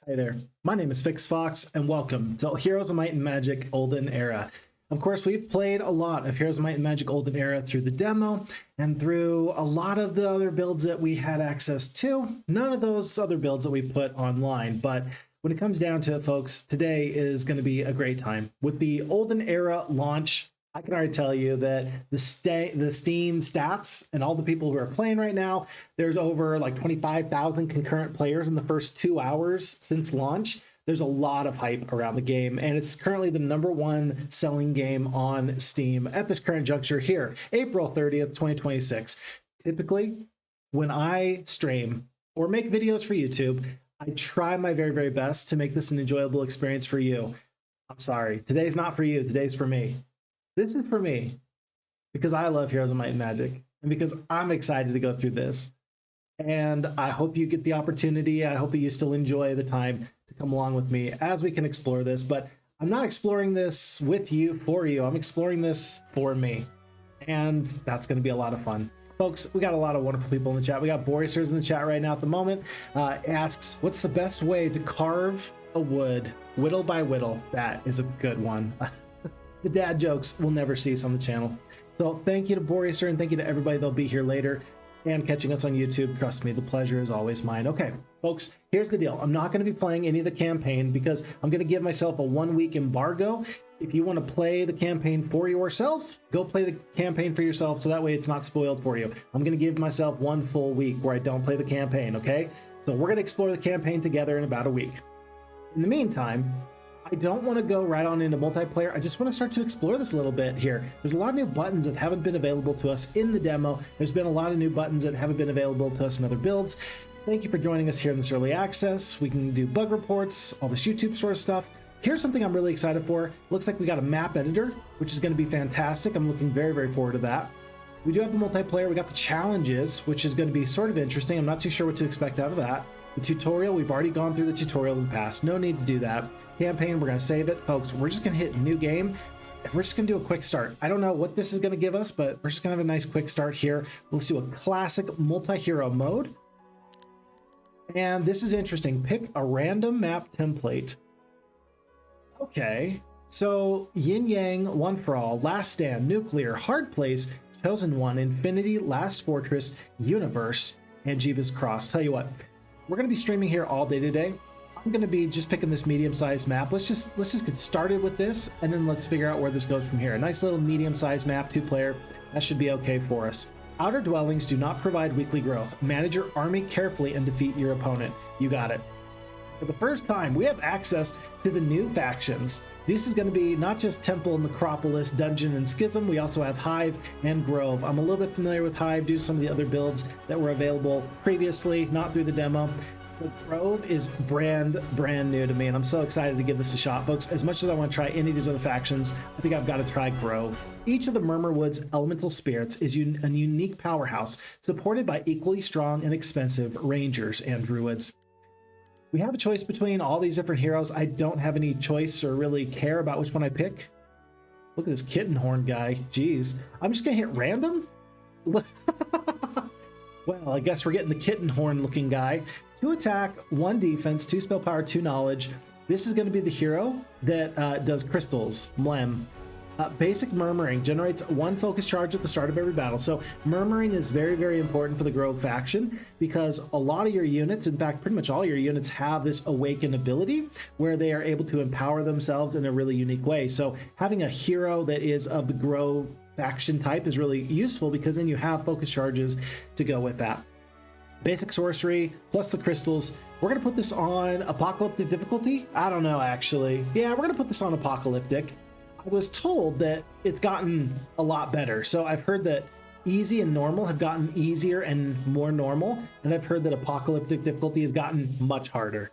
Hi there, my name is Fix Fox, and welcome to Heroes of Might and Magic Olden Era. Of course, we've played a lot of Heroes of Might and Magic Olden Era through the demo and through a lot of the other builds that we had access to. None of those other builds that we put online, but when it comes down to it, folks, today is going to be a great time. With the Olden Era launch, I can already tell you that the Steam stats and all the people who are playing right now, there's over like 25,000 concurrent players in the first 2 hours since launch. There's a lot of hype around the game, and it's currently the #1 selling game on Steam at this current juncture here, April 30th, 2026. Typically, when I stream or make videos for YouTube, I try my very, very best to make this an enjoyable experience for you. I'm sorry, today's not for you, today's for me. This is for me because I love Heroes of Might and Magic and because I'm excited to go through this. And I hope you get the opportunity. I hope that you still enjoy the time to come along with me as we can explore this. But I'm not exploring this with you, for you. I'm exploring this for me. And that's going to be a lot of fun. Folks, we got a lot of wonderful people in the chat. We got Borisers in the chat right now at the moment. Asks, what's the best way to carve a wood whittle by whittle? That is a good one. The dad jokes will never cease on the channel. So thank you to Boriser and thank you to everybody that'll be here later and catching us on YouTube. Trust me, the pleasure is always mine. Okay, folks, here's the deal. I'm not going to be playing any of the campaign because I'm going to give myself a 1-week embargo. If you want to play the campaign for yourself, go play the campaign for yourself so that way it's not spoiled for you. I'm going to give myself 1 full week where I don't play the campaign, okay? So we're going to explore the campaign together in about a week. In the meantime, I don't want to go right on into multiplayer. I just want to start to explore this a little bit here. There's a lot of new buttons that haven't been available to us in the demo. There's been a lot of new buttons that haven't been available to us in other builds. Thank you for joining us here in this early access. We can do bug reports, all this YouTube sort of stuff. Here's something I'm really excited for. Looks like we got a map editor, which is going to be fantastic. I'm looking very, very forward to that. We do have the multiplayer. We got the challenges, which is going to be sort of interesting. I'm not too sure what to expect out of that. The tutorial, we've already gone through the tutorial in the past. No need to do that. Campaign, we're going to save it. Folks, we're just going to hit new game. And we're just going to do a quick start. I don't know what this is going to give us, but we're just going to have a nice quick start here. Let's do a classic multi-hero mode. And this is interesting. Pick a random map template. Okay. So Yin Yang, One for All, Last Stand, Nuclear, Hard Place, Chosen One, Infinity, Last Fortress, Universe, and Jeebus Cross. Tell you what, we're going to be streaming here all day today. I'm going to be just picking this medium-sized map. Let's just get started with this, and then let's figure out where this goes from here. A nice little medium-sized map, 2-player. That should be okay for us. Outer dwellings do not provide weekly growth. Manage your army carefully and defeat your opponent. You got it. For the first time, we have access to the new factions. This is going to be not just Temple, Necropolis, Dungeon, and Schism. We also have Hive and Grove. I'm a little bit familiar with Hive due to some of the other builds that were available previously, not through the demo. But Grove is brand new to me, and I'm so excited to give this a shot, folks. As much as I want to try any of these other factions, I think I've got to try Grove. Each of the Murmurwood's elemental spirits is a unique powerhouse, supported by equally strong and expensive rangers and druids. We have a choice between all these different heroes. I don't have any choice or really care about which one I pick. Look at this kitten horn guy. Jeez. I'm just going to hit random? Well, I guess we're getting the kitten horn looking guy. 2 attack, 1 defense, 2 spell power, 2 knowledge. This is going to be the hero that does crystals, Mlem. Basic Murmuring generates 1 focus charge at the start of every battle. So Murmuring is very, very important for the Grove faction because a lot of your units, in fact, pretty much all your units have this awaken ability where they are able to empower themselves in a really unique way. So having a hero that is of the Grove faction type is really useful because then you have focus charges to go with that. Basic sorcery plus the crystals. We're going to put this on Apocalyptic difficulty. I don't know, actually. Yeah, we're going to put this on Apocalyptic. I was told that it's gotten a lot better. So I've heard that easy and normal have gotten easier and more normal. And I've heard that Apocalyptic difficulty has gotten much harder.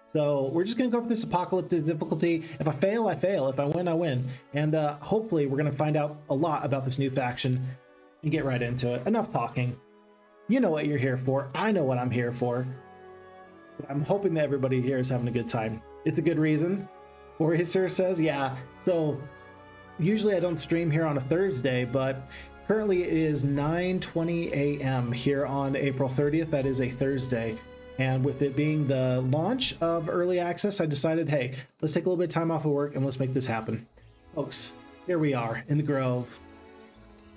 So we're just going to go for this Apocalyptic difficulty. If I fail, I fail. If I win, I win. And hopefully we're going to find out a lot about this new faction and get right into it. Enough talking. You know what you're here for. I know what I'm here for. But I'm hoping that everybody here is having a good time. It's a good reason. Oriser says, yeah. So usually I don't stream here on a Thursday, but currently it is 9:20 a.m. here on April 30th. That is a Thursday. And with it being the launch of early access, I decided, hey, let's take a little bit of time off of work and let's make this happen. Folks, here we are in the Grove.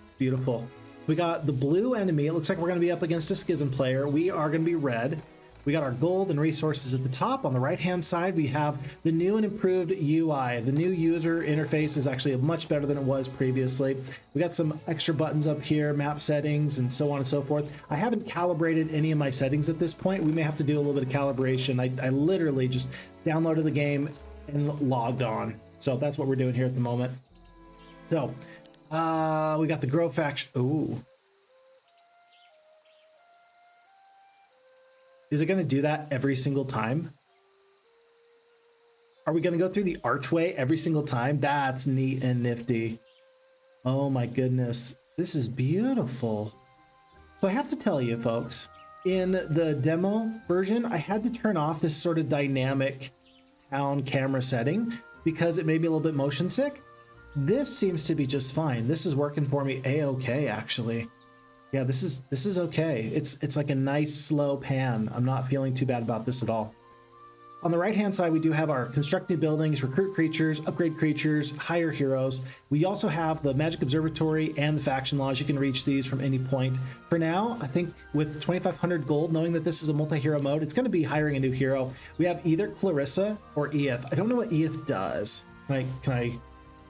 It's beautiful. We got the blue enemy. It looks like we're going to be up against a Schism player. We are going to be red. We got our gold and resources at the top. On the right-hand side, we have the new and improved UI. The new user interface is actually much better than it was previously. We got some extra buttons up here, map settings, and so on and so forth. I haven't calibrated any of my settings at this point. We may have to do a little bit of calibration. I literally just downloaded the game and logged on. So that's what we're doing here at the moment. So we got the Grove faction. Ooh. Is it going to do that every single time? Are we going to go through the archway every single time? That's neat and nifty. Oh my goodness. This is beautiful. So I have to tell you, folks, in the demo version, I had to turn off this sort of dynamic town camera setting because it made me a little bit motion sick. This seems to be just fine. This is working for me a-okay, actually. Yeah, this is okay. It's like a nice slow pan. I'm not feeling too bad about this at all. On the right-hand side, we do have our construct new buildings, recruit creatures, upgrade creatures, hire heroes. We also have the Magic Observatory and the faction lodge. You can reach these from any point. For now, I think with 2,500 gold, knowing that this is a multi-hero mode, it's going to be hiring a new hero. We have either Clarissa or Eith. I don't know what Eith does. Can I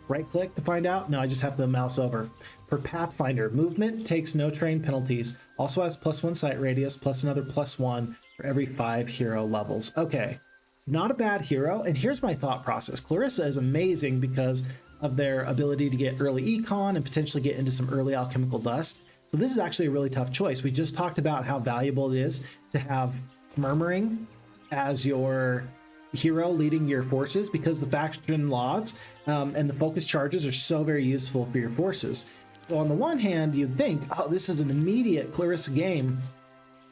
right-click to find out? No, I just have to mouse over. For Pathfinder, movement takes no terrain penalties, also has +1 sight radius, plus another +1 for every 5 hero levels. Okay, not a bad hero, and here's my thought process. Clarissa is amazing because of their ability to get early Econ and potentially get into some early alchemical dust. So this is actually a really tough choice. We just talked about how valuable it is to have Murmuring as your hero leading your forces because the faction laws and the focus charges are so very useful for your forces. So on the one hand, you'd think, oh, this is an immediate Clarissa game.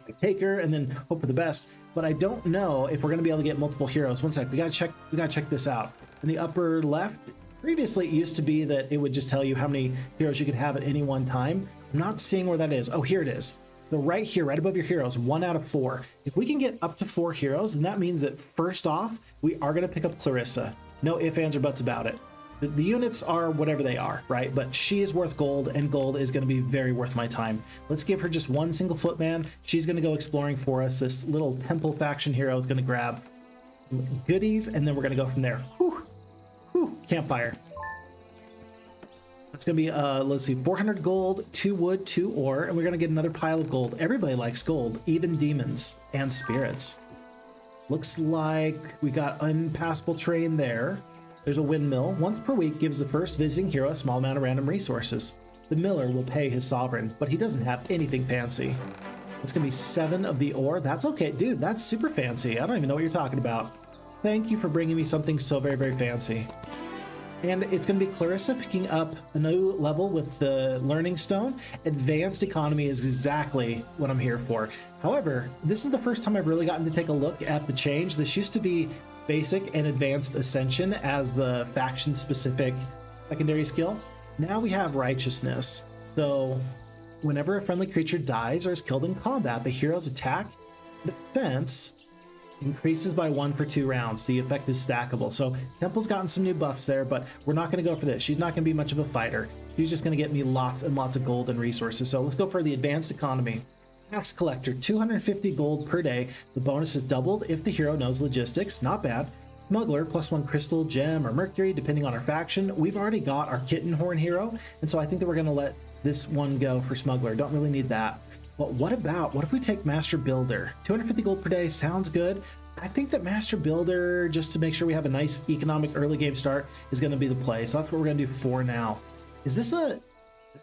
I take her and then hope for the best. But I don't know if we're going to be able to get multiple heroes. One sec, we gotta check this out. In the upper left, previously it used to be that it would just tell you how many heroes you could have at any one time. I'm not seeing where that is. Oh, here it is. So right here, right above your heroes, 1 out of 4. If we can get up to 4 heroes, then that means that first off, we are going to pick up Clarissa. No ifs, ands, or buts about it. The units are whatever they are, right? But she is worth gold, and gold is going to be very worth my time. Let's give her just 1 single footman. She's going to go exploring for us. This little temple faction hero is going to grab some goodies, and then we're going to go from there. Whew. Whew. Campfire. That's going to be, let's see, 400 gold, 2 wood, 2 ore, and we're going to get another pile of gold. Everybody likes gold, even demons and spirits. Looks like we got unpassable terrain there. There's a windmill. Once per week gives the first visiting hero a small amount of random resources. The miller will pay his sovereign, but he doesn't have anything fancy. It's going to be 7 of the ore. That's okay. Dude, that's super fancy. I don't even know what you're talking about. Thank you for bringing me something so very, very fancy. And it's going to be Clarissa picking up a new level with the Learning Stone. Advanced Economy is exactly what I'm here for. However, this is the first time I've really gotten to take a look at the change. This used to be Basic and Advanced Ascension as the faction-specific secondary skill. Now we have Righteousness. So whenever a friendly creature dies or is killed in combat, the hero's attack defense increases by 1 for 2 rounds. The effect is stackable. So Temple's gotten some new buffs there, but we're not going to go for this. She's not going to be much of a fighter. She's just going to get me lots and lots of gold and resources. So let's go for the Advanced Economy. Tax Collector, 250 gold per day. The bonus is doubled if the hero knows logistics. Not bad. Smuggler, +1 crystal, gem, or mercury, depending on our faction. We've already got our Kitten Horn hero, and so I think that we're going to let this one go for Smuggler. Don't really need that. But what if we take Master Builder? 250 gold per day sounds good. I think that Master Builder, just to make sure we have a nice economic early game start, is going to be the play. So that's what we're going to do for now. Is this a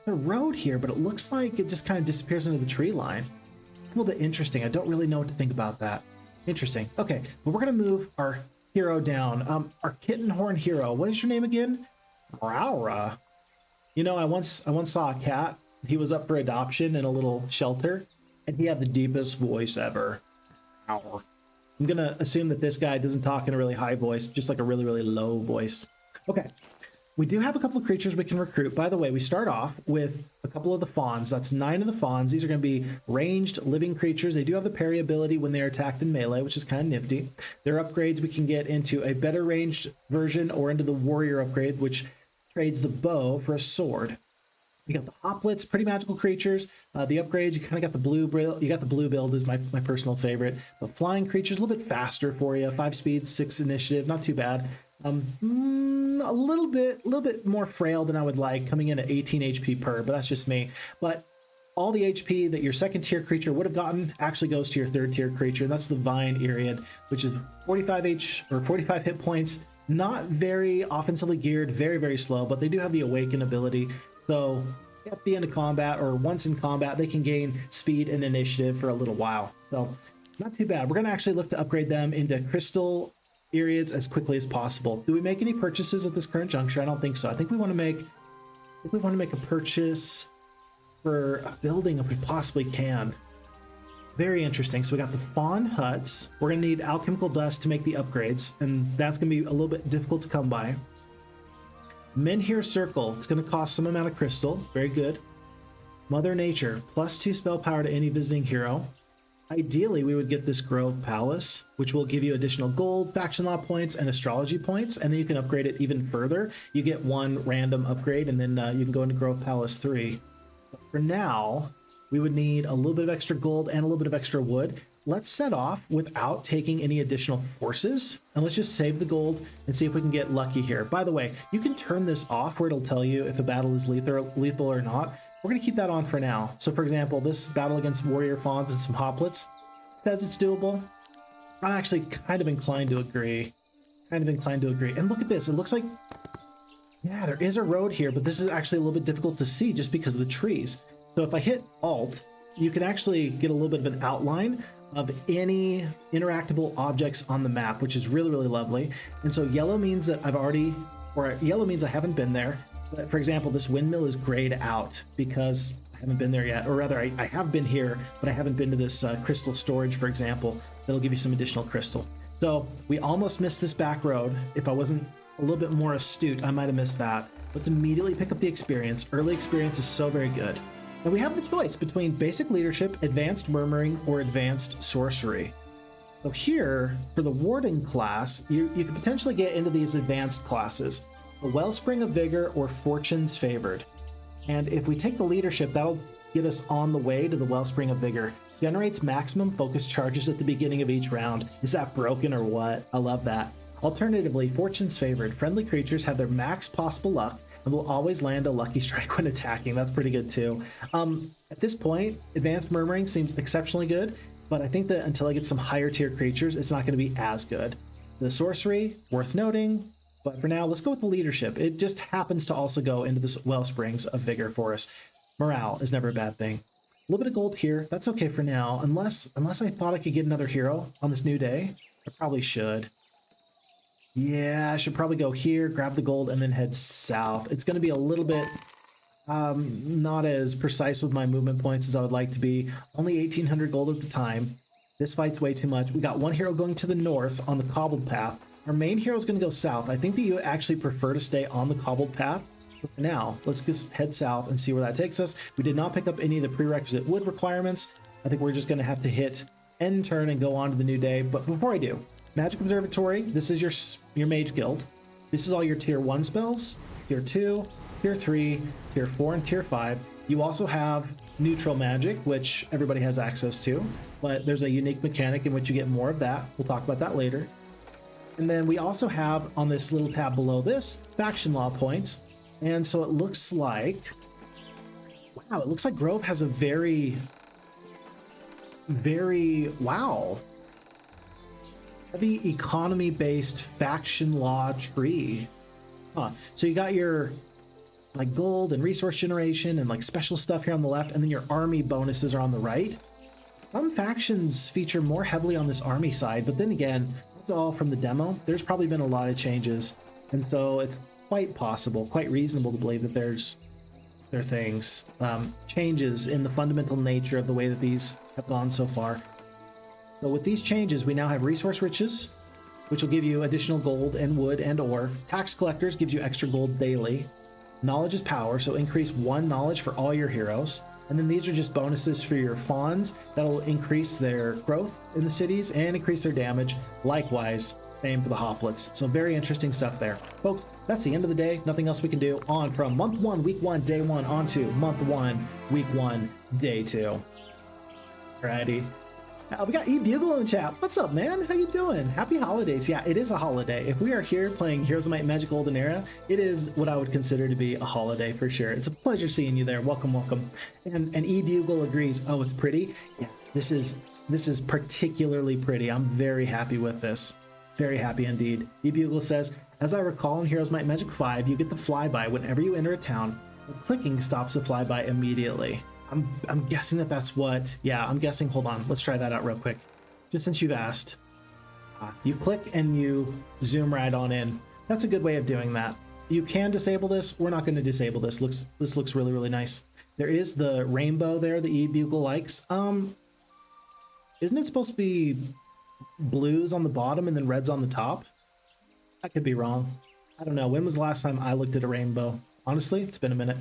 road here, but it looks like it just kind of disappears into the tree line. A little bit interesting. I don't really know what to think about that. Interesting. Okay, but we're going to move our hero down. Our Kitten Horn hero. What is your name again? Raura. You know, I once saw a cat. He was up for adoption in a little shelter, and he had the deepest voice ever. Ow. I'm gonna assume that this guy doesn't talk in a really high voice, just like a really, really low voice. Okay, we do have a couple of creatures we can recruit. By the way, we start off with a couple of the fawns. That's 9 of the fawns. These are going to be ranged living creatures. They do have the parry ability when they're attacked in melee, which is kind of nifty. Their upgrades, we can get into a better ranged version or into the warrior upgrade, which trades the bow for a sword. You got the Hoplets, pretty magical creatures. The upgrades, you kind of got the blue build. You got the blue build is my personal favorite. But flying creatures, a little bit faster for you. 5 speed, 6 initiative, not too bad. A little bit more frail than I would like, coming in at 18 HP per, but that's just me. But all the HP that your second tier creature would have gotten actually goes to your third tier creature, and that's the Vine Iriad, which is 45 hit points. Not very offensively geared, very, very slow, but they do have the Awaken ability. So at the end of combat or once in combat, they can gain speed and initiative for a little while. So not too bad. We're going to actually look to upgrade them into Crystal Iriads as quickly as possible. Do we make any purchases at this current juncture? I don't think so. I think we want to make a purchase for a building if we possibly can. Very interesting. So we got the Fawn Huts. We're going to need Alchemical Dust to make the upgrades, and that's going to be a little bit difficult to come by. Menhir Circle. It's going to cost some amount of crystal. Very good. Mother Nature. +2 spell power to any visiting hero. Ideally, we would get this Grove Palace, which will give you additional gold, faction law points, and astrology points, and then you can upgrade it even further. You get one random upgrade, and then you can go into Grove Palace 3. But for now, we would need a little bit of extra gold and a little bit of extra wood. Let's set off without taking any additional forces, and let's just save the gold and see if we can get lucky here. By the way, you can turn this off where it'll tell you if a battle is lethal or not. We're going to keep that on for now. So for example, this battle against warrior fawns and some hoplets says it's doable. I'm actually kind of inclined to agree. And look at this. It looks like, yeah, there is a road here, but this is actually a little bit difficult to see just because of the trees. So if I hit Alt, you can actually get a little bit of an outline of any interactable objects on the map, which is really, really lovely. And so yellow means that yellow means I haven't been there. But for example, this windmill is grayed out because I haven't been there yet, or rather I have been here, but I haven't been to this crystal storage, for example. That'll give you some additional crystal. So we almost missed this back road. If I wasn't a little bit more astute, I might have missed that. Let's immediately pick up the experience. Early experience is so very good. And we have the choice between basic leadership, advanced murmuring, or advanced sorcery. So here, for the warden class, you could potentially get into these advanced classes. The Wellspring of Vigor or Fortune's Favored. And if we take the leadership, that'll get us on the way to the Wellspring of Vigor. Generates maximum focus charges at the beginning of each round. Is that broken or what? I love that. Alternatively, Fortune's Favored. Friendly creatures have their max possible luck and will always land a lucky strike when attacking. That's pretty good too. At this point, Advanced Murmuring seems exceptionally good, but I think that until I get some higher tier creatures, it's not going to be as good. The Sorcery, worth noting. But for now, let's go with the leadership. It just happens to also go into this Wellsprings of Vigor for us. Morale is never a bad thing. A little bit of gold here. That's okay for now. Unless I thought I could get another hero on this new day. I probably should. Yeah, I should probably go here, grab the gold, and then head south. It's going to be a little bit not as precise with my movement points as I would like to be. Only 1,800 gold at the time. This fight's way too much. We got one hero going to the north on the cobbled path. Our main hero is going to go south. I think that you actually prefer to stay on the cobbled path. But for now, let's just head south and see where that takes us. We did not pick up any of the prerequisite wood requirements. I think we're just going to have to hit end turn and go on to the new day. But before I do, Magic Observatory, this is your mage guild. This is all your tier 1 spells, tier 2, tier 3, tier 4, and tier 5. You also have neutral magic, which everybody has access to, but there's a unique mechanic in which you get more of that. We'll talk about that later. And then we also have on this little tab below this, faction law points. And so it looks like, wow, it looks like Grove has a very, wow, heavy economy-based faction law tree. So you got your like gold and resource generation and like special stuff here on the left, and then your army bonuses are on the right. Some factions feature more heavily on this army side, but then again, all from the demo. There's probably been a lot of changes, and so it's quite possible, quite reasonable to believe that there are things, changes in the fundamental nature of the way that these have gone so far. So with these changes, we now have resource riches, which will give you additional gold and wood and ore. Tax collectors gives you extra gold daily. Knowledge is power, so increase 1 knowledge for all your heroes. And then these are just bonuses for your fawns that'll increase their growth in the cities and increase their damage. Likewise, same for the Hoplets. So very interesting stuff there. Folks, that's the end of the day. Nothing else we can do. On from month 1, week 1, day 1, on to month 1, week 1, day 2. Alrighty. We got E-Bugle in the chat. What's up, man? How you doing? Happy holidays. Yeah, it is a holiday. If we are here playing Heroes of Might and Magic Olden Era, it is what I would consider to be a holiday for sure. It's a pleasure seeing you there. Welcome, welcome. And E-Bugle agrees. Oh, it's pretty? Yeah, this is particularly pretty. I'm very happy with this. Very happy indeed. E-Bugle says, as I recall in Heroes Might and Magic 5, you get the flyby whenever you enter a town. Clicking stops the flyby immediately. I'm guessing that's what, yeah, I'm guessing, hold on, let's try that out real quick. Just since you've asked. You click and you zoom right on in. That's a good way of doing that. You can disable this. We're not going to disable this. This looks really, really nice. There is the rainbow there that E-Bugle likes. Isn't it supposed to be blues on the bottom and then reds on the top? I could be wrong. I don't know. When was the last time I looked at a rainbow? Honestly, it's been a minute.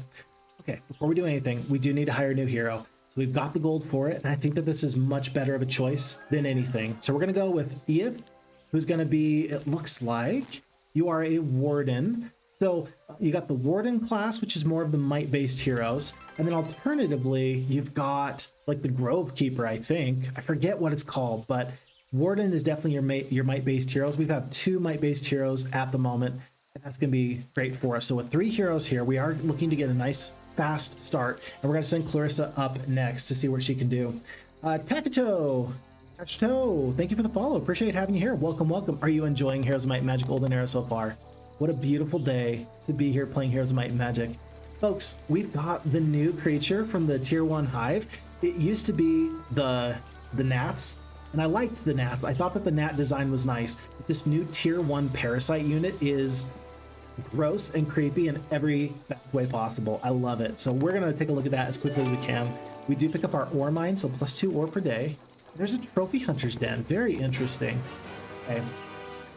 Okay, before we do anything, we do need to hire a new hero. So we've got the gold for it, and I think that this is much better of a choice than anything. So we're going to go with Eth, who's going to be, it looks like, you are a warden. So you got the warden class, which is more of the might-based heroes. And then alternatively, you've got like the Grove Keeper, I think. I forget what it's called, but warden is definitely your might-based heroes. We've had 2 might-based heroes at the moment, and that's going to be great for us. So with 3 heroes here, we are looking to get a nice fast start, and we're going to send Clarissa up next to see what she can do. Takato, thank you for the follow. Appreciate having you here. Welcome, welcome. Are you enjoying Heroes of Might and Magic Olden Era so far? What a beautiful day to be here playing Heroes of Might and Magic. Folks, we've got the new creature from the Tier 1 Hive. It used to be the gnats, and I liked the gnats. I thought that the gnat design was nice. But this new Tier 1 Parasite unit is gross and creepy in every way possible. I love it. So we're going to take a look at that as quickly as we can. We do pick up our ore mine, so +2 ore per day. There's a trophy hunter's den. Very interesting. Okay.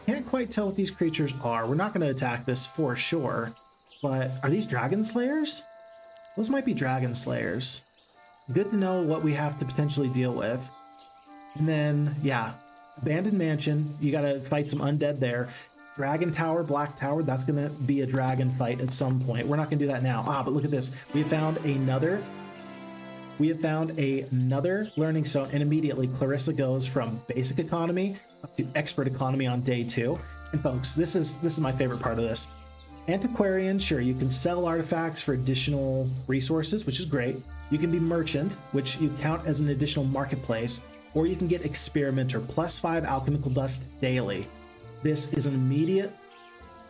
Can't quite tell what these creatures are. We're not going to attack this for sure. But are these Dragonslayers? Those might be Dragonslayers. Good to know what we have to potentially deal with. And then, yeah, Abandoned Mansion. You got to fight some undead there. Dragon Tower, Black Tower, that's going to be a dragon fight at some point. We're not going to do that now. But look at this. We have found another learning stone, and immediately Clarissa goes from basic economy up to expert economy on day 2. And folks, this is my favorite part of this. Antiquarian, sure, you can sell artifacts for additional resources, which is great. You can be merchant, which you count as an additional marketplace, or you can get experimenter, +5 alchemical dust daily. This is an immediate,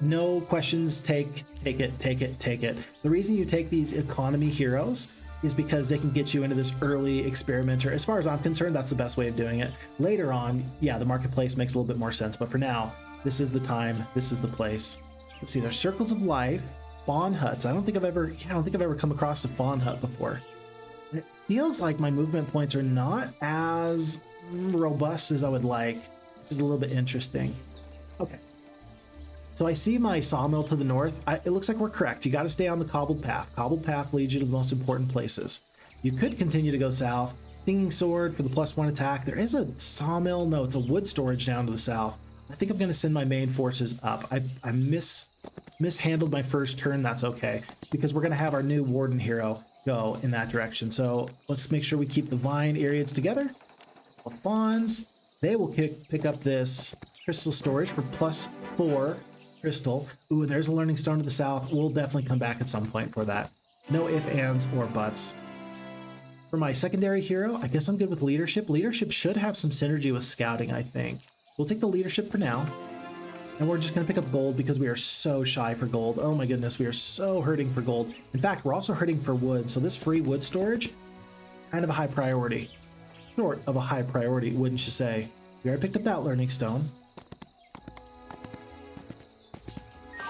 no questions, take it. The reason you take these economy heroes is because they can get you into this early experimenter. As far as I'm concerned, that's the best way of doing it. Later on, yeah, the marketplace makes a little bit more sense, but for now, this is the time, this is the place. Let's see, there's circles of life, fawn huts. I don't think I've ever come across a fawn hut before. It feels like my movement points are not as robust as I would like. This is a little bit interesting. Okay, so I see my sawmill to the north. It looks like we're correct. You got to stay on the cobbled path. Cobbled path leads you to the most important places. You could continue to go south. Stinging sword for the +1 attack. There is a sawmill. No, it's a wood storage down to the south. I think I'm going to send my main forces up. I mishandled my first turn. That's okay, because we're going to have our new warden hero go in that direction. So let's make sure we keep the vine areas together. The fawns, they will pick up this crystal storage for +4 crystal. Ooh, and there's a learning stone to the south. We'll definitely come back at some point for that. No ifs, ands, or buts. For my secondary hero, I guess I'm good with leadership. Leadership should have some synergy with scouting, I think. So we'll take the leadership for now. And we're just going to pick up gold because we are so shy for gold. Oh my goodness, we are so hurting for gold. In fact, we're also hurting for wood. So this free wood storage, kind of a high priority. Short of a high priority, wouldn't you say? We already picked up that learning stone.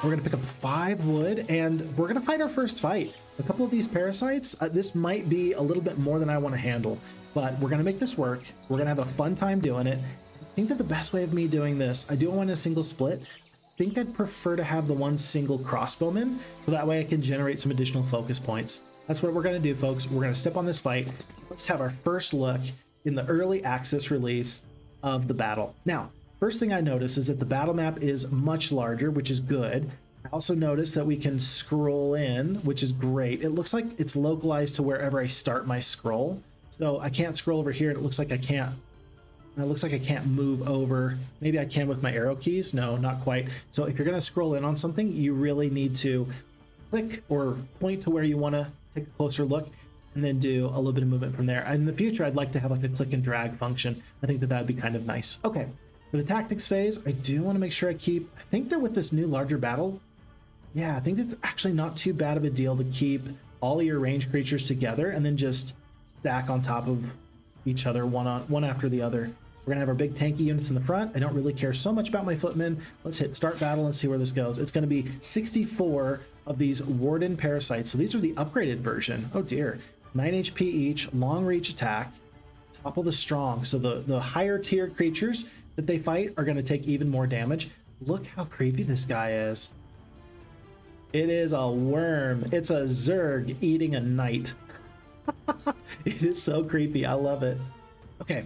We're going to pick up 5 wood, and we're going to fight our first fight. A couple of these parasites, this might be a little bit more than I want to handle, but we're going to make this work. We're going to have a fun time doing it. I think that the best way of me doing this, I do want a single split. I think I'd prefer to have the one single crossbowman, so that way I can generate some additional focus points. That's what we're going to do, folks. We're going to step on this fight. Let's have our first look in the early access release of the battle. Now, first thing I notice is that the battle map is much larger, which is good. I also notice that we can scroll in, which is great. It looks like it's localized to wherever I start my scroll. So I can't scroll over here, and it looks like I can't. It looks like I can't move over. Maybe I can with my arrow keys. No, not quite. So if you're going to scroll in on something, you really need to click or point to where you want to take a closer look, and then do a little bit of movement from there. And in the future, I'd like to have like a click and drag function. I think that that'd be kind of nice. Okay, for the tactics phase, I do want to make sure I keep, I think that with this new larger battle, yeah, I think it's actually not too bad of a deal to keep all of your ranged creatures together and then just stack on top of each other, one after the other. We're gonna have our big tanky units in the front. I don't really care so much about my footmen. Let's hit start battle and see where this goes. It's gonna be 64 of these Warden parasites. So these are the upgraded version. Oh dear. 9 HP each, long reach attack, topple the strong. So the higher tier creatures that they fight are gonna take even more damage. Look how creepy this guy is. It is a worm. It's a Zerg eating a knight. It is so creepy. I love it. Okay.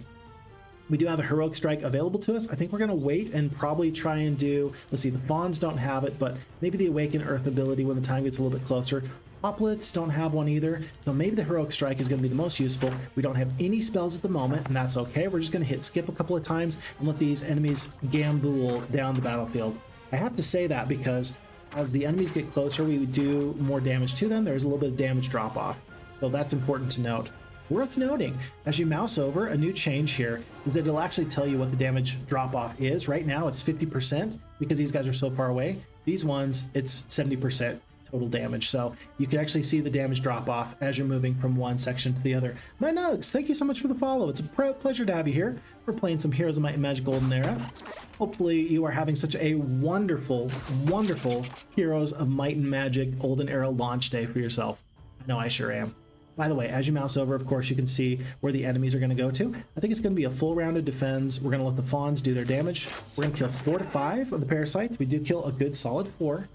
We do have a heroic strike available to us. I think we're going to wait and probably try and do, let's see, the Fawns don't have it, but maybe the Awaken Earth ability when the time gets a little bit closer. Hoplets don't have one either, so maybe the heroic strike is going to be the most useful. We don't have any spells at the moment, and that's okay. We're just going to hit skip a couple of times and let these enemies gamble down the battlefield. I have to say that because as the enemies get closer, we do more damage to them. There's a little bit of damage drop off, so that's important to note. Worth noting, as you mouse over, a new change here is that it'll actually tell you what the damage drop off is. Right now it's 50% because these guys are so far away. These ones, it's 70% total damage. So you can actually see the damage drop off as you're moving from one section to the other. My Nugs, thank you so much for the follow. It's a pleasure to have you here. We're playing some Heroes of Might and Magic Golden Era. Hopefully you are having such a wonderful, wonderful Heroes of Might and Magic Golden Era launch day for yourself. I know I sure am. By the way, as you mouse over, of course, you can see where the enemies are going to go to. I think it's going to be a full round of defense. We're going to let the Fawns do their damage. We're going to kill 4 to 5 of the parasites. We do kill a good solid 4. And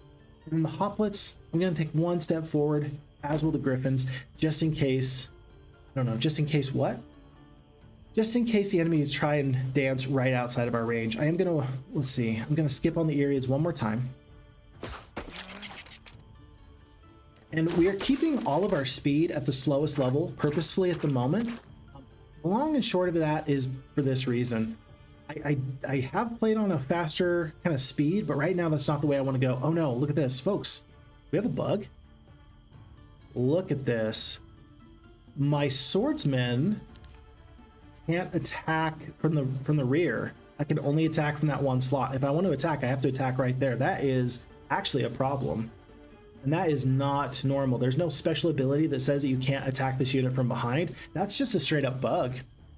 then the Hoplets, I'm going to take one step forward, as will the Griffins, just in case, I don't know, just in case what? Just in case the enemies try and dance right outside of our range. I am going to, let's see, I'm going to skip on the Eriads one more time. And we are keeping all of our speed at the slowest level purposefully at the moment. The long and short of that is for this reason. I have played on a faster kind of speed, but right now that's not the way I want to go. Oh no, look at this, folks. We have a bug. Look at this. My swordsmen can't attack from the rear. I can only attack from that one slot. If I want to attack, I have to attack right there. That is actually a problem. And that is not normal. There's no special ability that says that you can't attack this unit from behind. That's just a straight up bug.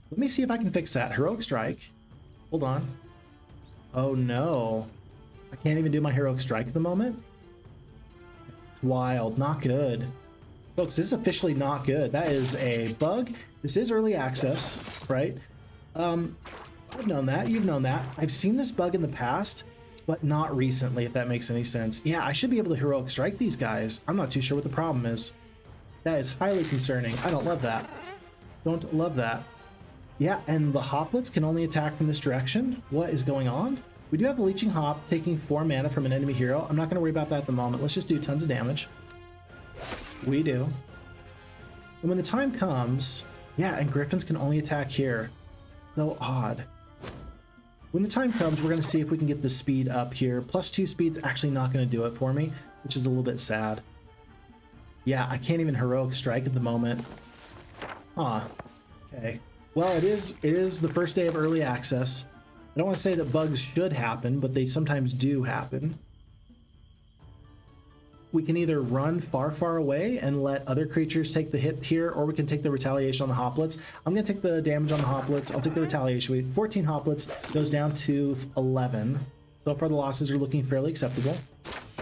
Let me see if I can fix that. Heroic strike. Hold on. Oh no. I can't even do my heroic strike at the moment. It's wild. Not good. Folks, this is officially not good. That is a bug. This is early access, right? I've known that. You've known that. I've seen this bug in the past, but not recently, if that makes any sense. Yeah, I should be able to heroic strike these guys. I'm not too sure what the problem is. That is highly concerning. I don't love that. Don't love that. Yeah, and the Hoplets can only attack from this direction. What is going on? We do have the Leeching Hop taking 4 mana from an enemy hero. I'm not going to worry about that at the moment. Let's just do tons of damage. We do. And when the time comes, yeah, and Griffins can only attack here. So odd. When the time comes, we're going to see if we can get the speed up here. +2 speed's actually not going to do it for me, which is a little bit sad. Yeah, I can't even heroic strike at the moment. Huh. Okay. Well, it is the first day of early access. I don't want to say that bugs should happen, but they sometimes do happen. We can either run far, far away and let other creatures take the hit here, or we can take the retaliation on the Hoplets. I'm going to take the damage on the Hoplets. I'll take the retaliation. 14 Hoplets goes down to 11. So far, the losses are looking fairly acceptable.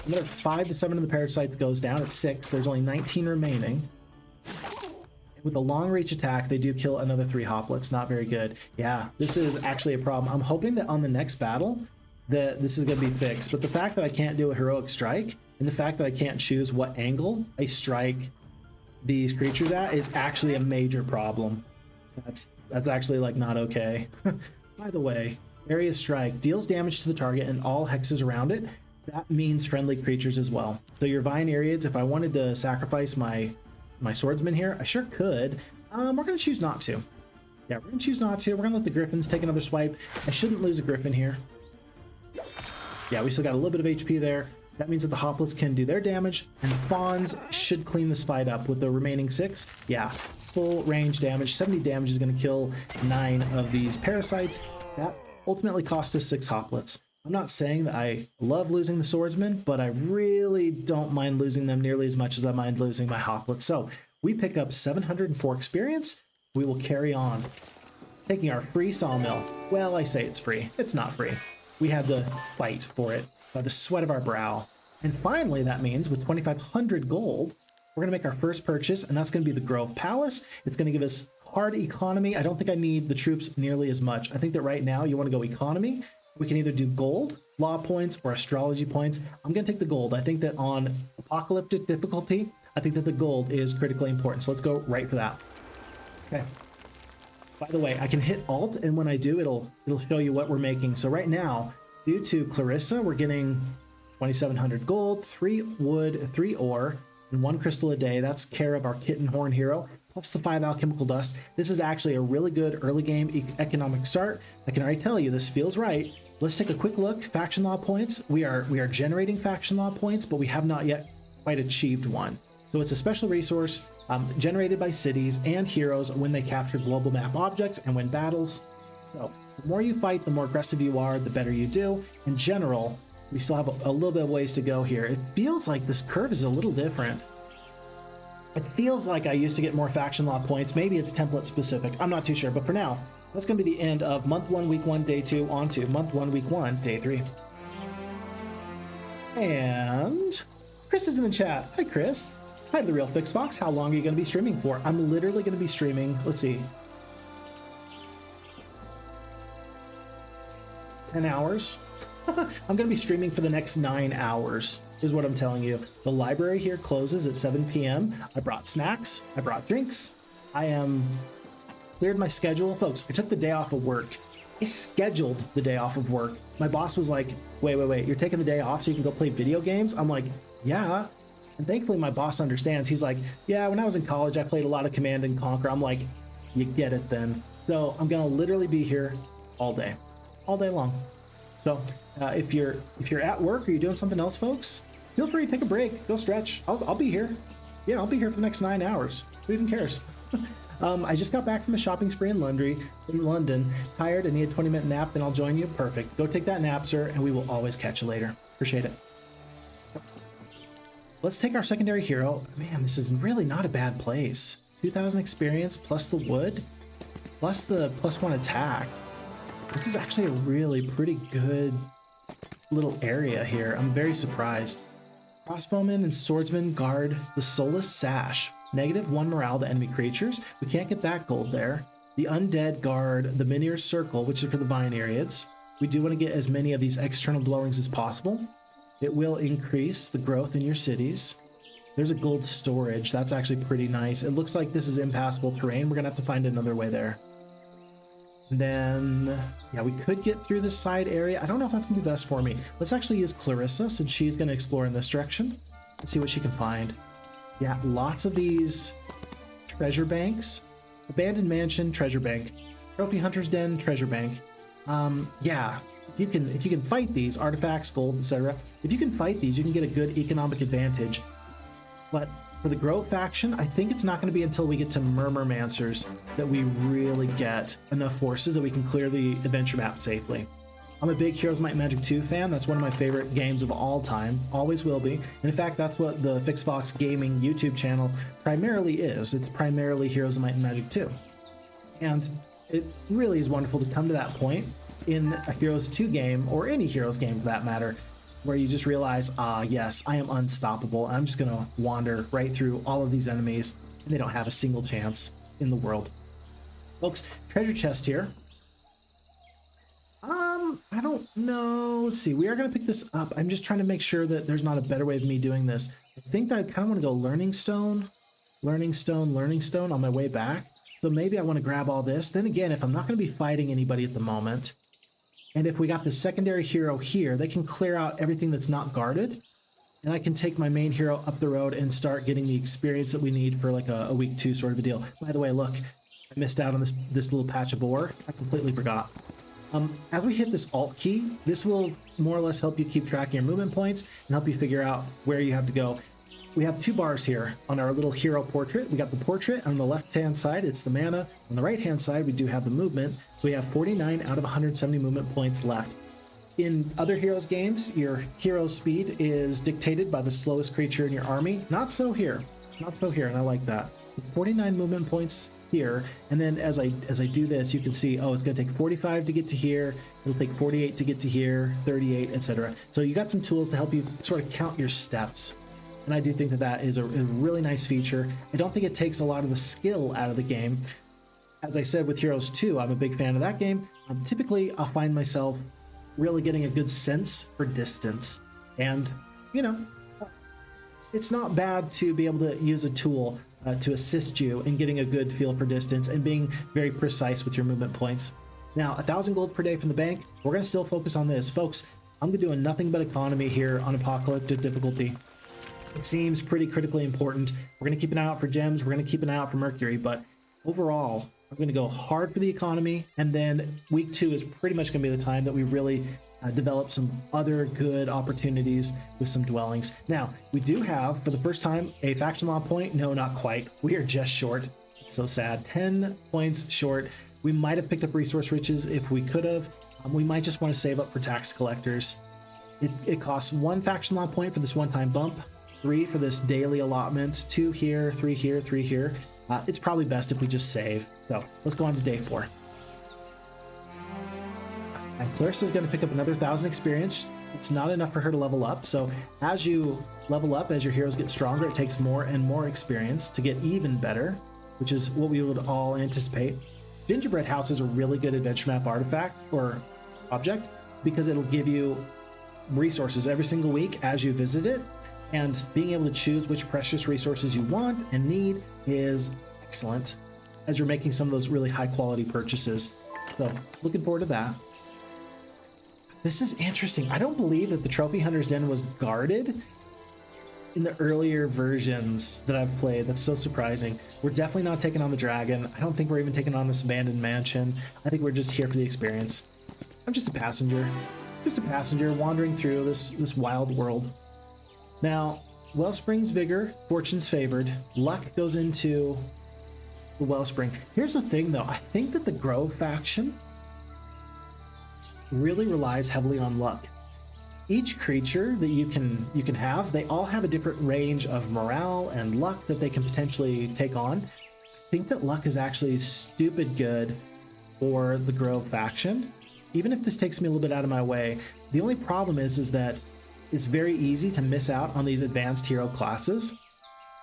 Another 5 to 7 of the parasites goes down. It's 6. There's only 19 remaining. With a long reach attack, they do kill another 3 Hoplets. Not very good. Yeah, this is actually a problem. I'm hoping that on the next battle that this is going to be fixed. But the fact that I can't do a heroic strike and the fact that I can't choose what angle I strike these creatures at is actually a major problem. That's actually like not okay. By the way, area strike deals damage to the target and all hexes around it. That means friendly creatures as well. So your Vine Ariads, if I wanted to sacrifice my swordsman here, I sure could. We're going to choose not to. Yeah, we're going to choose not to. We're going to let the Griffins take another swipe. I shouldn't lose a Griffin here. Yeah, we still got a little bit of HP there. That means that the Hoplets can do their damage, and Fawns should clean this fight up with the remaining 6. Yeah, full range damage. 70 damage is going to kill 9 of these parasites. That ultimately cost us 6 Hoplets. I'm not saying that I love losing the swordsmen, but I really don't mind losing them nearly as much as I mind losing my Hoplets. So we pick up 704 experience. We will carry on, taking our free sawmill. Well, I say it's free. It's not free. We had to fight for it by the sweat of our brow. And finally, that means with 2,500 gold, we're going to make our first purchase, and that's going to be the Grove Palace. It's going to give us hard economy. I don't think I need the troops nearly as much. I think that right now you want to go economy. We can either do gold, law points, or astrology points. I'm going to take the gold. I think that on apocalyptic difficulty, I think that the gold is critically important. So let's go right for that. Okay. By the way, I can hit Alt, and when I do, it'll show you what we're making. So right now, due to Clarissa, we're getting 2,700 gold, 3 wood, 3 ore, and 1 crystal a day. That's care of our Kitten Horn hero, plus the 5 alchemical dust. This is actually a really good early game economic start. I can already tell you this feels right. Let's take a quick look. Faction law points. We are generating faction law points, but we have not yet quite achieved one. So it's a special resource generated by cities and heroes when they capture global map objects and win battles. So the more you fight, the more aggressive you are, the better you do. In general, we still have a little bit of ways to go here. It feels like this curve is a little different. It feels like I used to get more faction law points. Maybe it's template specific. I'm not too sure. But for now, that's going to be the end of month 1, week 1, day 2, on to month 1, week 1, day 3. And Chris is in the chat. Hi, Chris. Hi to the Real Fix Fox. How long are you going to be streaming for? I'm literally going to be streaming. Let's see. 10 hours. I'm going to be streaming for the next 9 hours, is what I'm telling you. The library here closes at 7 p.m. I brought snacks. I brought drinks. Cleared my schedule. Folks, I took the day off of work. I scheduled the day off of work. My boss was like, wait, you're taking the day off so you can go play video games? I'm like, yeah. And thankfully my boss understands. He's like, yeah, when I was in college, I played a lot of Command and Conquer. I'm like, you get it then. So I'm going to literally be here all day long. So if you're at work or you're doing something else, folks, feel free to take a break, go stretch. I'll be here. Yeah, I'll be here for the next 9 hours. Who even cares? I just got back from a shopping spree in London, tired and need a 20-minute nap, then I'll join you. Perfect. Go take that nap, sir, and we will always catch you later. Appreciate it. Let's take our secondary hero. Man, this is really not a bad place. 2,000 experience plus the wood, plus the +1 attack. This is actually a really pretty good little area here. I'm very surprised. Crossbowmen and swordsmen guard the Soulless Sash. -1 morale to enemy creatures. We can't get that gold there. The undead guard the Minier's Circle, which is for the Vine Ariads. We do want to get as many of these external dwellings as possible. It will increase the growth in your cities. There's a gold storage. That's actually pretty nice. It looks like this is impassable terrain. We're going to have to find another way there. And then, yeah, we could get through this side area. I don't know if that's going to be best for me. Let's actually use Clarissa since she's going to explore in this direction. Let's see what she can find. Yeah, lots of these treasure banks. Abandoned Mansion, treasure bank. Trophy Hunter's Den, treasure bank. Yeah. If you can fight these artifacts, gold, etc. If you can fight these, you can get a good economic advantage. But for the Growth faction, I think it's not going to be until we get to Mancers that we really get enough forces that we can clear the adventure map safely. I'm a big Heroes Might and Magic 2 fan. That's one of my favorite games of all time. Always will be. And in fact, that's what the FixFox Gaming YouTube channel primarily is. It's primarily Heroes of Might and Magic 2. And it really is wonderful to come to that point in a Heroes 2 game, or any Heroes game for that matter, where you just realize, yes, I am unstoppable. I'm just going to wander right through all of these enemies and they don't have a single chance in the world. Folks, treasure chest here. I don't know. Let's see. We are going to pick this up. I'm just trying to make sure that there's not a better way of me doing this. I think that I kind of want to go learning stone on my way back. So maybe I want to grab all this. Then again, if I'm not going to be fighting anybody at the moment, and if we got the secondary hero here, they can clear out everything that's not guarded. And I can take my main hero up the road and start getting the experience that we need for like a week 2 sort of a deal. By the way, look, I missed out on this little patch of ore. I completely forgot. As we hit this Alt key, this will more or less help you keep track of your movement points and help you figure out where you have to go. We have 2 bars here on our little hero portrait. We got the portrait on the left-hand side, it's the mana. On the right-hand side, we do have the movement. So we have 49 out of 170 movement points left. In other Heroes games, your hero's speed is dictated by the slowest creature in your army. Not so here, and I like that. So 49 movement points here, and then as I do this, you can see, oh, it's going to take 45 to get to here, it'll take 48 to get to here, 38, etc. So you got some tools to help you sort of count your steps, and I do think that that is a really nice feature. I don't think it takes a lot of the skill out of the game. As I said with Heroes 2, I'm a big fan of that game. Typically, I'll find myself really getting a good sense for distance, and you know, it's not bad to be able to use a tool to assist you in getting a good feel for distance and being very precise with your movement points. Now, 1,000 gold per day from the bank. We're going to still focus on this. Folks, I'm going to do a nothing but economy here on Apocalyptic difficulty. It seems pretty critically important. We're going to keep an eye out for gems. We're going to keep an eye out for Mercury, but overall, I'm going to go hard for the economy, and then week 2 is pretty much going to be the time that we really develop some other good opportunities with some dwellings. Now, we do have, for the first time, a faction law point. No, not quite. We are just short. It's so sad. 10 points short. We might have picked up resource riches if we could have. We might just want to save up for tax collectors. It costs 1 faction law point for this one-time bump, 3 for this daily allotment, 2 here, 3 here, 3 here. It's probably best if we just save. So let's go on to day 4. And Clarissa is going to pick up another 1,000 experience. It's not enough for her to level up. So as you level up, as your heroes get stronger, it takes more and more experience to get even better, which is what we would all anticipate. Gingerbread House is a really good adventure map artifact or object because it'll give you resources every single week as you visit it. And being able to choose which precious resources you want and need is excellent as you're making some of those really high quality purchases. So looking forward to that. This is interesting. I don't believe that the Trophy Hunter's Den was guarded in the earlier versions that I've played. That's so surprising. We're definitely not taking on the dragon. I don't think we're even taking on this abandoned mansion. I think we're just here for the experience. I'm just a passenger wandering through this wild world. Now, Wellspring's Vigor, Fortune's Favored. Luck goes into the Wellspring. Here's the thing, though. I think that the Grove faction really relies heavily on luck. Each creature that you can have, they all have a different range of morale and luck that they can potentially take on. I think that luck is actually stupid good for the Grove faction. Even if this takes me a little bit out of my way, the only problem is that it's very easy to miss out on these advanced hero classes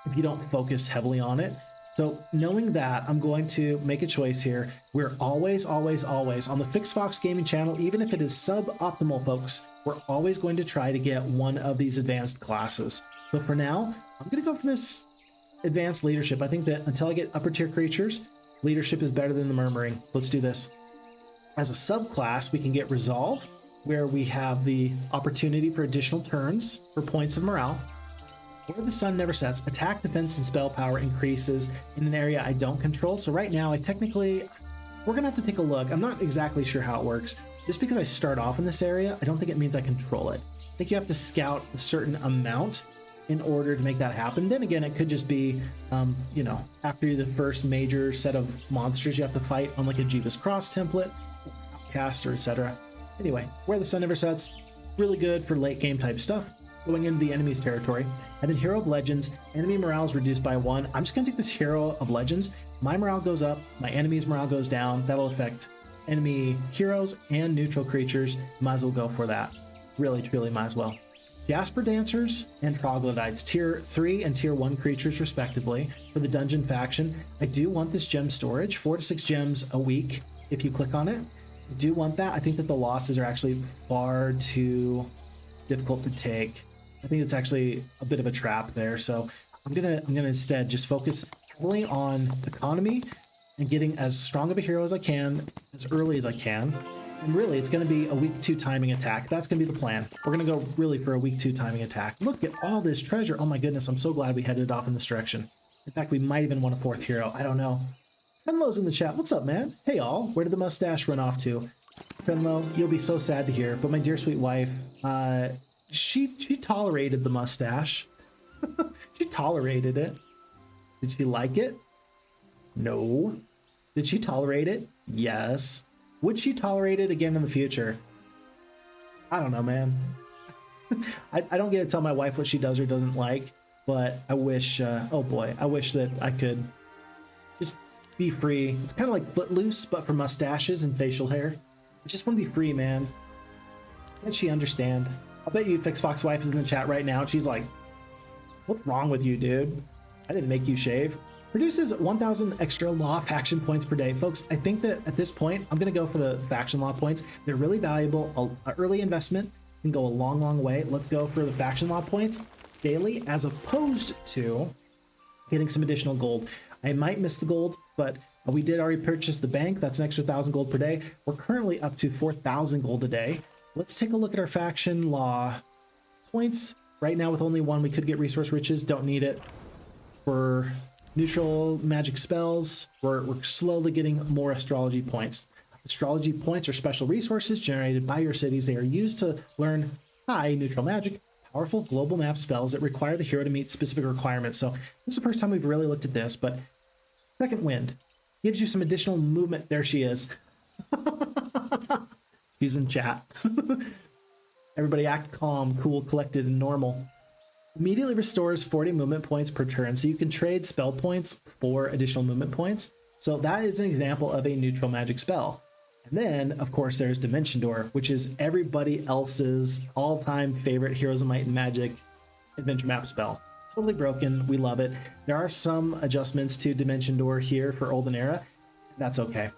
if you don't focus heavily on it. So knowing that, I'm going to make a choice here. We're always on the Fix Fox Gaming channel, even if it is suboptimal, folks, we're always going to try to get one of these advanced classes. So for now, I'm going to go for this advanced leadership. I think that until I get upper tier creatures, leadership is better than the Murmuring. Let's do this. As a subclass, we can get Resolve, where we have the opportunity for additional turns for points of morale. Where the sun never sets, attack, defense, and spell power increases in an area I don't control. So right now, we're gonna have to take a look. I'm not exactly sure how it works. Just because I start off in this area, I don't think it means I control it. I think you have to scout a certain amount in order to make that happen. Then again, it could just be, after the first major set of monsters you have to fight on like a Jeebus Cross template, Outcast, or etc. Anyway, Where the Sun Never Sets, really good for late game type stuff, going into the enemy's territory. And then Hero of Legends, enemy morale is reduced by 1. I'm just gonna take this Hero of Legends. My morale goes up, my enemy's morale goes down. That'll affect enemy heroes and neutral creatures. Might as well go for that. Really, truly might as well. Jasper Dancers and Troglodytes, tier 3 and tier 1 creatures respectively for the dungeon faction. I do want this gem storage, 4 to 6 gems a week if you click on it. I do want that. I think that the losses are actually far too difficult to take. I think it's actually a bit of a trap there. So I'm gonna instead just focus heavily on economy and getting as strong of a hero as I can as early as I can. And really, it's going to be a week 2 timing attack. That's going to be the plan. We're going to go really for a week 2 timing attack. Look at all this treasure. Oh my goodness, I'm so glad we headed off in this direction. In fact, we might even want a 4th hero. I don't know. Fenlo's in the chat. What's up, man? Hey, all. Where did the mustache run off to? Fenlo, you'll be so sad to hear, but my dear sweet wife, she tolerated the mustache. She tolerated it. Did she like it? No. Did she tolerate it? Yes. Would she tolerate it again in the future? I don't know, man. I don't get to tell my wife what she does or doesn't like, but I wish, oh boy, I wish that I could just be free. It's kind of like Footloose, but for mustaches and facial hair. I just want to be free, man. Can't she understand? I'll bet you Fix Fox wife is in the chat right now. She's like, what's wrong with you, dude? I didn't make you shave. Produces 1,000 extra law faction points per day. Folks, I think that at this point, I'm going to go for the faction law points. They're really valuable. An early investment can go a long, long way. Let's go for the faction law points daily as opposed to getting some additional gold. I might miss the gold, but we did already purchase the bank. That's an extra 1,000 gold per day. We're currently up to 4,000 gold a day. Let's take a look at our faction law points. Right now with only one, we could get resource riches. Don't need it. For neutral magic spells, we're slowly getting more astrology points. Astrology points are special resources generated by your cities. They are used to learn high neutral magic, powerful global map spells that require the hero to meet specific requirements. So this is the first time we've really looked at this, but Second Wind gives you some additional movement. There she is. She's in chat. Everybody act calm, cool, collected, and normal. Immediately restores 40 movement points per turn, so you can trade spell points for additional movement points. So that is an example of a neutral magic spell. And then, of course, there's Dimension Door, which is everybody else's all-time favorite Heroes of Might and Magic adventure map spell. Totally broken. We love it. There are some adjustments to Dimension Door here for Olden Era. That's okay.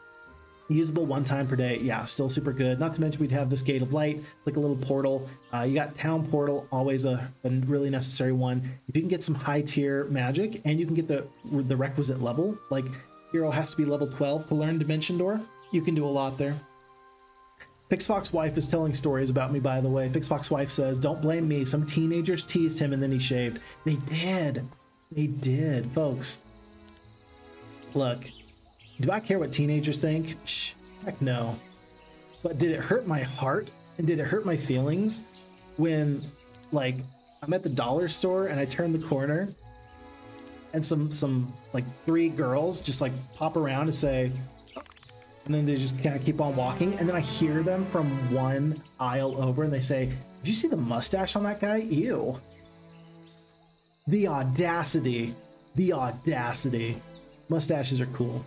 Usable 1 time per day. Yeah, still super good. Not to mention we'd have this Gate of Light. It's like a little portal. You got Town Portal, always a really necessary one. If you can get some high tier magic and you can get the requisite level, like hero has to be level 12 to learn Dimension Door, you can do a lot there. Fixfox wife is telling stories about me, by the way. Fixfox wife says, don't blame me. Some teenagers teased him and then he shaved. They did. They did, folks. Look. Do I care what teenagers think? Shh, heck no. But did it hurt my heart and did it hurt my feelings when, like, I'm at the dollar store and I turn the corner and some like 3 girls just like pop around and say, and then they just kind of keep on walking, and then I hear them from one aisle over and they say, did you see the mustache on that guy? Ew. The audacity. The audacity. Mustaches are cool.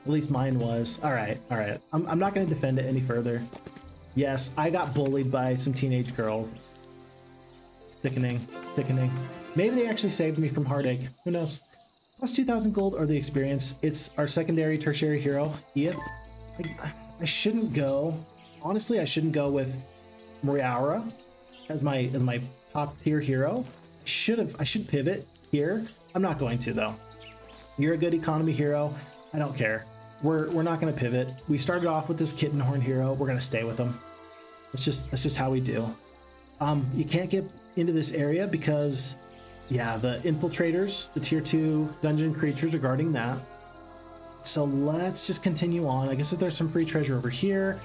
At least mine was. All right, all right. I'm not going to defend it any further. Yes, I got bullied by some teenage girls. Sickening, sickening. Maybe they actually saved me from heartache. Who knows? Plus 2,000 gold or the experience. It's our secondary, tertiary hero, Ea. I shouldn't go. Honestly, I shouldn't go with Moriara as my top tier hero. I should pivot here. I'm not going to though. You're a good economy hero. I don't care. We're not going to pivot. We started off with this kitten horn hero. We're going to stay with him. That's just how we do. You can't get into this area because, yeah, the infiltrators, the tier 2 dungeon creatures are guarding that. So let's just continue on. I guess that there's some free treasure over here.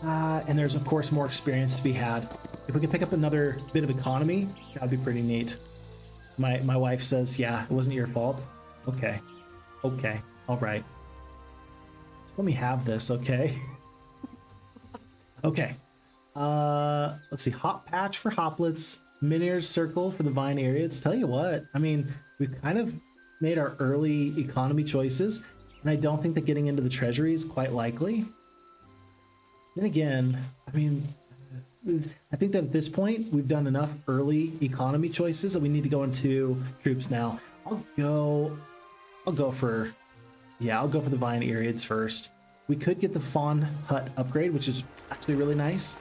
And there's, of course, more experience to be had. If we can pick up another bit of economy, that'd be pretty neat. My wife says, yeah, it wasn't your fault. Okay. Okay. All right. Just let me have this, okay? Okay. Let's see. Hop Patch for Hoplets. Minier's Circle for the Vine Ariads. Tell you what, I mean, we've kind of made our early economy choices, and I don't think that getting into the treasury is quite likely. Then again, I mean, I think that at this point we've done enough early economy choices that we need to go into troops now. I'll go for the Vine Eriads first. We could get the Fawn Hut upgrade, which is actually really nice.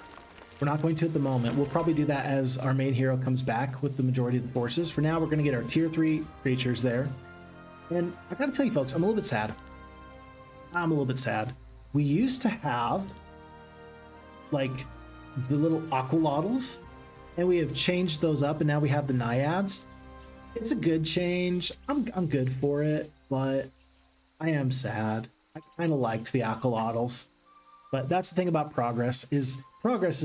We're not going to at the moment. We'll probably do that as our main hero comes back with the majority of the forces. For now, we're going to get our tier 3 creatures there. And I gotta tell you folks, I'm a little bit sad. We used to have like the little aqualotls, and we have changed those up, and now we have the naiads. It's a good change. I'm good for it, but I am sad. I kind of liked the aqualotls. But that's the thing about progress is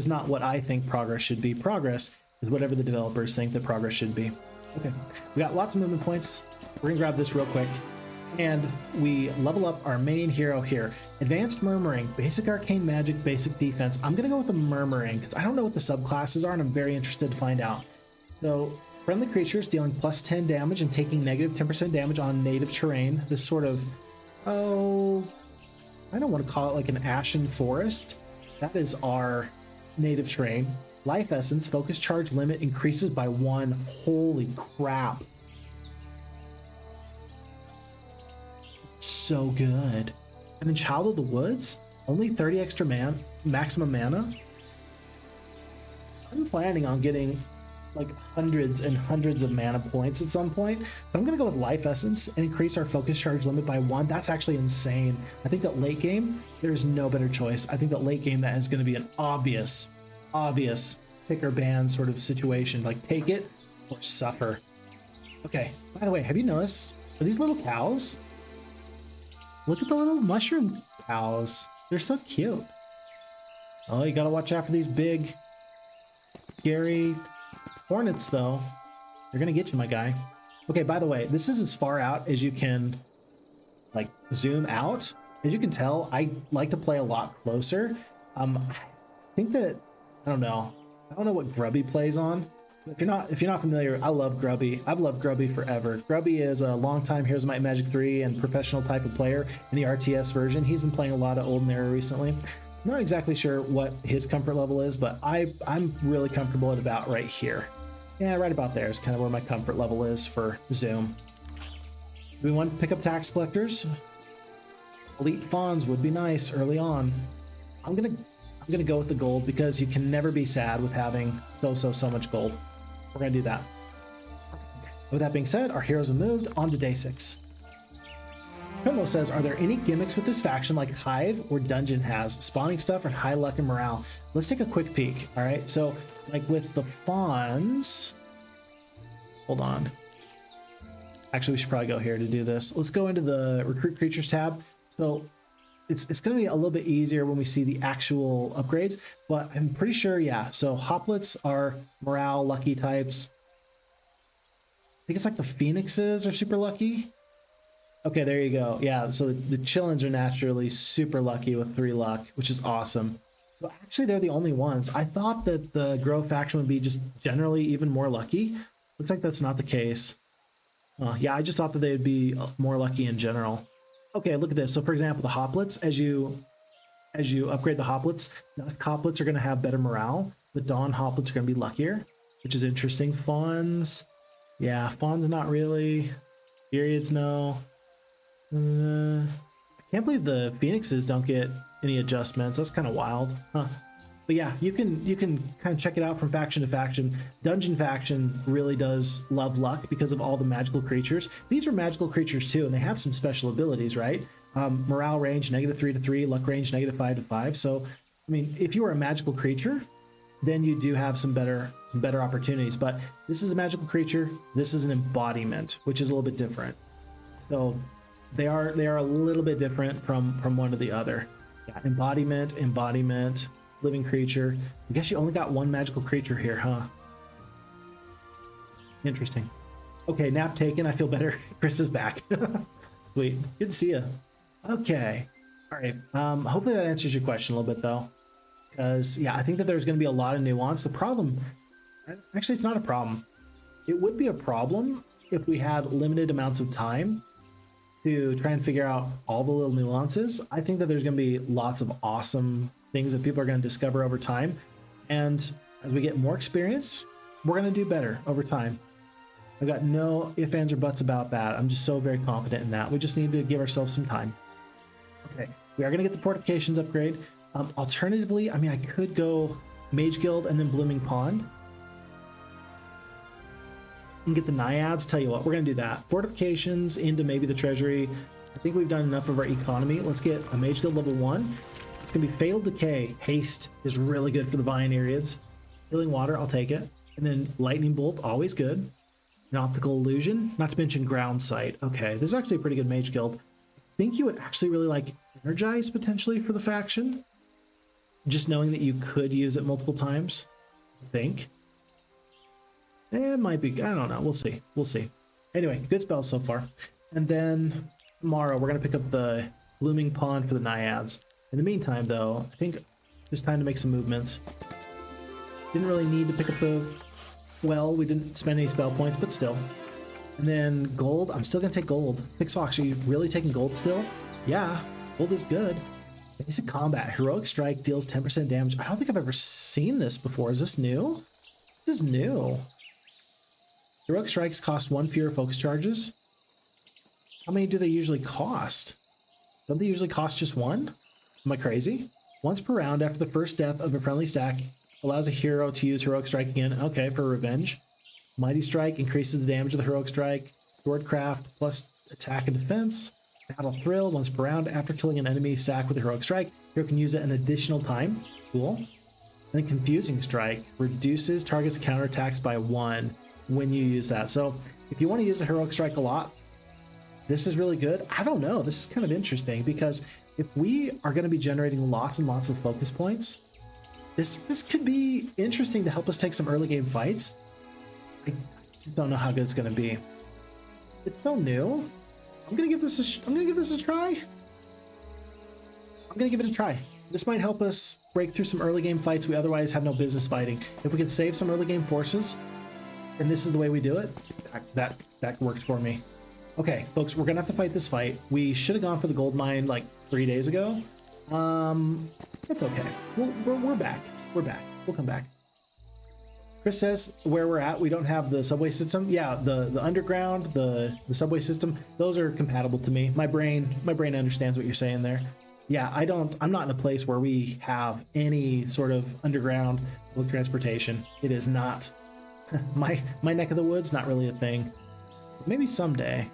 not what I think progress should be. Progress is whatever the developers think that progress should be. Okay, we got lots of movement points. We're gonna grab this real quick. And we level up our main hero here. Advanced Murmuring, basic arcane magic, basic defense. I'm gonna go with the Murmuring because I don't know what the subclasses are and I'm very interested to find out. So friendly creatures dealing plus 10 damage and taking negative 10% damage on native terrain. This sort of, I don't want to call it like an ashen forest. That is our native terrain. Life essence, focus charge limit increases by 1. Holy crap. So good. And then Child of the Woods, only 30 extra maximum mana. I'm planning on getting like hundreds and hundreds of mana points at some point. So I'm gonna go with Life Essence and increase our focus charge limit by 1. That's actually insane. I think that late game, there's no better choice. I think that late game that is gonna be an obvious pick or ban sort of situation. Like take it or suffer. Okay, by the way, have you noticed, are these little cows? Look at the little mushroom cows. They're so cute. Oh, you gotta watch out for these big, scary hornets, though. They're gonna get you, my guy. Okay, by the way, this is as far out as you can, like, zoom out. As you can tell, I like to play a lot closer. I think that, I don't know what Grubby plays on. If you're not familiar, I love Grubby. I've loved Grubby forever. Grubby is a longtime Heroes of Might and Magic 3 and professional type of player in the RTS version. He's been playing a lot of Olden Era recently. I'm not exactly sure what his comfort level is, but I'm really comfortable at about right here. Yeah, right about there is kind of where my comfort level is for Zoom. Do we want to pick up tax collectors? Elite Fawns would be nice early on. I'm gonna go with the gold because you can never be sad with having so much gold. We're gonna do that. With that being said, our heroes have moved on to day 6. Criminal says, are there any gimmicks with this faction like Hive or Dungeon has? Spawning stuff and high luck and morale. Let's take a quick peek. All right, so like with the fawns, hold on. Actually, we should probably go here to do this. Let's go into the recruit creatures tab. So it's going to be a little bit easier when we see the actual upgrades, but I'm pretty sure, yeah. So Hoplets are morale lucky types. I think it's like the Phoenixes are super lucky. Okay, there you go. Yeah, so the Qilins are naturally super lucky with 3 luck, which is awesome. So actually they're the only ones. I thought that the Grow faction would be just generally even more lucky. Looks like that's not the case. Yeah, I just thought that they'd be more lucky in general. Okay, look at this. So for example, the Hoplets, as you upgrade the Hoplets, Dusk Hoplets are going to have better morale. The Dawn Hoplets are going to be luckier, which is interesting. Fawns, yeah, Fawns not really. Periods, no. I can't believe the Phoenixes don't get any adjustments. That's kind of wild, huh? But yeah, you can kind of check it out from faction to faction. Dungeon faction really does love luck because of all the magical creatures. These are magical creatures too, and they have some special abilities, right? Morale range -3 to 3, luck range -5 to 5. So, I mean, if you are a magical creature, then you do have some better opportunities. But this is a magical creature. This is an embodiment, which is a little bit different. So they are a little bit different from one to the other. Yeah, embodiment. Living creature. I guess you only got one magical creature here, huh? Interesting. Okay, nap taken. I feel better. Chris is back. Sweet. Good to see you. Okay. All right. Hopefully that answers your question a little bit, though. Because, yeah, I think that there's going to be a lot of nuance. The problem... Actually, it's not a problem. It would be a problem if we had limited amounts of time to try and figure out all the little nuances. I think that there's going to be lots of awesome things that people are going to discover over time. And as we get more experience, we're going to do better over time. I've got no ifs, ands, or buts about that. I'm just so very confident in that. We just need to give ourselves some time. Okay, we are going to get the fortifications upgrade. Alternatively, I mean, I could go Mage Guild and then Blooming Pond and get the Naiads. Tell you what, we're going to do that. Fortifications into maybe the Treasury. I think we've done enough of our economy. Let's get a Mage Guild level 1. It's going to be Fatal Decay. Haste is really good for the Vine Ariads. Healing Water, I'll take it. And then Lightning Bolt, always good. An Optical Illusion, not to mention Ground Sight. Okay, this is actually a pretty good Mage Guild. I think you would actually really like Energize potentially for the faction. Just knowing that you could use it multiple times, I think. It might be, I don't know, we'll see. We'll see. Anyway, good spells so far. And then tomorrow we're going to pick up the Blooming Pond for the Naiads. In the meantime, though, I think it's time to make some movements. Didn't really need to pick up the... Well, we didn't spend any spell points, but still. And then gold, I'm still going to take gold. Pixfox, are you really taking gold still? Yeah, gold is good. Basic combat, Heroic Strike deals 10% damage. I don't think I've ever seen this before. Is this new? This is new. Heroic Strikes cost 1 fewer focus charges. How many do they usually cost? Don't they usually cost just 1? Am I crazy? Once per round after the first death of a friendly stack, allows a hero to use Heroic Strike again. Okay, for revenge. Mighty Strike increases the damage of the Heroic Strike. Swordcraft plus attack and defense. Battle Thrill, once per round after killing an enemy stack with a Heroic Strike. Hero can use it an additional time. Cool. And then Confusing Strike reduces target's counterattacks by 1 when you use that. So if you want to use a Heroic Strike a lot, this is really good. I don't know. This is kind of interesting because if we are going to be generating lots and lots of focus points, this could be interesting to help us take some early game fights. I don't know how good it's going to be. It's so new. I'm gonna give this a try. I'm gonna give it a try. This might help us break through some early game fights we otherwise have no business fighting. If we can save some early game forces, and this is the way we do it, that works for me. Okay, folks, we're gonna have to fight this fight. We should have gone for the gold mine like 3 days ago. It's okay. We're back. We're back. We'll come back. Chris says where we're at, we don't have the subway system. Yeah, the underground, the subway system, those are compatible to me. My brain understands what you're saying there. Yeah, I'm not in a place where we have any sort of underground public transportation. It is not my neck of the woods, not really a thing. Maybe someday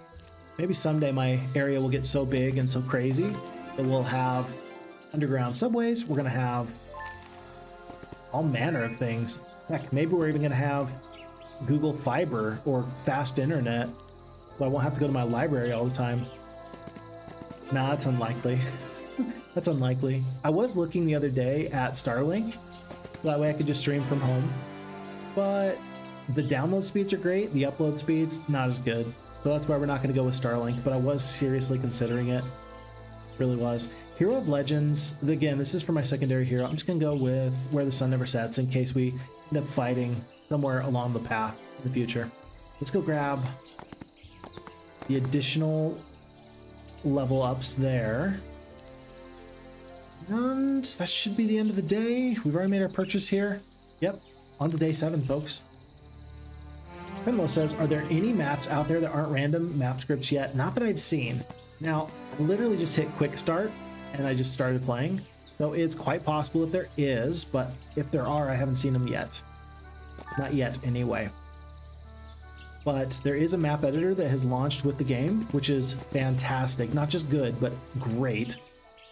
my area will get so big and so crazy that we'll have underground subways. We're gonna have all manner of things. Heck, maybe we're even going to have Google Fiber or fast internet, so I won't have to go to my library all the time. Nah, that's unlikely. That's unlikely. I was looking the other day at Starlink, so that way I could just stream from home. But the download speeds are great, the upload speeds, not as good. So that's why we're not going to go with Starlink, but I was seriously considering it. Really was. Hero of Legends, again, this is for my secondary hero. I'm just going to go with Where the Sun Never Sets in case we end up fighting somewhere along the path in the future. Let's go grab the additional level ups there. And that should be the end of the day. We've already made our purchase here. Yep, on to day 7, folks. Criminal says, are there any maps out there that aren't random map scripts yet? Not that I've seen. Now, I literally just hit quick start and I just started playing. So it's quite possible if there is, but if there are, I haven't seen them yet. Not yet, anyway. But there is a map editor that has launched with the game, which is fantastic. Not just good, but great.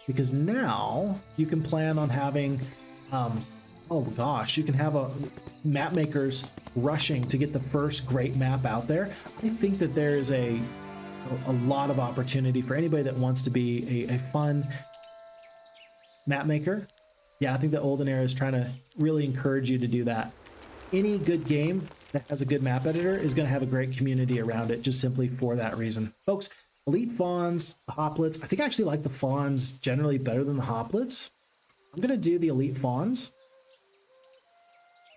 Because now you can plan on having, oh gosh, you can have map makers rushing to get the first great map out there. I think that there is a lot of opportunity for anybody that wants to be a fun map maker. Yeah, I think the Olden Era is trying to really encourage you to do that. Any good game that has a good map editor is going to have a great community around it, just simply for that reason. Folks, Elite Fawns, Hoplets. I think I actually like the Fawns generally better than the Hoplets. I'm going to do the Elite Fawns.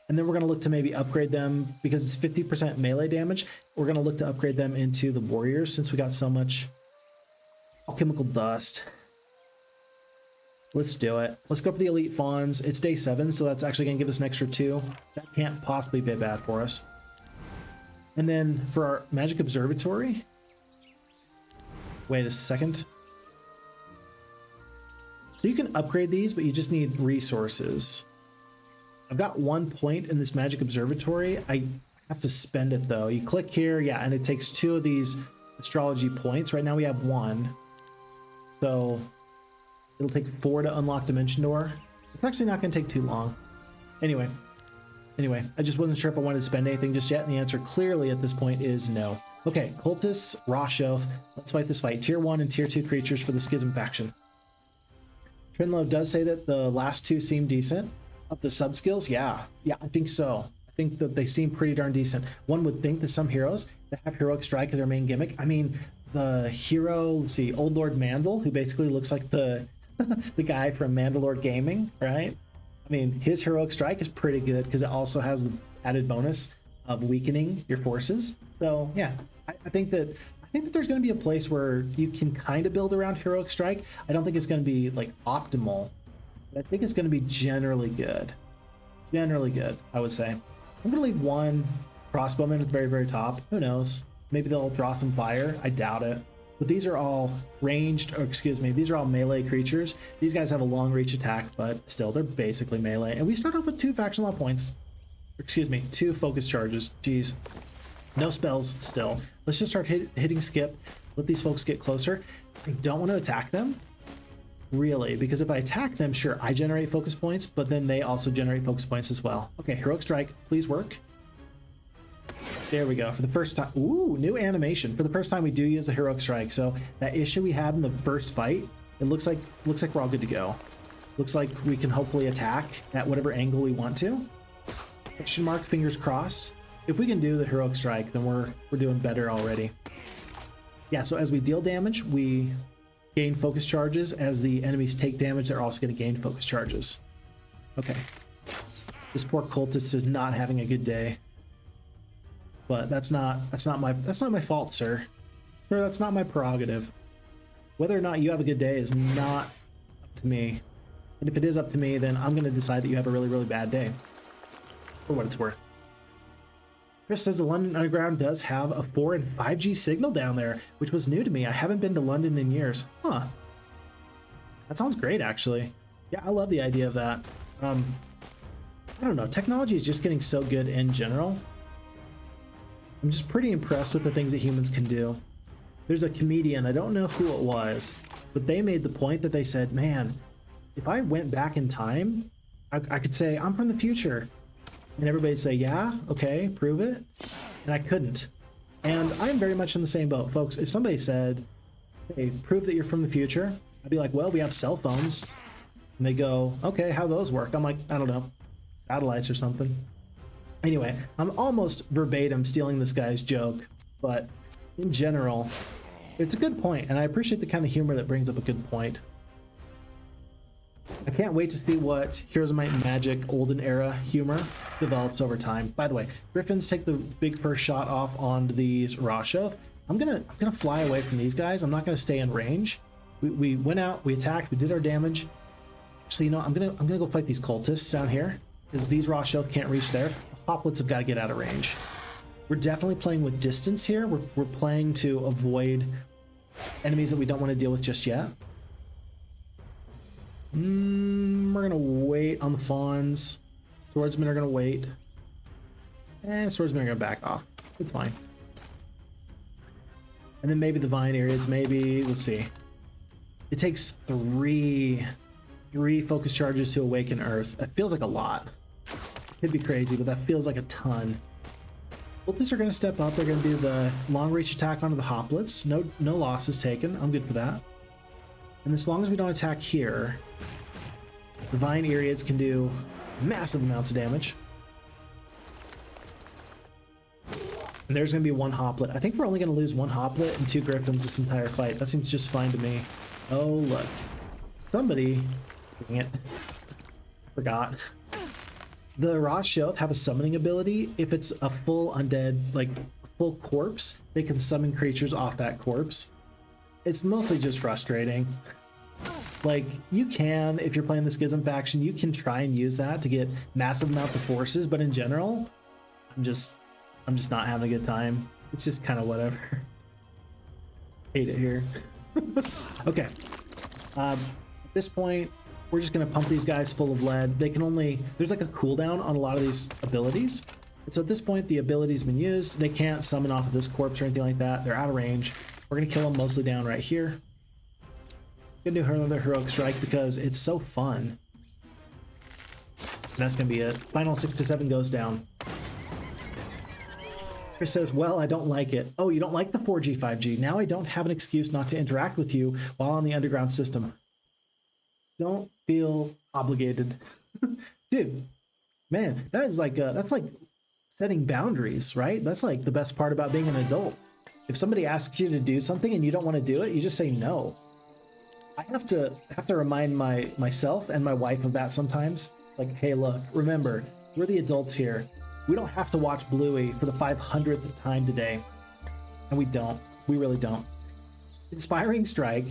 And then we're going to look to maybe upgrade them because it's 50% melee damage. We're going to look to upgrade them into the Warriors since we got so much Alchemical Dust. Let's do it. Let's go for the Elite Fawns. It's day 7, so that's actually going to give us an extra 2. That can't possibly be bad for us. And then for our Magic Observatory... Wait a second. So you can upgrade these, but you just need resources. I've got 1 point in this Magic Observatory. I have to spend it though. You click here, yeah, and it takes 2 of these astrology points. Right now we have 1. So it'll take 4 to unlock Dimension Door. It's actually not going to take too long. Anyway, I just wasn't sure if I wanted to spend anything just yet, and the answer clearly at this point is no. Okay, Cultists, Roshoth. Let's fight this fight. Tier 1 and Tier 2 creatures for the Schism faction. Trinlo does say that the last 2 seem decent. Of the sub-skills, yeah, I think so. I think that they seem pretty darn decent. One would think that some heroes that have Heroic Strike as their main gimmick. I mean, the hero, let's see, Old Lord Mandel, who basically looks like the the guy from Mandalore Gaming, right? I mean, his Heroic Strike is pretty good because it also has the added bonus of weakening your forces. So yeah, I think that there's going to be a place where you can kind of build around Heroic Strike. I don't think it's going to be like optimal, but I think it's going to be generally good. Generally good, I would say. I'm going to leave 1 crossbowman at the very, very top. Who knows? Maybe they'll draw some fire. I doubt it. But these are all ranged, or excuse me, these are all melee creatures. These guys have a long reach attack, but still, they're basically melee. And we start off with 2 faction law points. Excuse me, 2 focus charges. Jeez. No spells still. Let's just start hitting skip. Let these folks get closer. I don't want to attack them, really, because if I attack them, sure, I generate focus points, but then they also generate focus points as well. Okay, Heroic Strike, please work. There we go. For the first time, ooh, new animation. For the first time, we do use a Heroic Strike. So that issue we had in the first fight, it looks like we're all good to go. Looks like we can hopefully attack at whatever angle we want to. Question mark, fingers crossed. If we can do the Heroic Strike, then we're doing better already. Yeah, so as we deal damage, we gain focus charges. As the enemies take damage, they're also going to gain focus charges. Okay. This poor cultist is not having a good day. But that's not my fault, sir. Sir, that's not my prerogative. Whether or not you have a good day is not up to me. And if it is up to me, then I'm going to decide that you have a really, really bad day. For what it's worth. Chris says the London Underground does have a 4 and 5G signal down there, which was new to me. I haven't been to London in years. Huh. That sounds great, actually. Yeah, I love the idea of that. I don't know. Technology is just getting so good in general. I'm just pretty impressed with the things that humans can do. There's a comedian, I don't know who it was, but they made the point that they said, man, if I went back in time, I could say, I'm from the future. And everybody'd say, yeah, okay, prove it. And I couldn't. And I'm very much in the same boat, folks. If somebody said, hey, prove that you're from the future, I'd be like, well, we have cell phones. And they go, okay, how those work? I'm like, I don't know, satellites or something. Anyway, I'm almost verbatim stealing this guy's joke, but in general, it's a good point, and I appreciate the kind of humor that brings up a good point. I can't wait to see what Heroes of Might and Magic Olden Era humor develops over time. By the way, Griffins take the big first shot off on these Roshoth. I'm gonna fly away from these guys. I'm not gonna stay in range. We went out, we attacked, we did our damage. Actually, you know, I'm gonna go fight these cultists down here, because these Roshoth can't reach there. Hoplets have got to get out of range. We're definitely playing with distance here. We're playing to avoid enemies that we don't want to deal with just yet. We're gonna wait on the fawns. Swordsmen are gonna wait. And swordsmen are gonna back off. It's fine. And then maybe the vine areas, maybe, let's see. It takes three focus charges to awaken Earth. That feels like a lot. Could be crazy, but that feels like a ton. Cultists are going to step up. They're going to do the long reach attack onto the Hoplets. No losses taken. I'm good for that. And as long as we don't attack here, the Vine Eriads can do massive amounts of damage. And there's going to be 1 Hoplet. I think we're only going to lose 1 Hoplet and 2 Griffins this entire fight. That seems just fine to me. Oh, look. Somebody... Dang it. Forgot. The Roshoth have a summoning ability. If it's a full undead, like full corpse, they can summon creatures off that corpse. It's mostly just frustrating. Like, you can, if you're playing the Schism faction, you can try and use that to get massive amounts of forces, but in general, I'm just not having a good time. It's just kind of whatever. Hate it here. Okay. At this point, we're just gonna pump these guys full of lead. They can only, there's like a cooldown on a lot of these abilities. And so at this point, the ability's been used. They can't summon off of this corpse or anything like that. They're out of range. We're gonna kill them mostly down right here. Gonna do another heroic strike because it's so fun. And that's gonna be it. Final 6 to 7 goes down. Chris says, well, I don't like it. Oh, you don't like the 4G, 5G. Now I don't have an excuse not to interact with you while on the underground system. Don't feel obligated. Dude, man, that is like, that's like setting boundaries, right? That's like the best part about being an adult. If somebody asks you to do something and you don't want to do it, you just say no. I have to remind myself and my wife of that sometimes. It's like, hey, look, remember, we're the adults here. We don't have to watch Bluey for the 500th time today. And we don't. We really don't. Inspiring Strike.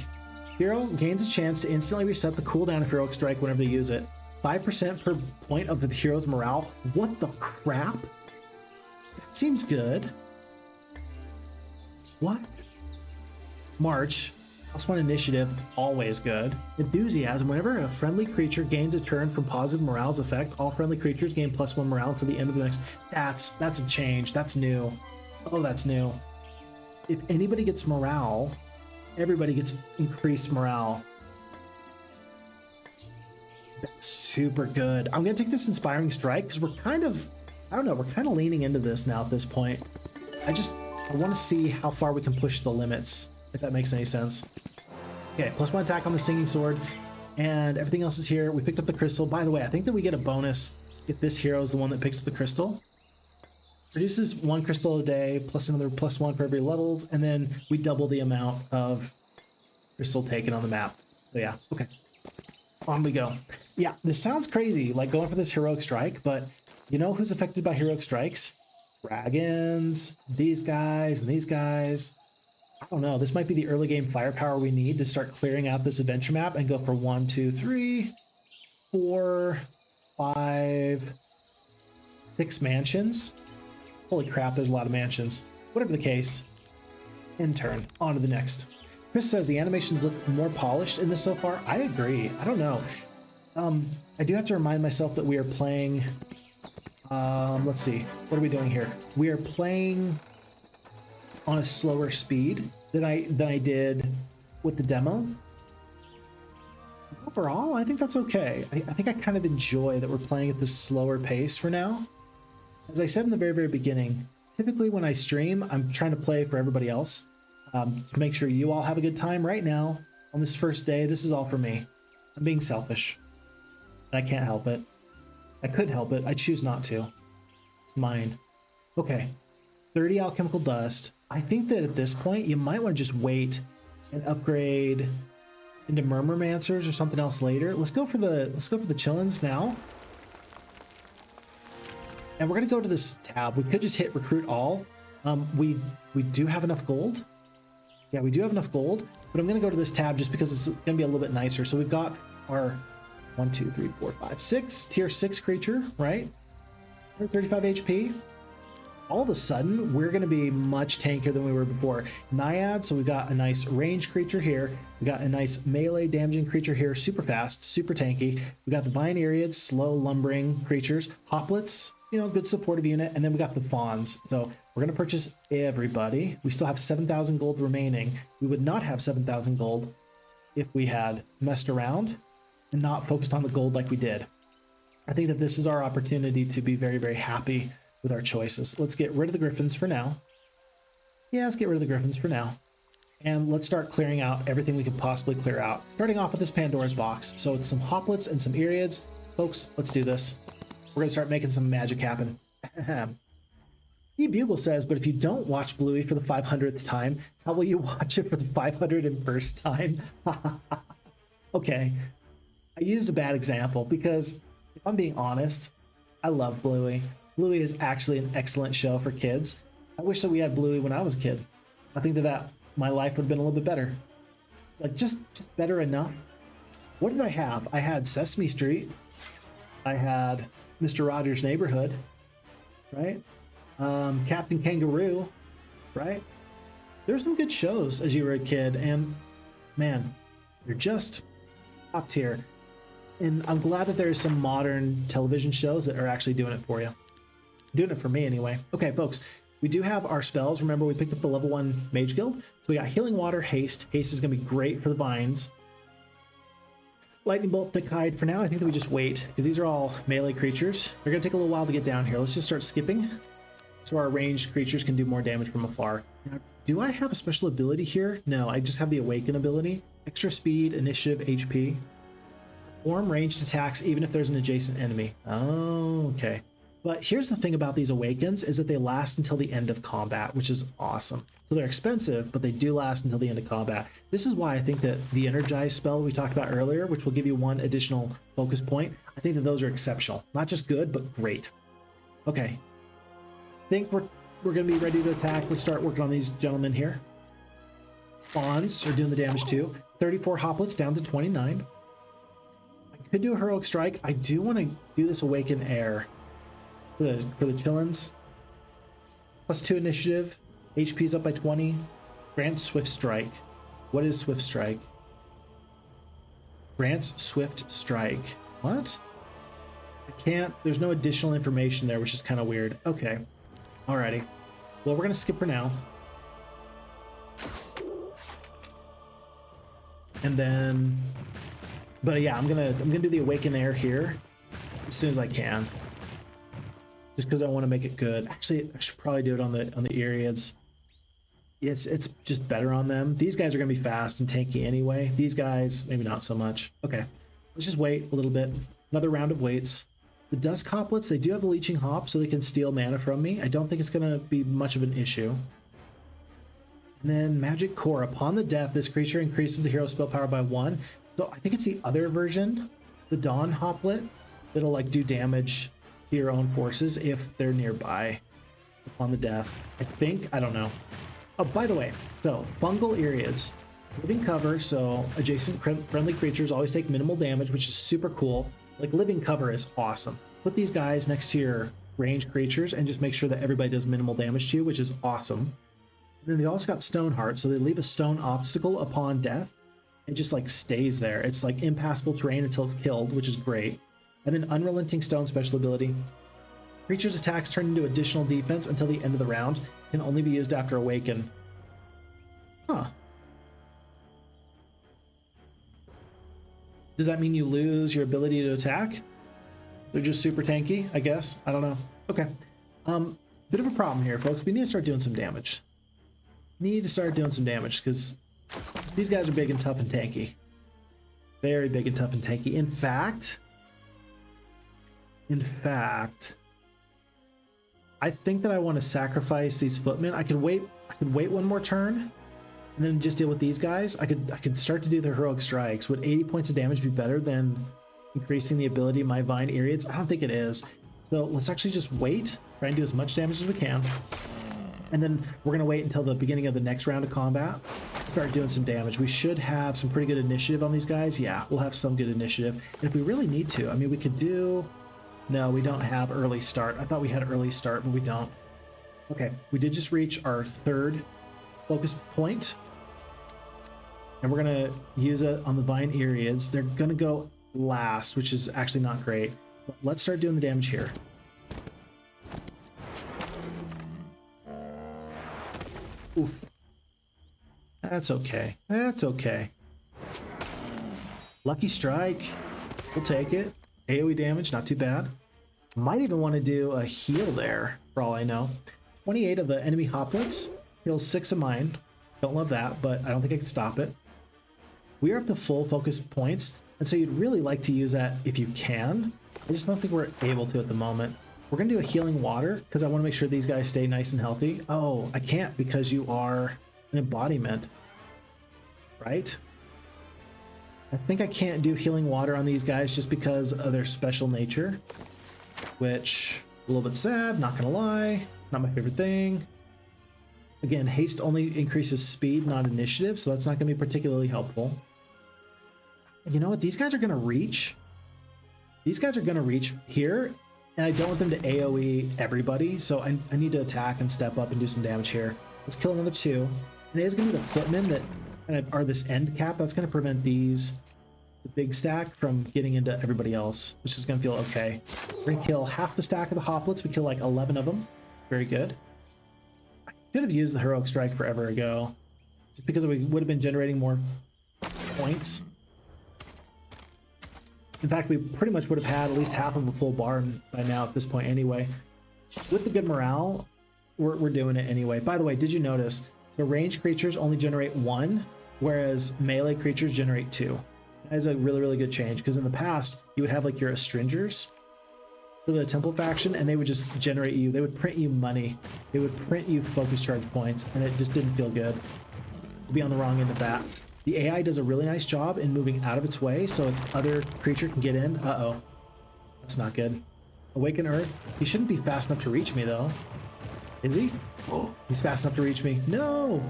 Hero gains a chance to instantly reset the cooldown of Heroic Strike whenever they use it. 5% per point of the hero's morale. What the crap? That seems good. What? March. +1 initiative, always good. Enthusiasm, whenever a friendly creature gains a turn from positive morale's effect, all friendly creatures gain +1 morale until the end of the next. That's a change. That's new. Oh, that's new. If anybody gets morale, everybody gets increased morale. That's super good. I'm gonna take this Inspiring Strike because we're kind of, I don't know, we're kind of leaning into this now at this point. I want to see how far we can push the limits, if that makes any sense. Okay, +1 attack on the Stinging Sword, and everything else is here. We picked up the crystal. By the way, I think that we get a bonus if this hero is the one that picks up the crystal. Produces 1 crystal a day, plus another +1 for every levels, and then we double the amount of crystal taken on the map. So yeah, okay. On we go. Yeah, this sounds crazy, like going for this heroic strike, but you know who's affected by heroic strikes? Dragons, these guys, and these guys. I don't know, this might be the early game firepower we need to start clearing out this adventure map and go for 1, 2, 3, 4, 5, 6 mansions. Holy crap, there's a lot of mansions. Whatever the case, end turn, on to the next. Chris says the animations look more polished in this so far. I agree. I don't know. I do have to remind myself that we are playing, let's see, what are we doing here? We are playing on a slower speed than I did with the demo. Overall, I think that's okay. I think I kind of enjoy that we're playing at this slower pace for now. As I said in the very, very beginning, typically when I stream, I'm trying to play for everybody else. To make sure you all have a good time. Right now, on this first day, this is all for me. I'm being selfish. I can't help it. I could help it. I choose not to. It's mine. Okay. 30 alchemical dust. I think that at this point, you might want to just wait and upgrade into Mancers or something else later. Let's go for the Qilins now. And we're gonna go to this tab. We could just hit recruit all. We do have enough gold. Yeah, we do have enough gold, but I'm gonna go to this tab just because it's gonna be a little bit nicer. So we've got our 1, 2, 3, 4, 5, 6 tier 6 creature, right? 35 HP. All of a sudden, we're gonna be much tankier than we were before. Naiad, so we've got a nice range creature here. We got a nice melee damaging creature here, super fast, super tanky. We got the Vine Eriads, slow lumbering creatures. Hoplets, you know, good supportive unit. And then we got the Fawns. So we're gonna purchase everybody. We still have 7,000 gold remaining. We would not have 7,000 gold if we had messed around and not focused on the gold like we did. I think that this is our opportunity to be very, very happy with our choices. Let's get rid of the Griffins for now. Yeah, let's get rid of the Griffins for now. And let's start clearing out everything we can possibly clear out. Starting off with this Pandora's box. So it's some Hoplets and some Eriads. Folks, let's do this. We're gonna start making some magic happen. Bugle says, but if you don't watch Bluey for the 500th time, how will you watch it for the 501st time? Okay, I used a bad example because if I'm being honest, I love Bluey. Bluey is actually an excellent show for kids. I wish that we had Bluey when I was a kid. I think that my life would have been a little bit better. Like just better enough What did I have? I had Sesame Street. I had Mr. Rogers' Neighborhood, right? Captain Kangaroo, right? There's some good shows as you were a kid, and man, they're just top tier. And I'm glad that there's some modern television shows that are actually doing it for you. Doing it for me anyway. Okay, folks, we do have our spells. Remember, we picked up the level 1 Mage Guild. So we got Healing Water, Haste. Haste is going to be great for the vines. Lightning Bolt, Thick Hide. For now, I think that we just wait, because these are all melee creatures. They're going to take a little while to get down here. Let's just start skipping, so our ranged creatures can do more damage from afar. Now, do I have a special ability here? No, I just have the Awaken ability. Extra speed, initiative, HP. Perform ranged attacks even if there's an adjacent enemy. Oh, okay. But here's the thing about these Awakens is that they last until the end of combat, which is awesome. So they're expensive, but they do last until the end of combat. This is why I think that the Energize spell we talked about earlier, which will give you 1 additional focus point, I think that those are exceptional. Not just good, but great. Okay. I think we're going to be ready to attack. Let's start working on these gentlemen here. Fawns are doing the damage too. 34 Hoplets down to 29. I could do a Heroic Strike. I do want to do this Awaken Air. For the Qilins. +2 initiative. HP's up by 20. Grants Swift Strike. What is Swift Strike? Grants Swift Strike. What? I can't. There's no additional information there, which is kind of weird. Okay. Alrighty. Well, we're gonna skip for now. And then, but yeah, I'm gonna do the Awaken Air here as soon as I can. Just because I want to make it good. Actually, I should probably do it on the Eriads. It's just better on them. These guys are going to be fast and tanky anyway. These guys, maybe not so much. Okay, let's just wait a little bit. Another round of waits. The Dusk Hoplets, they do have the Leeching Hop, so they can steal mana from me. I don't think it's going to be much of an issue. And then Magic Core. Upon the death, this creature increases the hero spell power by 1. So I think it's the other version, the Dawn Hoplet, that'll like do damage to your own forces if they're nearby upon the death. I think, I don't know. Oh, by the way, so fungal Eriads, living cover, so adjacent friendly creatures always take minimal damage, which is super cool. Like living cover is awesome. Put these guys next to your ranged creatures and just make sure that everybody does minimal damage to you, which is awesome. And then they also got Stoneheart, so they leave a stone obstacle upon death. It just like stays there. It's like impassable terrain until it's killed, which is great. And then Unrelenting Stone special ability. Creatures' attacks turn into additional defense until the end of the round. Can only be used after Awaken. Huh. Does that mean you lose your ability to attack? They're just super tanky, I guess. I don't know. Okay. Bit of a problem here, folks. We need to start doing some damage. Because these guys are big and tough and tanky. Very big and tough and tanky. In fact, I think that I want to sacrifice these footmen. I could wait one more turn and then just deal with these guys. I could start to do the heroic strikes. Would 80 points of damage be better than increasing the ability of my Vine Eriads? I don't think it is. So let's actually just wait, try and do as much damage as we can. And then we're gonna wait until the beginning of the next round of combat, start doing some damage. We should have some pretty good initiative on these guys. Yeah, we'll have some good initiative. And if we really need to, I mean, we could do, no, we don't have early start. I thought we had early start, but we don't. Okay, we did just reach our third focus point. And we're gonna use it on the Vine Eriads. They're gonna go last, which is actually not great. But let's start doing the damage here. Oof. That's okay. That's okay. Lucky strike. We'll take it. AoE damage, not too bad. Might even want to do a heal there, for all I know. 28 of the enemy hoplets. Heals 6 of mine. Don't love that, but I don't think I can stop it. We are up to full focus points, and so you'd really like to use that if you can. I just don't think we're able to at the moment. We're going to do a healing water because I want to make sure these guys stay nice and healthy. Oh, I can't because you are an embodiment, right? I think I can't do healing water on these guys just because of their special nature, which a little bit sad, not going to lie. Not my favorite thing. Again, haste only increases speed, not initiative, so that's not going to be particularly helpful. You know what? These guys are going to reach. These guys are going to reach here, and I don't want them to AoE everybody, so I need to attack and step up and do some damage here. Let's kill another 2. And it is going to be the footmen that kind of are this end cap. That's going to prevent these, the big stack, from getting into everybody else, which is going to feel okay. We're going to kill half the stack of the Hoplets. We kill like 11 of them. Very good. I should have used the Heroic Strike forever ago, just because we would have been generating more points. In fact, we pretty much would have had at least half of a full bar by now at this point anyway. With the good morale, we're doing it anyway. By the way, did you notice? So ranged creatures only generate 1, whereas melee creatures generate 2. That is a really, really good change, because in the past, you would have like your Astringers for the Temple faction, and they would just generate you. They would print you money. They would print you focus charge points, and it just didn't feel good. We'll be on the wrong end of that. The AI does a really nice job in moving out of its way so its other creature can get in. Uh-oh. That's not good. Awaken Earth. He shouldn't be fast enough to reach me, though. Is he? Oh, he's fast enough to reach me. No!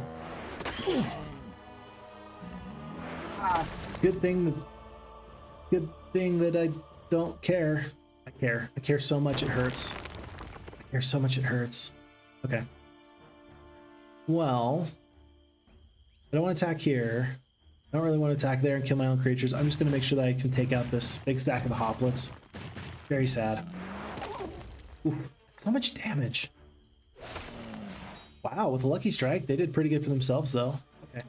Good thing that I don't care. I care. I care so much it hurts. I care so much it hurts. Okay. Well, I don't want to attack here. I don't really want to attack there and kill my own creatures. I'm just going to make sure that I can take out this big stack of the Hoplets. Very sad. Ooh, so much damage. Wow, with a Lucky Strike, they did pretty good for themselves, though. Okay.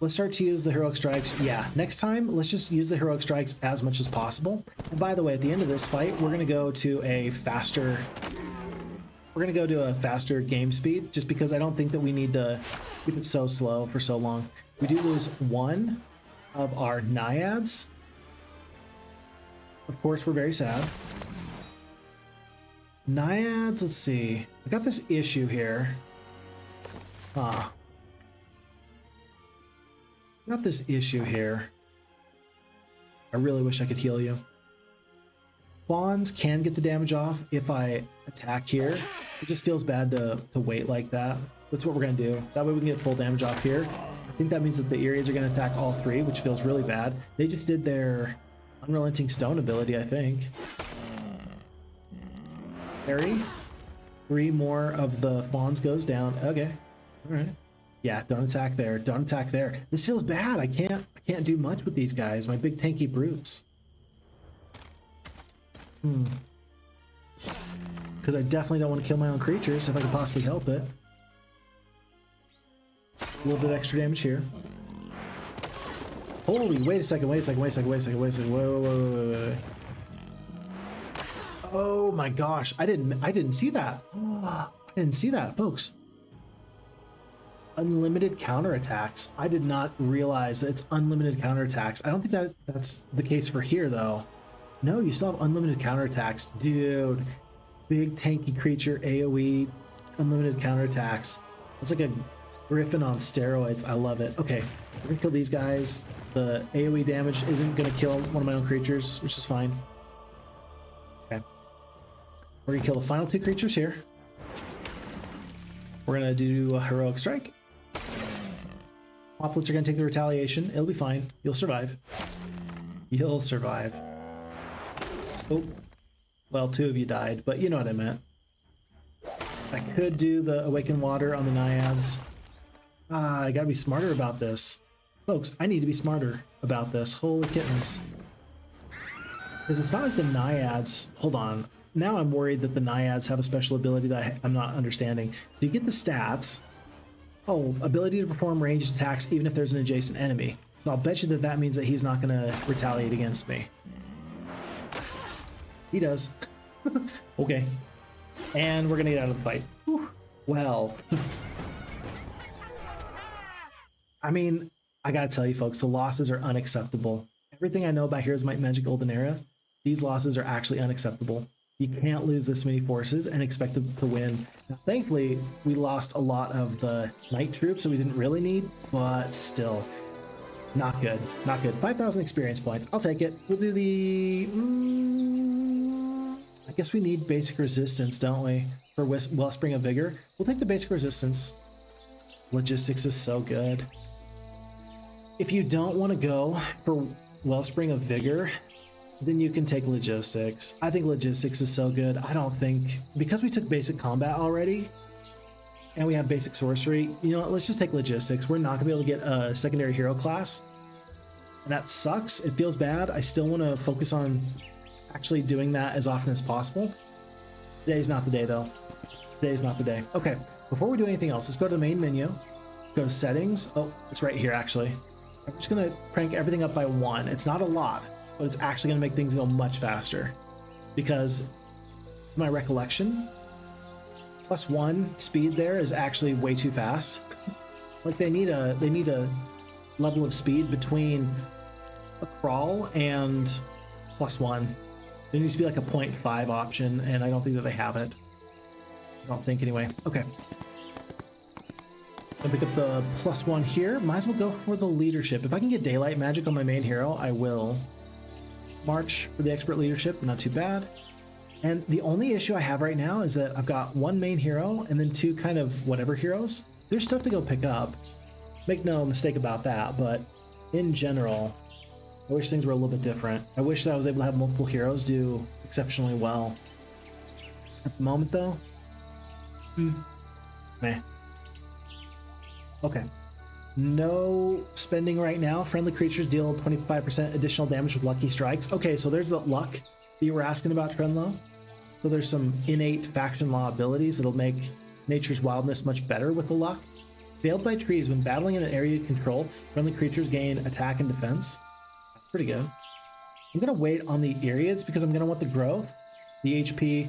Let's start to use the Heroic Strikes. Yeah, next time, let's just use the Heroic Strikes as much as possible. And by the way, at the end of this fight, we're going to go to a faster... We're going to go to a faster game speed, just because I don't think that we need to keep it so slow for so long. We do lose 1 of our Naiads. Of course, we're very sad. Naiads, let's see. I got this issue here. I got this issue here. I really wish I could heal you. Fawns can get the damage off if I attack here. It just feels bad to wait like that. That's what we're going to do. That way we can get full damage off here. I think that means that the Eries are going to attack all 3, which feels really bad. They just did their Unrelenting Stone ability, I think. Parry. 3 more of the Fawns goes down. Okay. All right. Yeah, don't attack there. Don't attack there. This feels bad. I can't do much with these guys. My big tanky brutes. Because I definitely don't want to kill my own creatures if I can possibly help it. A little bit of extra damage here. Holy, wait a second, wait a second, wait a second, wait a second, wait a second. Whoa. Oh my gosh, I didn't see that. I didn't see that, folks. Unlimited counterattacks. I did not realize that it's unlimited counterattacks. I don't think that's the case for here, though. No, you still have unlimited counterattacks. Dude, big tanky creature, AoE, unlimited counterattacks. It's like a Griffin on steroids. I love it. Okay, we're gonna kill these guys. The AoE damage isn't gonna kill one of my own creatures, which is fine. Okay. We're gonna kill the final 2 creatures here. We're gonna do a Heroic Strike. Hoplets are gonna take the retaliation. It'll be fine. You'll survive. You'll survive. Oh, well, 2 of you died, but you know what I meant. I could do the Awaken Water on the Naiads. I gotta be smarter about this. Folks, I need to be smarter about this. Holy kittens. Because it's not like the Naiads... Hold on. Now I'm worried that the Naiads have a special ability that I'm not understanding. So you get the stats. Oh, ability to perform ranged attacks even if there's an adjacent enemy. So I'll bet you that means that he's not going to retaliate against me. He does. Okay. And we're going to get out of the fight. Whew. Well. I mean, I got to tell you folks, the losses are unacceptable. Everything I know about Heroes of Might and Magic Olden Era, these losses are actually unacceptable. You can't lose this many forces and expect to win. Now, thankfully, we lost a lot of the Knight troops that we didn't really need, but still, not good. Not good. 5,000 experience points. I'll take it. We'll do the... I guess we need basic resistance, don't we? For Wellspring of Vigor. We'll take the basic resistance. Logistics is so good. If you don't want to go for Wellspring of Vigor, then you can take Logistics. I think Logistics is so good. I don't think, because we took basic combat already, and we have basic sorcery, you know what, let's just take Logistics. We're not gonna be able to get a secondary hero class, and that sucks. It feels bad. I still want to focus on actually doing that as often as possible. Today's not the day though. Today's not the day. Okay, before we do anything else, let's go to the main menu, go to settings. Oh, it's right here actually. I'm just gonna crank everything up by 1. It's not a lot, but it's actually gonna make things go much faster, because it's my recollection, +1 speed there is actually way too fast. Like they need a level of speed between a crawl and +1. There needs to be like a 0.5 option, and I don't think that they have it. I don't think anyway. Okay. I'll pick up the +1 here. Might as well go for the leadership. If I can get daylight magic on my main hero, I will. March for the expert leadership, not too bad. And the only issue I have right now is that I've got 1 main hero and then 2 kind of whatever heroes. There's stuff to go pick up. Make no mistake about that, but in general, I wish things were a little bit different. I wish that I was able to have multiple heroes do exceptionally well. At the moment though, meh. Okay. No spending right now. Friendly creatures deal 25% additional damage with lucky strikes. Okay, so there's the luck that you were asking about, Trenlow. So there's some innate faction law abilities that'll make Nature's Wildness much better with the luck. Veiled by trees. When battling in an area you control, friendly creatures gain attack and defense. That's pretty good. I'm gonna wait on the Eriads because I'm gonna want the growth, the HP,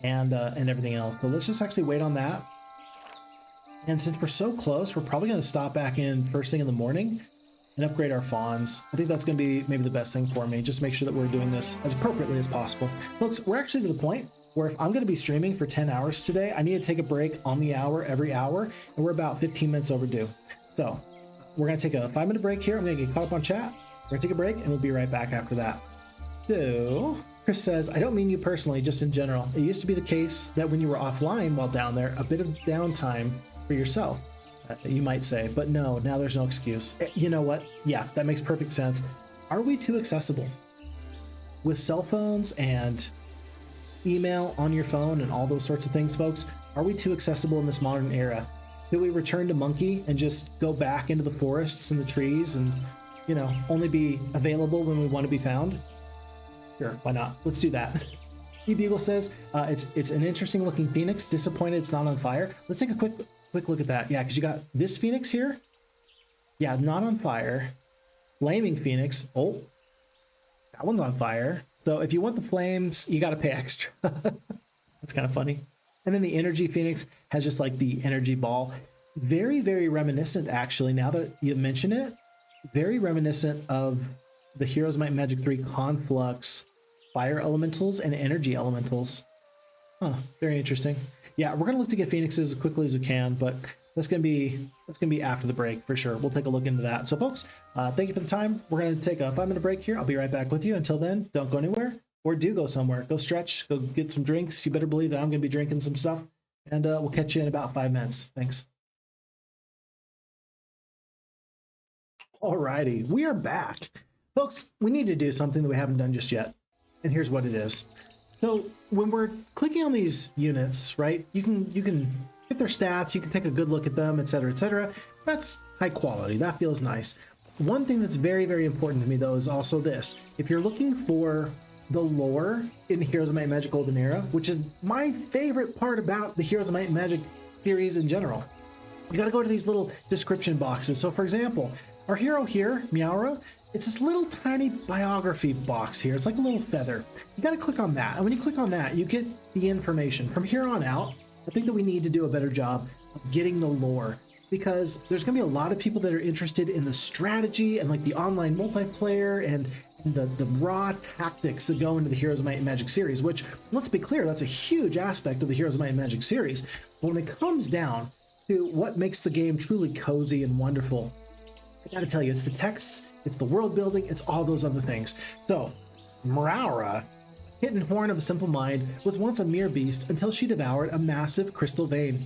and everything else. So let's just actually wait on that. And since we're so close, we're probably going to stop back in first thing in the morning and upgrade our fawns. I think that's going to be maybe the best thing for me. Just make sure that we're doing this as appropriately as possible. Folks, we're actually to the point where if I'm going to be streaming for 10 hours today, I need to take a break on the hour every hour, and we're about 15 minutes overdue. So we're going to take a 5-minute break here. I'm going to get caught up on chat. We're going to take a break, and we'll be right back after that. So Chris says, I don't mean you personally, just in general. It used to be the case that when you were offline while down there, a bit of downtime for yourself, you might say, but no, now there's no excuse. You know what? Yeah, that makes perfect sense. Are we too accessible? With cell phones and email on your phone and all those sorts of things, folks, are we too accessible in this modern era? Should we return to Monkey and just go back into the forests and the trees and, you know, only be available when we want to be found? Sure, why not? Let's do that. E-Bugle says, it's an interesting looking phoenix. Disappointed it's not on fire. Let's take a quick look at that. Yeah, because you got this phoenix here. Yeah, not on fire. Flaming phoenix. Oh, that one's on fire. So if you want the flames, you got to pay extra. That's kind of funny. And then the energy phoenix has just like the energy ball. Very, very reminiscent, actually, now that you mention it. Very reminiscent of the Heroes Might and Magic 3 Conflux fire elementals and energy elementals. Huh, very interesting. Yeah, we're gonna look to get phoenixes as quickly as we can, but that's gonna be after the break for sure. We'll take a look into that. So folks, thank you for the time. We're gonna take a 5-minute break here. I'll be right back with you. Until then, don't go anywhere, or do go somewhere. Go stretch, go get some drinks. You better believe that I'm gonna be drinking some stuff, and we'll catch you in about 5 minutes. Thanks. Alrighty, we are back. Folks, we need to do something that we haven't done just yet, and here's what it is. So when we're clicking on these units, right, you can get their stats, you can take a good look at them, etc., etc. That's high quality. That feels nice. One thing that's very, very important to me, though, is also this. If you're looking for the lore in Heroes of Might and Magic Olden Era, which is my favorite part about the Heroes of Might and Magic series in general, you got to go to these little description boxes. So, for example, our hero here, Miaura, it's this little tiny biography box here. It's like a little feather. You got to click on that. And when you click on that, you get the information. From here on out, I think that we need to do a better job of getting the lore, because there's going to be a lot of people that are interested in the strategy and like the online multiplayer and the raw tactics that go into the Heroes of Might and Magic series, which, let's be clear, that's a huge aspect of the Heroes of Might and Magic series. But when it comes down to what makes the game truly cozy and wonderful, I gotta tell you, it's the texts, it's the world building, it's all those other things. So, Miaura, hidden horn of a simple mind, was once a mere beast until she devoured a massive crystal vein.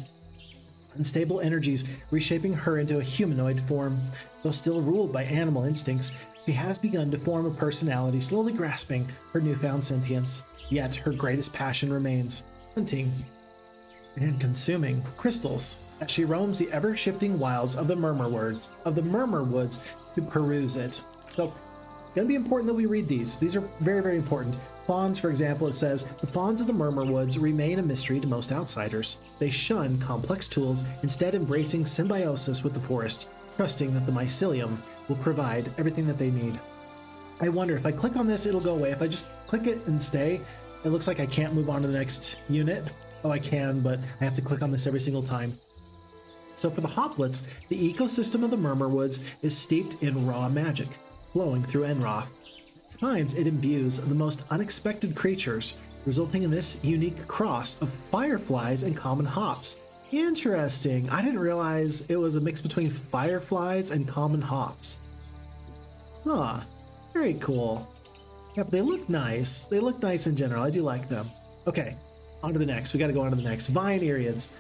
unstable energies reshaping her into a humanoid form. Though still ruled by animal instincts, she has begun to form a personality, slowly grasping her newfound sentience. Yet her greatest passion remains hunting and consuming crystals as she roams the ever-shifting wilds of the Murmur Woods to peruse it. So, gonna be important that we read these. These are very, very important. Fawns, for example, it says, the fawns of the Murmur Woods remain a mystery to most outsiders. They shun complex tools, instead embracing symbiosis with the forest, trusting that the mycelium will provide everything that they need. I wonder, if I click on this, it'll go away. If I just click it and stay, it looks like I can't move on to the next unit. Oh, I can, but I have to click on this every single time. So for the Hoplets, the ecosystem of the Murmur Woods is steeped in raw magic, flowing through Enra. At times, it imbues the most unexpected creatures, resulting in this unique cross of fireflies and common hops. Interesting. I didn't realize it was a mix between fireflies and common hops. Huh. Very cool. Yeah, but they look nice. They look nice in general. I do like them. Okay, on to the next. We got to go on to the next. Vine Eriads.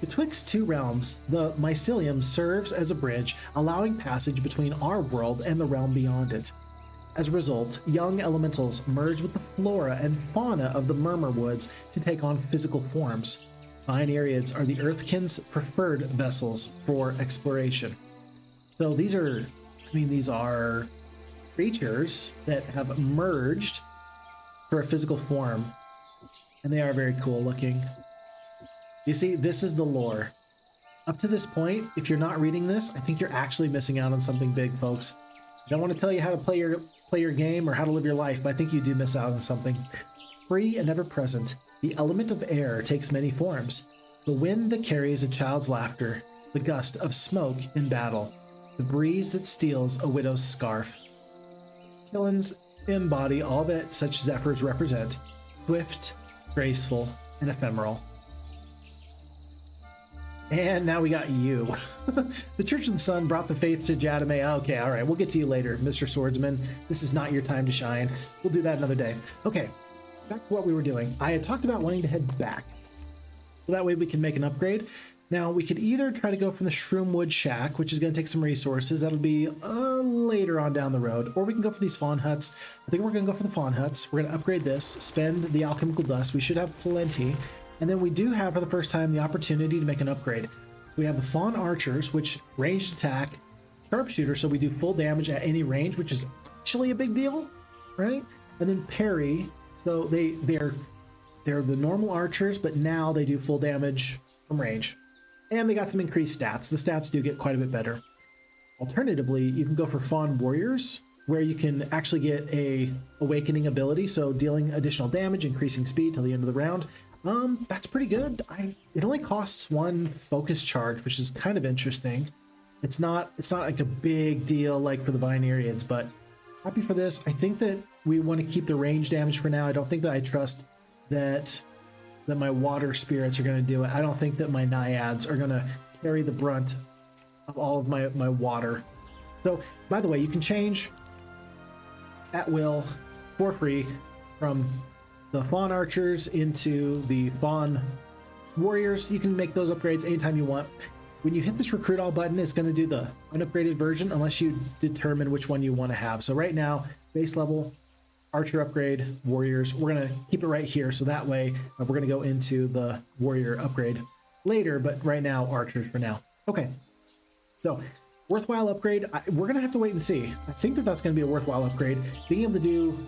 Betwixt two realms, the mycelium serves as a bridge, allowing passage between our world and the realm beyond it. As a result, young elementals merge with the flora and fauna of the Murmur Woods to take on physical forms. Vine Eriads are the Earthkin's preferred vessels for exploration. So these are creatures that have merged for a physical form, and they are very cool looking. You see, this is the lore. Up to this point, if you're not reading this, I think you're actually missing out on something big, folks. I don't want to tell you how to play your game or how to live your life, but I think you do miss out on something. Free and ever present, the element of air takes many forms. The wind that carries a child's laughter, the gust of smoke in battle, the breeze that steals a widow's scarf. Qilins embody all that such zephyrs represent, swift, graceful, and ephemeral. And now we got you. The Church of the Sun brought the faith to Jadame. Okay, all right, we'll get to you later, Mr. Swordsman. This is not your time to shine. We'll do that another day. Okay, back to what we were doing. I had talked about wanting to head back. So that way we can make an upgrade. Now, we could either try to go from the Shroomwood Shack, which is going to take some resources. That'll be later on down the road. Or we can go for these fawn huts. I think we're going to go for the fawn huts. We're going to upgrade this, spend the alchemical dust. We should have plenty. And then we do have, for the first time, the opportunity to make an upgrade. So we have the fawn archers, which ranged attack, sharpshooter, so we do full damage at any range, which is actually a big deal, right? And then parry, so they're the normal archers, but now they do full damage from range. And they got some increased stats. The stats do get quite a bit better. Alternatively, you can go for fawn warriors, where you can actually get a awakening ability, so dealing additional damage, increasing speed till the end of the round. That's pretty good. It only costs one focus charge, which is kind of interesting. It's not like a big deal like for the Vine Eriads, but happy for this. I think that we want to keep the range damage for now. I don't think that I trust that my water spirits are going to do it. I don't think that my naiads are going to carry the brunt of all of my water. So, by the way, you can change at will for free from the fawn archers into the fawn warriors. You can make those upgrades anytime you want. When you hit this recruit all button, it's going to do the unupgraded version unless you determine which one you want to have. So right now, base level, archer upgrade, warriors. We're going to keep it right here. So that way we're going to go into the warrior upgrade later, but right now, archers for now. Okay. So worthwhile upgrade. We're going to have to wait and see. I think that that's going to be a worthwhile upgrade. Being able to do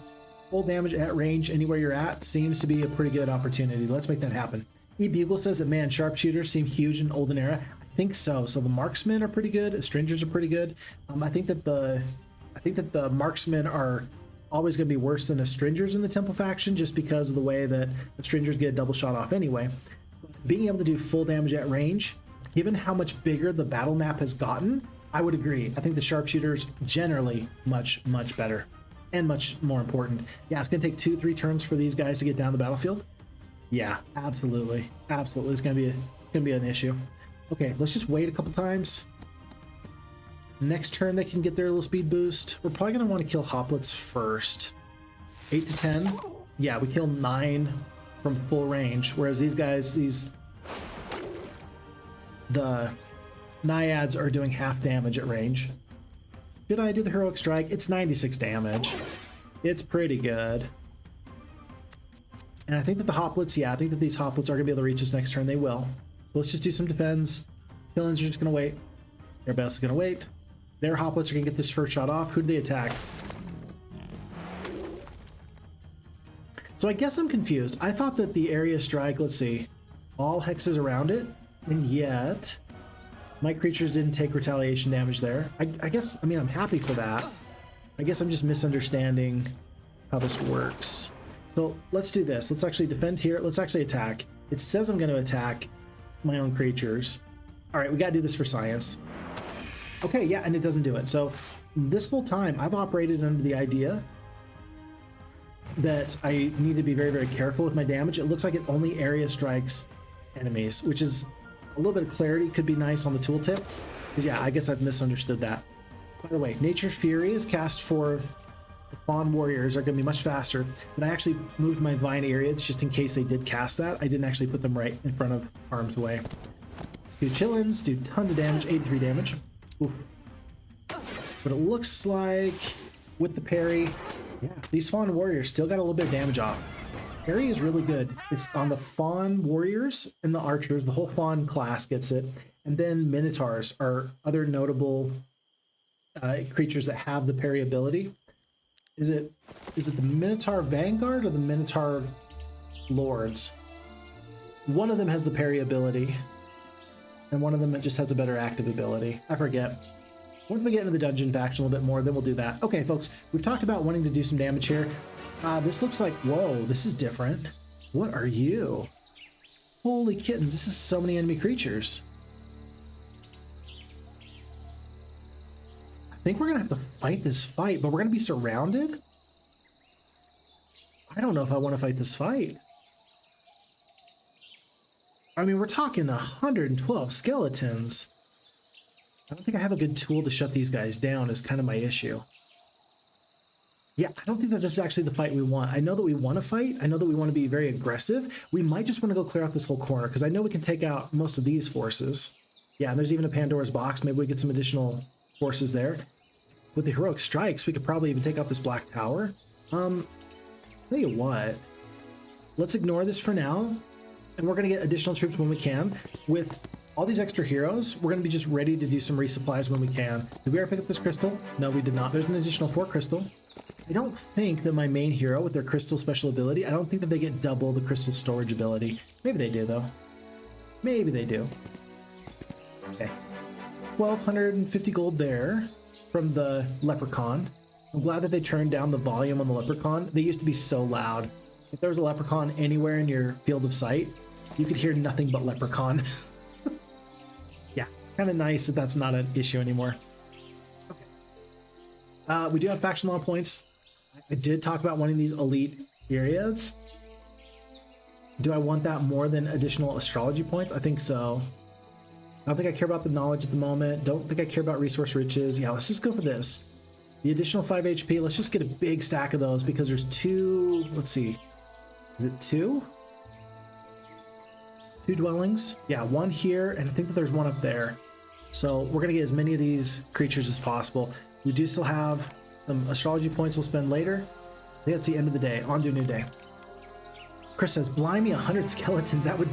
full damage at range anywhere you're at seems to be a pretty good opportunity. Let's make that happen. E-Bugle says that, man, sharpshooters seem huge in Olden Era. I think so. So the marksmen are pretty good. Stringers are pretty good. I think that the marksmen are always going to be worse than the stringers in the Temple faction, just because of the way that the stringers get a double shot off anyway. Being able to do full damage at range, given how much bigger the battle map has gotten, I would agree. I think the sharpshooters generally much better. And much more important. Yeah, it's gonna take 2-3 turns for these guys to get down the battlefield. Yeah, absolutely. It's gonna be an issue. Okay, let's just wait a couple times. Next turn they can get their little speed boost. We're probably gonna want to kill Hoplets first. 8 to 10. Yeah, we kill 9 from full range, whereas these guys, the Naiads are doing half damage at range. Should I do the Heroic Strike? It's 96 damage. It's pretty good. And I think that the Hoplets, yeah, I think that these Hoplets are going to be able to reach us next turn. They will. So let's just do some defense. Qilins are just going to wait. Their best is going to wait. Their Hoplets are going to get this first shot off. Who do they attack? So I guess I'm confused. I thought that the area strike, let's see, all hexes around it, and yet my creatures didn't take retaliation damage there. I guess, I mean, I'm happy for that. I guess I'm just misunderstanding how this works. So let's do this. Let's actually defend here. Let's actually attack. It says I'm going to attack my own creatures. All right, we got to do this for science. Okay, yeah, and it doesn't do it. So this whole time, I've operated under the idea that I need to be very, very careful with my damage. It looks like it only area strikes enemies, which is a little bit of clarity could be nice on the tooltip. Because yeah, I guess I've misunderstood that. By the way, Nature's Fury is cast for the Fawn Warriors are going to be much faster, but I actually moved my Vine areas just in case they did cast that. I didn't actually put them right in front of harm's way. Do Qilins, do tons of damage, 83 damage. Oof. But it looks like with the parry, yeah, these Fawn Warriors still got a little bit of damage off. Parry is really good. It's on the Fawn Warriors and the Archers. The whole Fawn class gets it. And then Minotaurs are other notable creatures that have the parry ability. Is it the Minotaur Vanguard or the Minotaur Lords? One of them has the parry ability, and one of them just has a better active ability. I forget. Once we get into the dungeon faction a little bit more, then we'll do that. Okay, folks, we've talked about wanting to do some damage here. This looks like, whoa, this is different. What are you? Holy kittens, this is so many enemy creatures. I think we're gonna have to fight this fight, but we're gonna be surrounded? I don't know if I want to fight this fight. I mean, we're talking 112 skeletons. I don't think I have a good tool to shut these guys down is kind of my issue. Yeah, I don't think that this is actually the fight we want. I know that we want to fight. I know that we want to be very aggressive. We might just want to go clear out this whole corner because I know we can take out most of these forces. Yeah, and there's even a Pandora's box. Maybe we get some additional forces there. With the heroic strikes, we could probably even take out this black tower. Tell you what, let's ignore this for now, and we're going to get additional troops when we can. With all these extra heroes, we're going to be just ready to do some resupplies when we can. Did we ever pick up this crystal? No, we did not. There's an additional 4 crystal. I don't think that my main hero with their crystal special ability, I don't think that they get double the crystal storage ability. Maybe they do, though. Maybe they do. Okay. 1,250 gold there from the Leprechaun. I'm glad that they turned down the volume on the Leprechaun. They used to be so loud. If there was a Leprechaun anywhere in your field of sight, you could hear nothing but Leprechaun. Yeah, kind of nice that that's not an issue anymore. Okay. We do have faction law points. I did talk about wanting these elite areas. Do I want that more than additional astrology points? I think so. I don't think I care about the knowledge at the moment. Don't think I care about resource riches. Yeah, let's just go for this. The additional 5 HP, let's just get a big stack of those because there's 2, let's see. Is it 2? 2 dwellings? Yeah, 1 here, and I think that there's 1 up there. So we're gonna get as many of these creatures as possible. We do still have some astrology points we'll spend later. I think that's the end of the day. On to a new day. Chris says, blimey, 100 skeletons. That would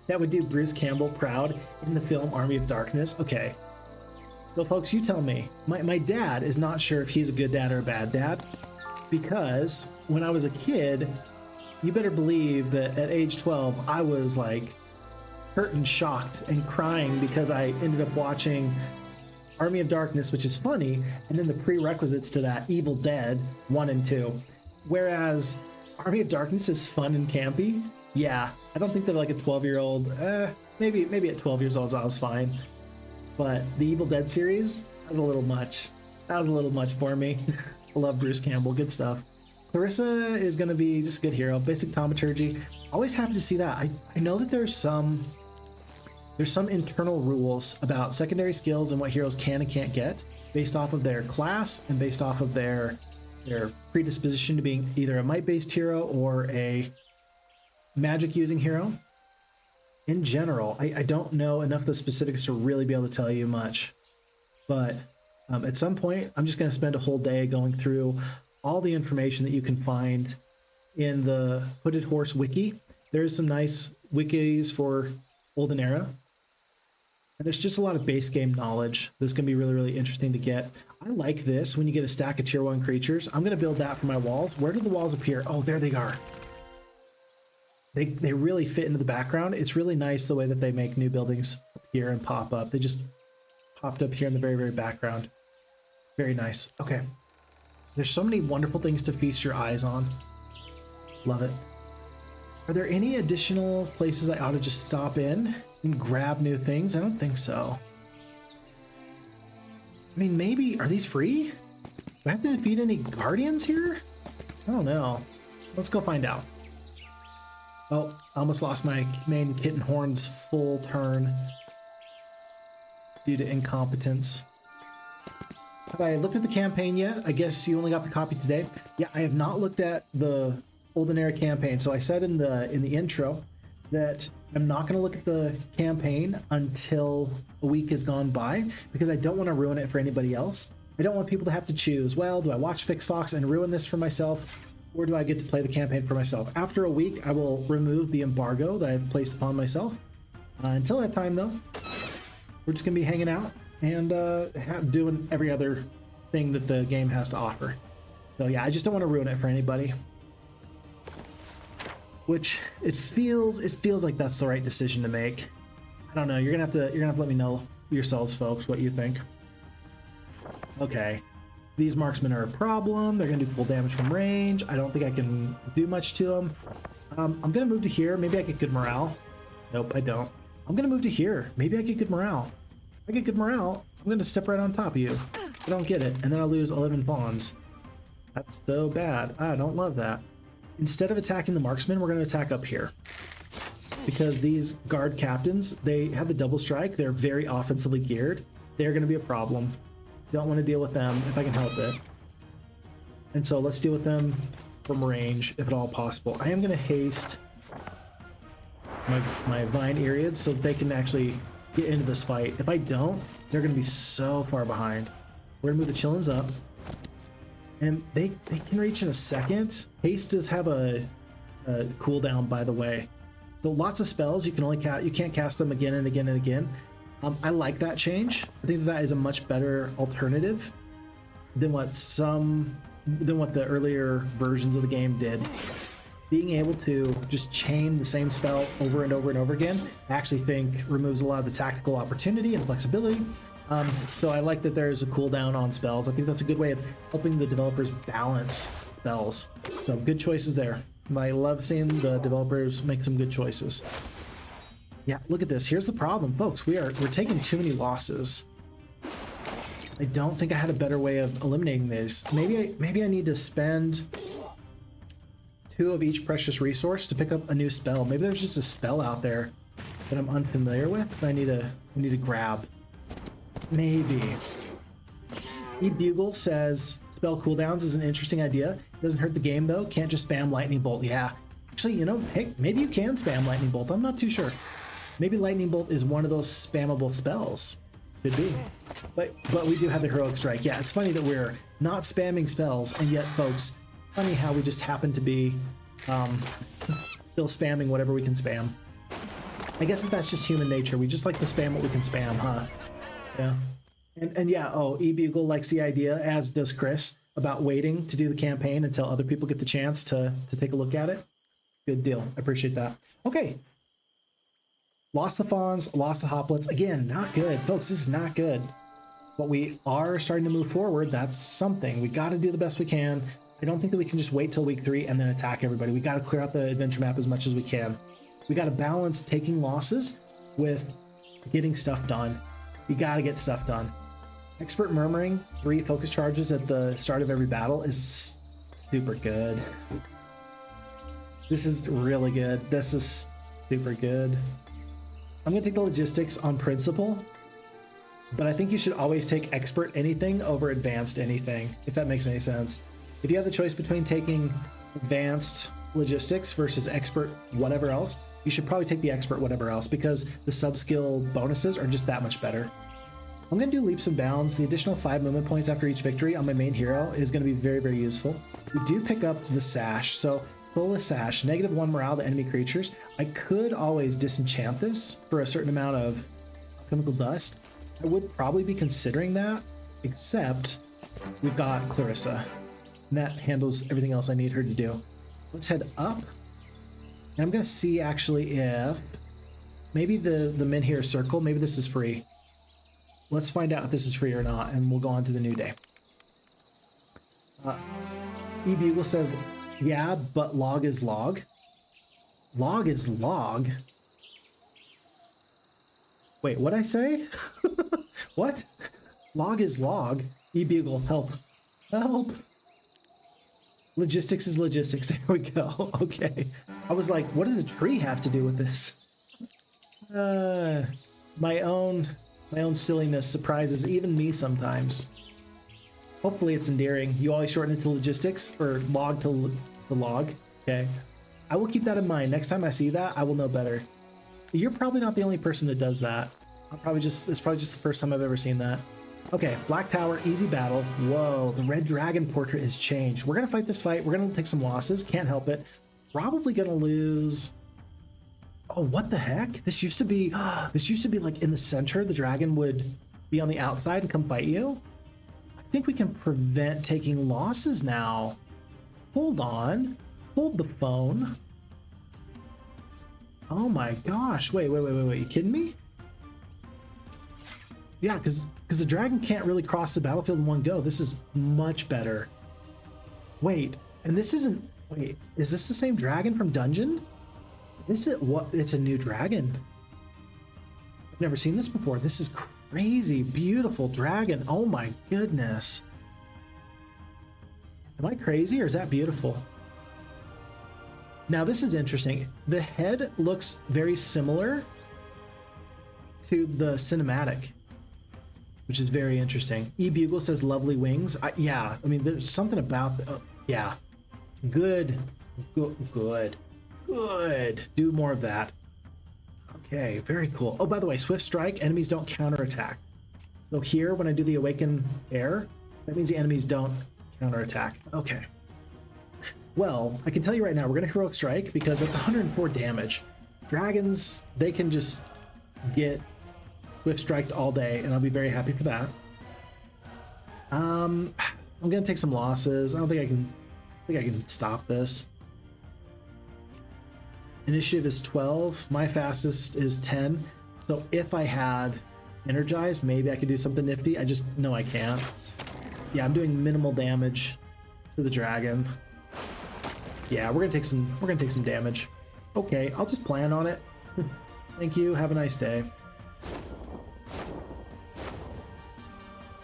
that would do Bruce Campbell proud in the film Army of Darkness. Okay. So folks, you tell me. My dad is not sure if he's a good dad or a bad dad, because when I was a kid, you better believe that at age 12, I was like hurt and shocked and crying because I ended up watching Army of Darkness, which is funny, and then the prerequisites to that, Evil Dead 1 and 2. Whereas Army of Darkness is fun and campy. Yeah, I don't think that like a 12-year-old, maybe at 12 years old I was fine. But the Evil Dead series, that was a little much. That was a little much for me. I love Bruce Campbell, good stuff. Clarissa is going to be just a good hero. Basic Thaumaturgy, always happy to see that. I know that there's some internal rules about secondary skills and what heroes can and can't get based off of their class and based off of their predisposition to being either a might-based hero or a magic-using hero. in general, I don't know enough of the specifics to really be able to tell you much, but at some point, I'm just going to spend a whole day going through all the information that you can find in the Hooded Horse wiki. There's some nice wikis for Olden Era. And there's just a lot of base game knowledge that's going to be really, really interesting to get. I like this when you get a stack of tier 1 creatures. I'm going to build that for my walls. Where do the walls appear? Oh, there they are. They really fit into the background. It's really nice the way that they make new buildings appear and pop up. They just popped up here in the very, very background. Very nice. Okay. There's so many wonderful things to feast your eyes on. Love it. Are there any additional places I ought to just stop in and grab new things? I don't think so. I mean, maybe, are these free? Do I have to defeat any guardians here? I don't know. Let's go find out. Oh, I almost lost my main Kitten Horn's full turn due to incompetence. Have I looked at the campaign yet? I guess you only got the copy today. Yeah, I have not looked at the Olden Era campaign. So I said in the intro that I'm not going to look at the campaign until a week has gone by because I don't want to ruin it for anybody else. I don't want people to have to choose, well, do I watch Fix Fox and ruin this for myself, or do I get to play the campaign for myself? After a week, I will remove the embargo that I've placed upon myself. Until that time, though, we're just going to be hanging out and doing every other thing that the game has to offer. So yeah, I just don't want to ruin it for anybody. Which it feels like that's the right decision to make. I don't know. You're gonna have to let me know yourselves, folks, what you think. Okay, these marksmen are a problem. They're gonna do full damage from range. I don't think I can do much to them. I'm gonna move to here. Maybe I get good morale. Nope, I don't. I'm gonna move to here. Maybe I get good morale. If I get good morale, I'm gonna step right on top of you. I don't get it, and then I'll lose 11 fawns. That's so bad. I don't love that. Instead of attacking the marksman, we're going to attack up here. Because these guard captains, they have the double strike. They're very offensively geared. They're going to be a problem. Don't want to deal with them if I can help it. And so let's deal with them from range, if at all possible. I am going to haste my Vine Eriads so that they can actually get into this fight. If I don't, they're going to be so far behind. We're going to move the Qilins up. And they can reach in a second. Haste does have a cooldown, by the way. So lots of spells you can only you can't cast them again and again and again. I like that change. I think that is a much better alternative than what the earlier versions of the game did. Being able to just chain the same spell over and over and over again, I actually think removes a lot of the tactical opportunity and flexibility. So I like that there's a cooldown on spells. I think that's a good way of helping the developers balance spells. So good choices there. I love seeing the developers make some good choices. Yeah, look at this. Here's the problem, folks. We're taking too many losses. I don't think I had a better way of eliminating these. Maybe I need to spend 2 of each precious resource to pick up a new spell. Maybe there's just a spell out there that I'm unfamiliar with that I need to grab. Maybe. E-Bugle says spell cooldowns is an interesting idea. Doesn't hurt the game though. Can't just spam Lightning Bolt. Yeah. Actually, you know, hey, maybe you can spam Lightning Bolt. I'm not too sure. Maybe Lightning Bolt is one of those spammable spells. Could be. But we do have the Heroic Strike. Yeah, it's funny that we're not spamming spells, and yet, folks, funny how we just happen to be still spamming whatever we can spam. I guess that's just human nature. We just like to spam what we can spam, huh? Yeah. And yeah, oh, E-Bugle likes the idea, as does Chris, about waiting to do the campaign until other people get the chance to take a look at it. Good deal. I appreciate that. Okay. Lost the Fawns, lost the Hoplets. Again, not good. Folks, this is not good. But we are starting to move forward. That's something. We got to do the best we can. I don't think that we can just wait till week 3 and then attack everybody. We got to clear out the adventure map as much as we can. We got to balance taking losses with getting stuff done. You got to get stuff done. Expert Murmuring, 3 focus charges at the start of every battle is super good. This is really good. This is super good. I'm going to take the logistics on principle, but I think you should always take expert anything over advanced anything, if that makes any sense. If you have the choice between taking advanced logistics versus expert whatever else, you should probably take the expert whatever else, because the sub-skill bonuses are just that much better. I'm going to do leaps and bounds. The additional 5 movement points after each victory on my main hero is going to be very, very useful. We do pick up the sash, so soulless sash, -1 morale to enemy creatures. I could always disenchant this for a certain amount of alchemical dust. I would probably be considering that, except we've got Clarissa, and that handles everything else I need her to do. Let's head up, and I'm going to see actually if maybe the men here circle. Maybe this is free. Let's find out if this is free or not, and we'll go on to the new day. E-Bugle says, yeah, but log is log. Log is log? Wait, what'd I say? What? Log is log. E-Bugle, help. Help! Logistics is logistics. There we go. Okay. I was like, what does a tree have to do with this? My own silliness surprises even me sometimes. Hopefully it's endearing. You always shorten it to logistics, or log to log. Okay. I will keep that in mind. Next time I see that, I will know better. You're probably not the only person that does that. It's probably just the first time I've ever seen that. Okay, Black Tower, easy battle. Whoa, the red dragon portrait has changed. We're gonna fight this fight. We're gonna take some losses. Can't help it. Probably gonna lose. Oh, what the heck? This used to be like in the center. The dragon would be on the outside and come fight you. I think we can prevent taking losses now. Hold on. Hold the phone. Oh my gosh. Wait. You kidding me? Yeah, because the dragon can't really cross the battlefield in one go. This is much better. Wait, and this isn't... Wait, is this the same dragon from Dungeon? Is it what? It's a new dragon. I've never seen this before. This is crazy. Beautiful dragon. Oh my goodness. Am I crazy or is that beautiful? Now this is interesting. The head looks very similar to the cinematic, which is very interesting. E-Bugle says lovely wings. Yeah, I mean, there's something about yeah. Good. Do more of that. Okay, very cool. Oh, by the way, Swift Strike, enemies don't counterattack. So here, when I do the Awaken Air, that means the enemies don't counterattack. Okay. Well, I can tell you right now, we're going to Heroic Strike because that's 104 damage. Dragons, they can just get Swift Striked all day, and I'll be very happy for that. I'm going to take some losses. I think I can stop this. Initiative is 12. My fastest is 10. So if I had Energized, maybe I could do something nifty. I just know I can't. Yeah, I'm doing minimal damage to the dragon. Yeah, we're gonna take some damage. Okay, I'll just plan on it. Thank you. Have a nice day.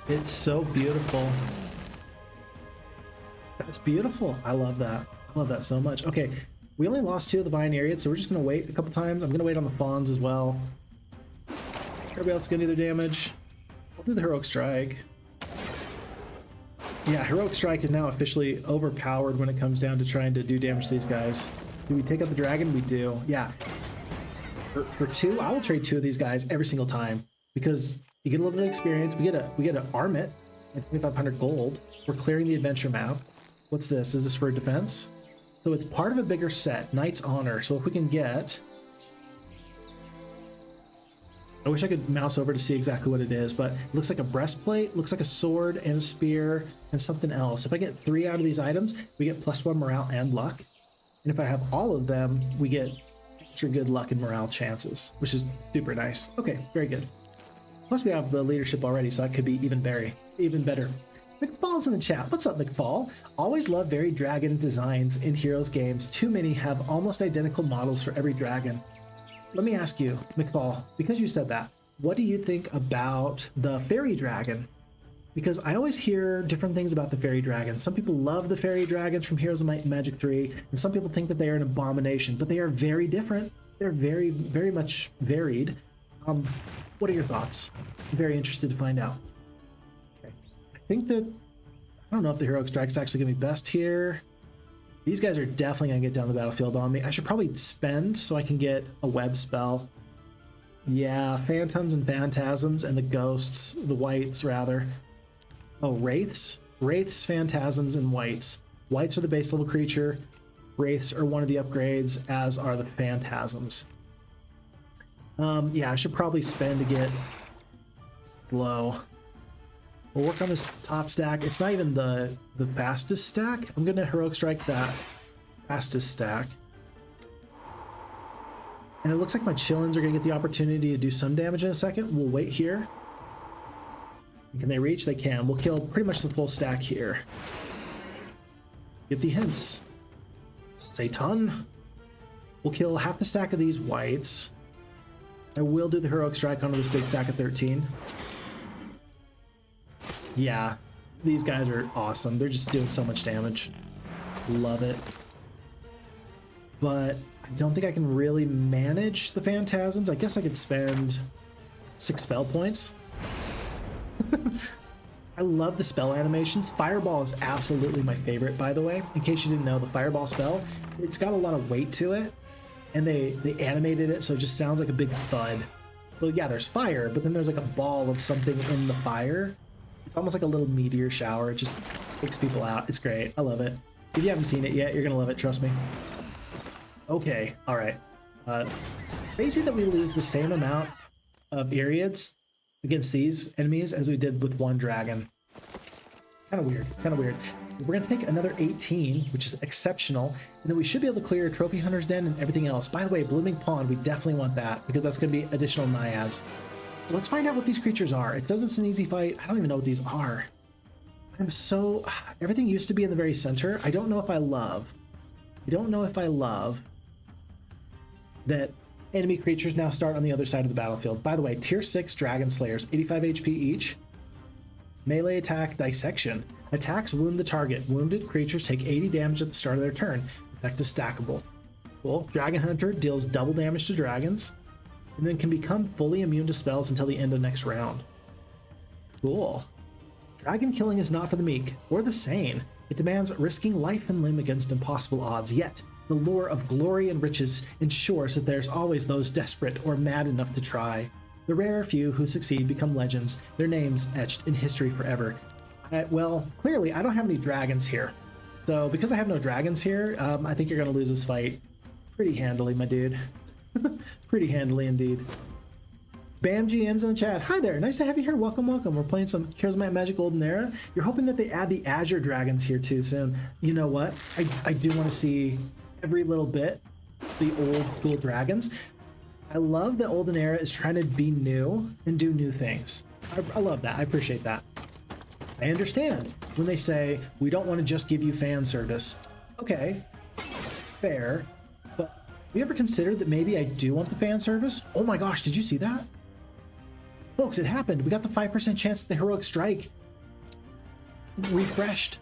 It's so beautiful. That's beautiful. I love that. I love that so much. Okay, we only lost 2 of the Vineyard, so we're just gonna wait a couple times. I'm gonna wait on the Fawns as well. Everybody else is gonna do their damage. I'll do the Heroic Strike. Yeah, Heroic Strike is now officially overpowered when it comes down to trying to do damage to these guys. Do we take out the dragon? We do. Yeah. For 2, I will trade 2 of these guys every single time because you get a little bit of experience. We get an Armit and 2,500 gold. We're clearing the adventure map. What's this? Is this for defense? So it's part of a bigger set, Knight's Honor. So if we can get... I wish I could mouse over to see exactly what it is, but it looks like a breastplate, looks like a sword and a spear and something else. If I get 3 out of these items, we get +1 morale and luck. And if I have all of them, we get extra good luck and morale chances, which is super nice. Okay, very good. Plus we have the leadership already, so that could be even better. McFall's in the chat. What's up, McFall? Always love varied dragon designs in Heroes games. Too many have almost identical models for every dragon. Let me ask you, McFall, because you said that, what do you think about the Faerie Dragon? Because I always hear different things about the Faerie Dragons. Some people love the Faerie Dragons from Heroes of Might and Magic 3, and some people think that they are an abomination, but they are very different. They're very, very much varied. What are your thoughts? I'm very interested to find out. Okay. I think that, I don't know if the Heroic Strike is actually going to be best here. These guys are definitely gonna get down the battlefield on me. I should probably spend so I can get a web spell. Yeah, phantoms and phantasms and the ghosts, the whites rather. Oh, wraiths? Wraiths, phantasms, and whites. Whites are the base level creature. Wraiths are one of the upgrades, as are the phantasms. Yeah, I should probably spend to get low. We'll work on this top stack. It's not even the fastest stack. I'm gonna heroic strike that fastest stack. And it looks like my Qilins are gonna get the opportunity to do some damage in a second. We'll wait here. Can they reach? They can. We'll kill pretty much the full stack here. Get the hints. Satan. We'll kill half the stack of these whites. I will do the heroic strike onto this big stack of 13. Yeah, these guys are awesome. They're just doing so much damage. Love it. But I don't think I can really manage the phantasms. I guess I could spend 6 spell points. I love the spell animations. Fireball is absolutely my favorite, by the way. In case you didn't know, the Fireball spell, it's got a lot of weight to it. And they animated it so it just sounds like a big thud. Well, yeah, there's fire, but then there's like a ball of something in the fire. It's almost like a little meteor shower. It just takes people out. It's great. I love it. If you haven't seen it yet, you're gonna love it, trust me. Okay, all right. Crazy that we lose the same amount of periods against these enemies as we did with one dragon. Kind of weird, kind of weird. We're gonna take another 18, which is exceptional, and then we should be able to clear Trophy Hunter's Den and everything else. By the way, Blooming Pond, we definitely want that because that's gonna be additional naiads. Let's find out what these creatures are. It says it's an easy fight. I don't even know what these are. Everything used to be in the very center. I don't know if I love that enemy creatures now start on the other side of the battlefield. By the way, tier 6 Dragonslayers, 85 HP each. Melee attack, dissection. Attacks wound the target. Wounded creatures take 80 damage at the start of their turn. Effect is stackable. Cool. Dragon Hunter deals double damage to dragons, and then can become fully immune to spells until the end of next round. Cool. Dragon killing is not for the meek, or the sane. It demands risking life and limb against impossible odds, yet the lure of glory and riches ensures that there's always those desperate or mad enough to try. The rare few who succeed become legends, their names etched in history forever. Well, clearly I don't have any dragons here. So because I have no dragons here, I think you're going to lose this fight pretty handily, my dude. Pretty handily indeed. Bam GM's in the chat. Hi there, nice to have you here. Welcome, welcome. We're playing some Heroes of Might and Magic Olden Era. You're hoping that they add the Azure Dragons here too soon. You know what? I do want to see every little bit the old school dragons. I love that Olden Era is trying to be new and do new things. I love that. I appreciate that. I understand when they say we don't want to just give you fan service. Okay, fair. But have you ever considered that maybe I do want the fan service? Oh my gosh, did you see that? Folks, it happened. We got the 5% chance that the heroic strike refreshed.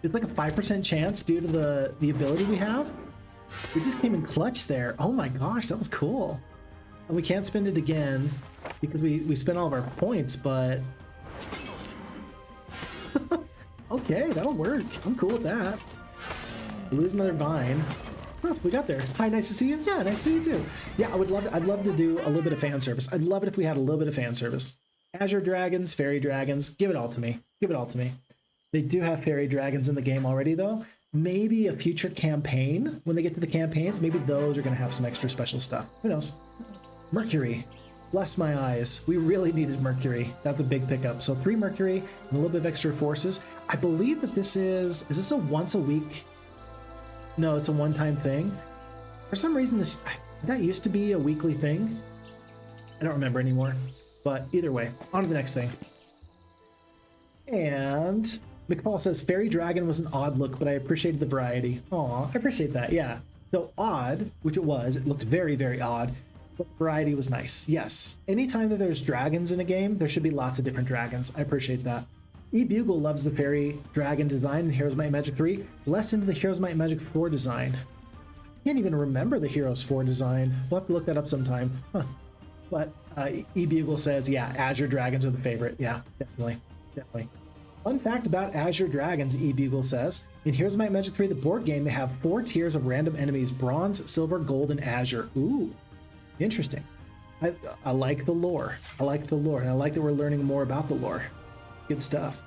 It's like a 5% chance due to the ability we have. We just came in clutch there. Oh my gosh, that was cool. And we can't spend it again because we spent all of our points, but okay, that'll work. I'm cool with that. We lose another vine. Oh, we got there. Hi, nice to see you. Yeah, nice to see you too. Yeah, I'd love to do a little bit of fan service. I'd love it if we had a little bit of fan service. Azure Dragons, Faerie Dragons, give it all to me. Give it all to me. They do have Faerie Dragons in the game already though. Maybe a future campaign, when they get to the campaigns, maybe those are going to have some extra special stuff. Who knows? Mercury. Bless my eyes. We really needed Mercury. That's a big pickup. So 3 Mercury and a little bit of extra forces. I believe that is this a once a week? No, it's a one-time thing. For some reason, that used to be a weekly thing. I don't remember anymore. But either way, on to the next thing. And McFall says, Faerie Dragon was an odd look, but I appreciated the variety. Aw, I appreciate that, yeah. So odd, which it looked very, very odd, but variety was nice. Yes, anytime that there's dragons in a game, there should be lots of different dragons. I appreciate that. E-Bugle loves the Faerie Dragon design in Heroes of Might and Magic 3, less into the Heroes of Might and Magic 4 design. I can't even remember the Heroes 4 design. We'll have to look that up sometime. Huh. But E-Bugle says, yeah, Azure Dragons are the favorite. Yeah, definitely. Definitely. Fun fact about Azure Dragons, E-Bugle says, in Heroes of Might and Magic 3, the board game, they have 4 tiers of random enemies: bronze, silver, gold, and azure. Ooh, interesting. I like the lore. I like the lore, and I like that we're learning more about the lore. Good stuff.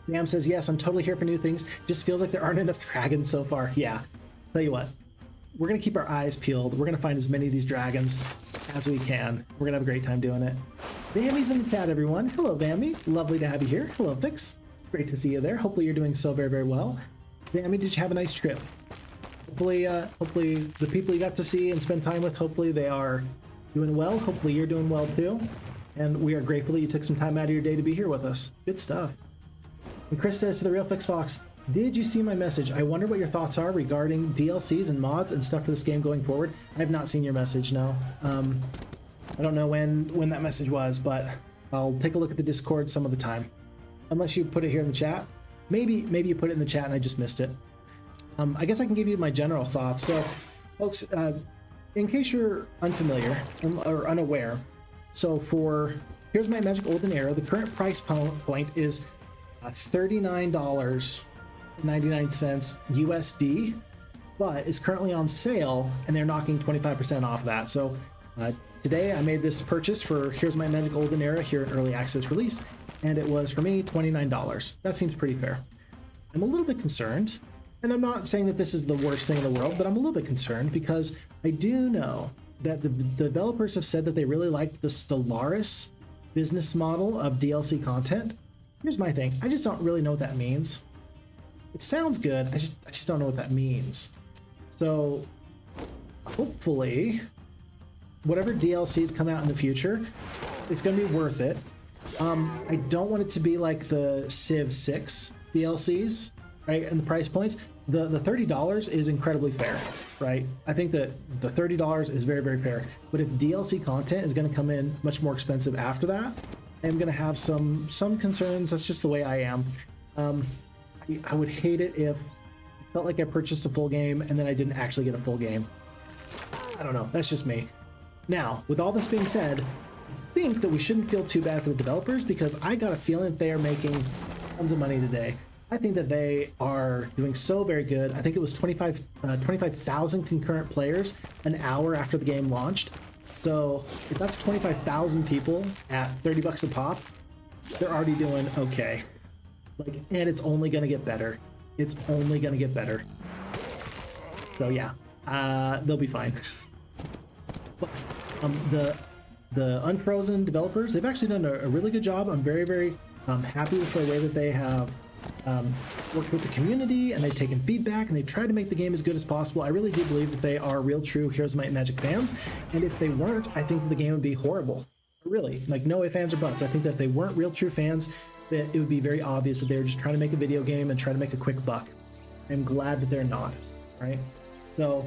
Nam says, yes, I'm totally here for new things. Just feels like there aren't enough dragons so far. Yeah, tell you what, we're going to keep our eyes peeled. We're going to find as many of these dragons as we can. We're going to have a great time doing it. Vammy's in the chat, everyone. Hello, Vammy. Lovely to have you here. Hello, Vix. Great to see you there. Hopefully you're doing so very, very well. Vammy, did you have a nice trip? Hopefully the people you got to see and spend time with, hopefully they are doing well. Hopefully you're doing well too. And we are grateful that you took some time out of your day to be here with us. Good stuff. And Chris says to the Real Fix Fox, did you see my message? I wonder what your thoughts are regarding DLCs and mods and stuff for this game going forward. I have not seen your message, no. I don't know when that message was, but I'll take a look at the Discord some of the time. Unless you put it here in the chat. Maybe you put it in the chat and I just missed it. I guess I can give you my general thoughts. So, folks, in case you're unfamiliar or unaware, so for Here's My Magic Olden Era, the current price point is $39.99 USD, but it's currently on sale and they're knocking 25% off of that. So today I made this purchase for Here's My Magic Olden Era here in early access release, and it was for me $29. That seems pretty fair. I'm a little bit concerned, and I'm not saying that this is the worst thing in the world, but I'm a little bit concerned because I do know that the developers have said that they really liked the Stellaris business model of DLC content. Here's my thing. I just don't really know what that means. It sounds good. I just don't know what that means. So hopefully whatever DLCs come out in the future, it's going to be worth it. I don't want it to be like the Civ 6 DLCs, right? And the price points. The $30 is incredibly fair, right? I think that the $30 is very, very fair. But if DLC content is going to come in much more expensive after that, I'm going to have some concerns. That's just the way I am. I would hate it if I felt like I purchased a full game and then I didn't actually get a full game. I don't know. That's just me. Now, with all this being said, I think that we shouldn't feel too bad for the developers because I got a feeling that they are making tons of money today. I think that they are doing so very good. I think it was 25,000 concurrent players an hour after the game launched. So if that's 25,000 people at $30 a pop, they're already doing okay. Like, and it's only gonna get better. It's only gonna get better. So yeah, they'll be fine. But the Unfrozen developers, they've actually done a really good job. I'm very, very happy with the way that they have worked with the community, and they've taken feedback and they've tried to make the game as good as possible. I really do believe that they are real true Heroes of Might and Magic fans, and if they weren't, I think the game would be horrible. Really, like no ifs, ands, or buts. I think that if they weren't real true fans, that it would be very obvious that they were just trying to make a video game and try to make a quick buck. I'm glad that they're not, right? So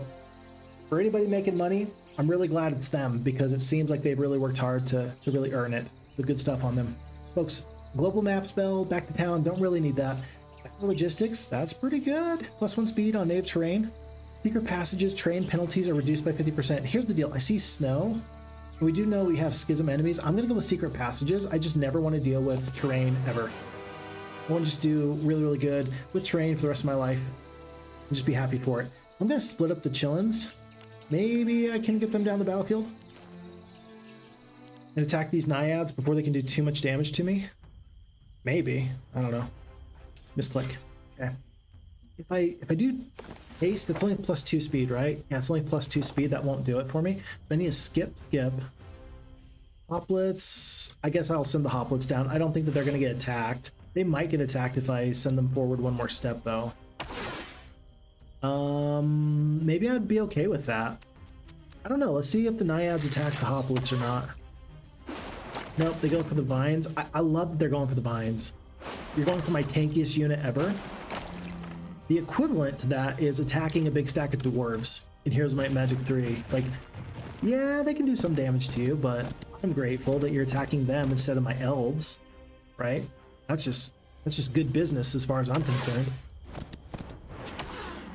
for anybody making money, I'm really glad it's them because it seems like they've really worked hard to really earn it. So good stuff on them. Folks, global map spell, back to town, don't really need that. Logistics, that's pretty good. +1 speed on native terrain. Secret passages, terrain penalties are reduced by 50%. Here's the deal, I see snow. We do know we have schism enemies. I'm gonna go with secret passages. I just never want to deal with terrain ever. I want to just do really, really good with terrain for the rest of my life and just be happy for it. I'm gonna split up the Qilins. Maybe I can get them down the battlefield and attack these naiads before they can do too much damage to me. Maybe, I don't know. Misclick. Okay. If I do haste, it's only +2 speed, right? Yeah, it's only +2 speed. That won't do it for me. So I need to skip. Hoplets. I guess I'll send the Hoplets down. I don't think that they're going to get attacked. They might get attacked if I send them forward one more step, though. Maybe I'd be okay with that. I don't know. Let's see if the Naiads attack the Hoplets or not. Nope, they go for the Vines. I love that they're going for the Vines. You're going for my tankiest unit ever. The equivalent to that is attacking a big stack of dwarves in Heroes of Might and Magic 3. Like, yeah, they can do some damage to you, but I'm grateful that you're attacking them instead of my elves, right? That's just good business as far as I'm concerned.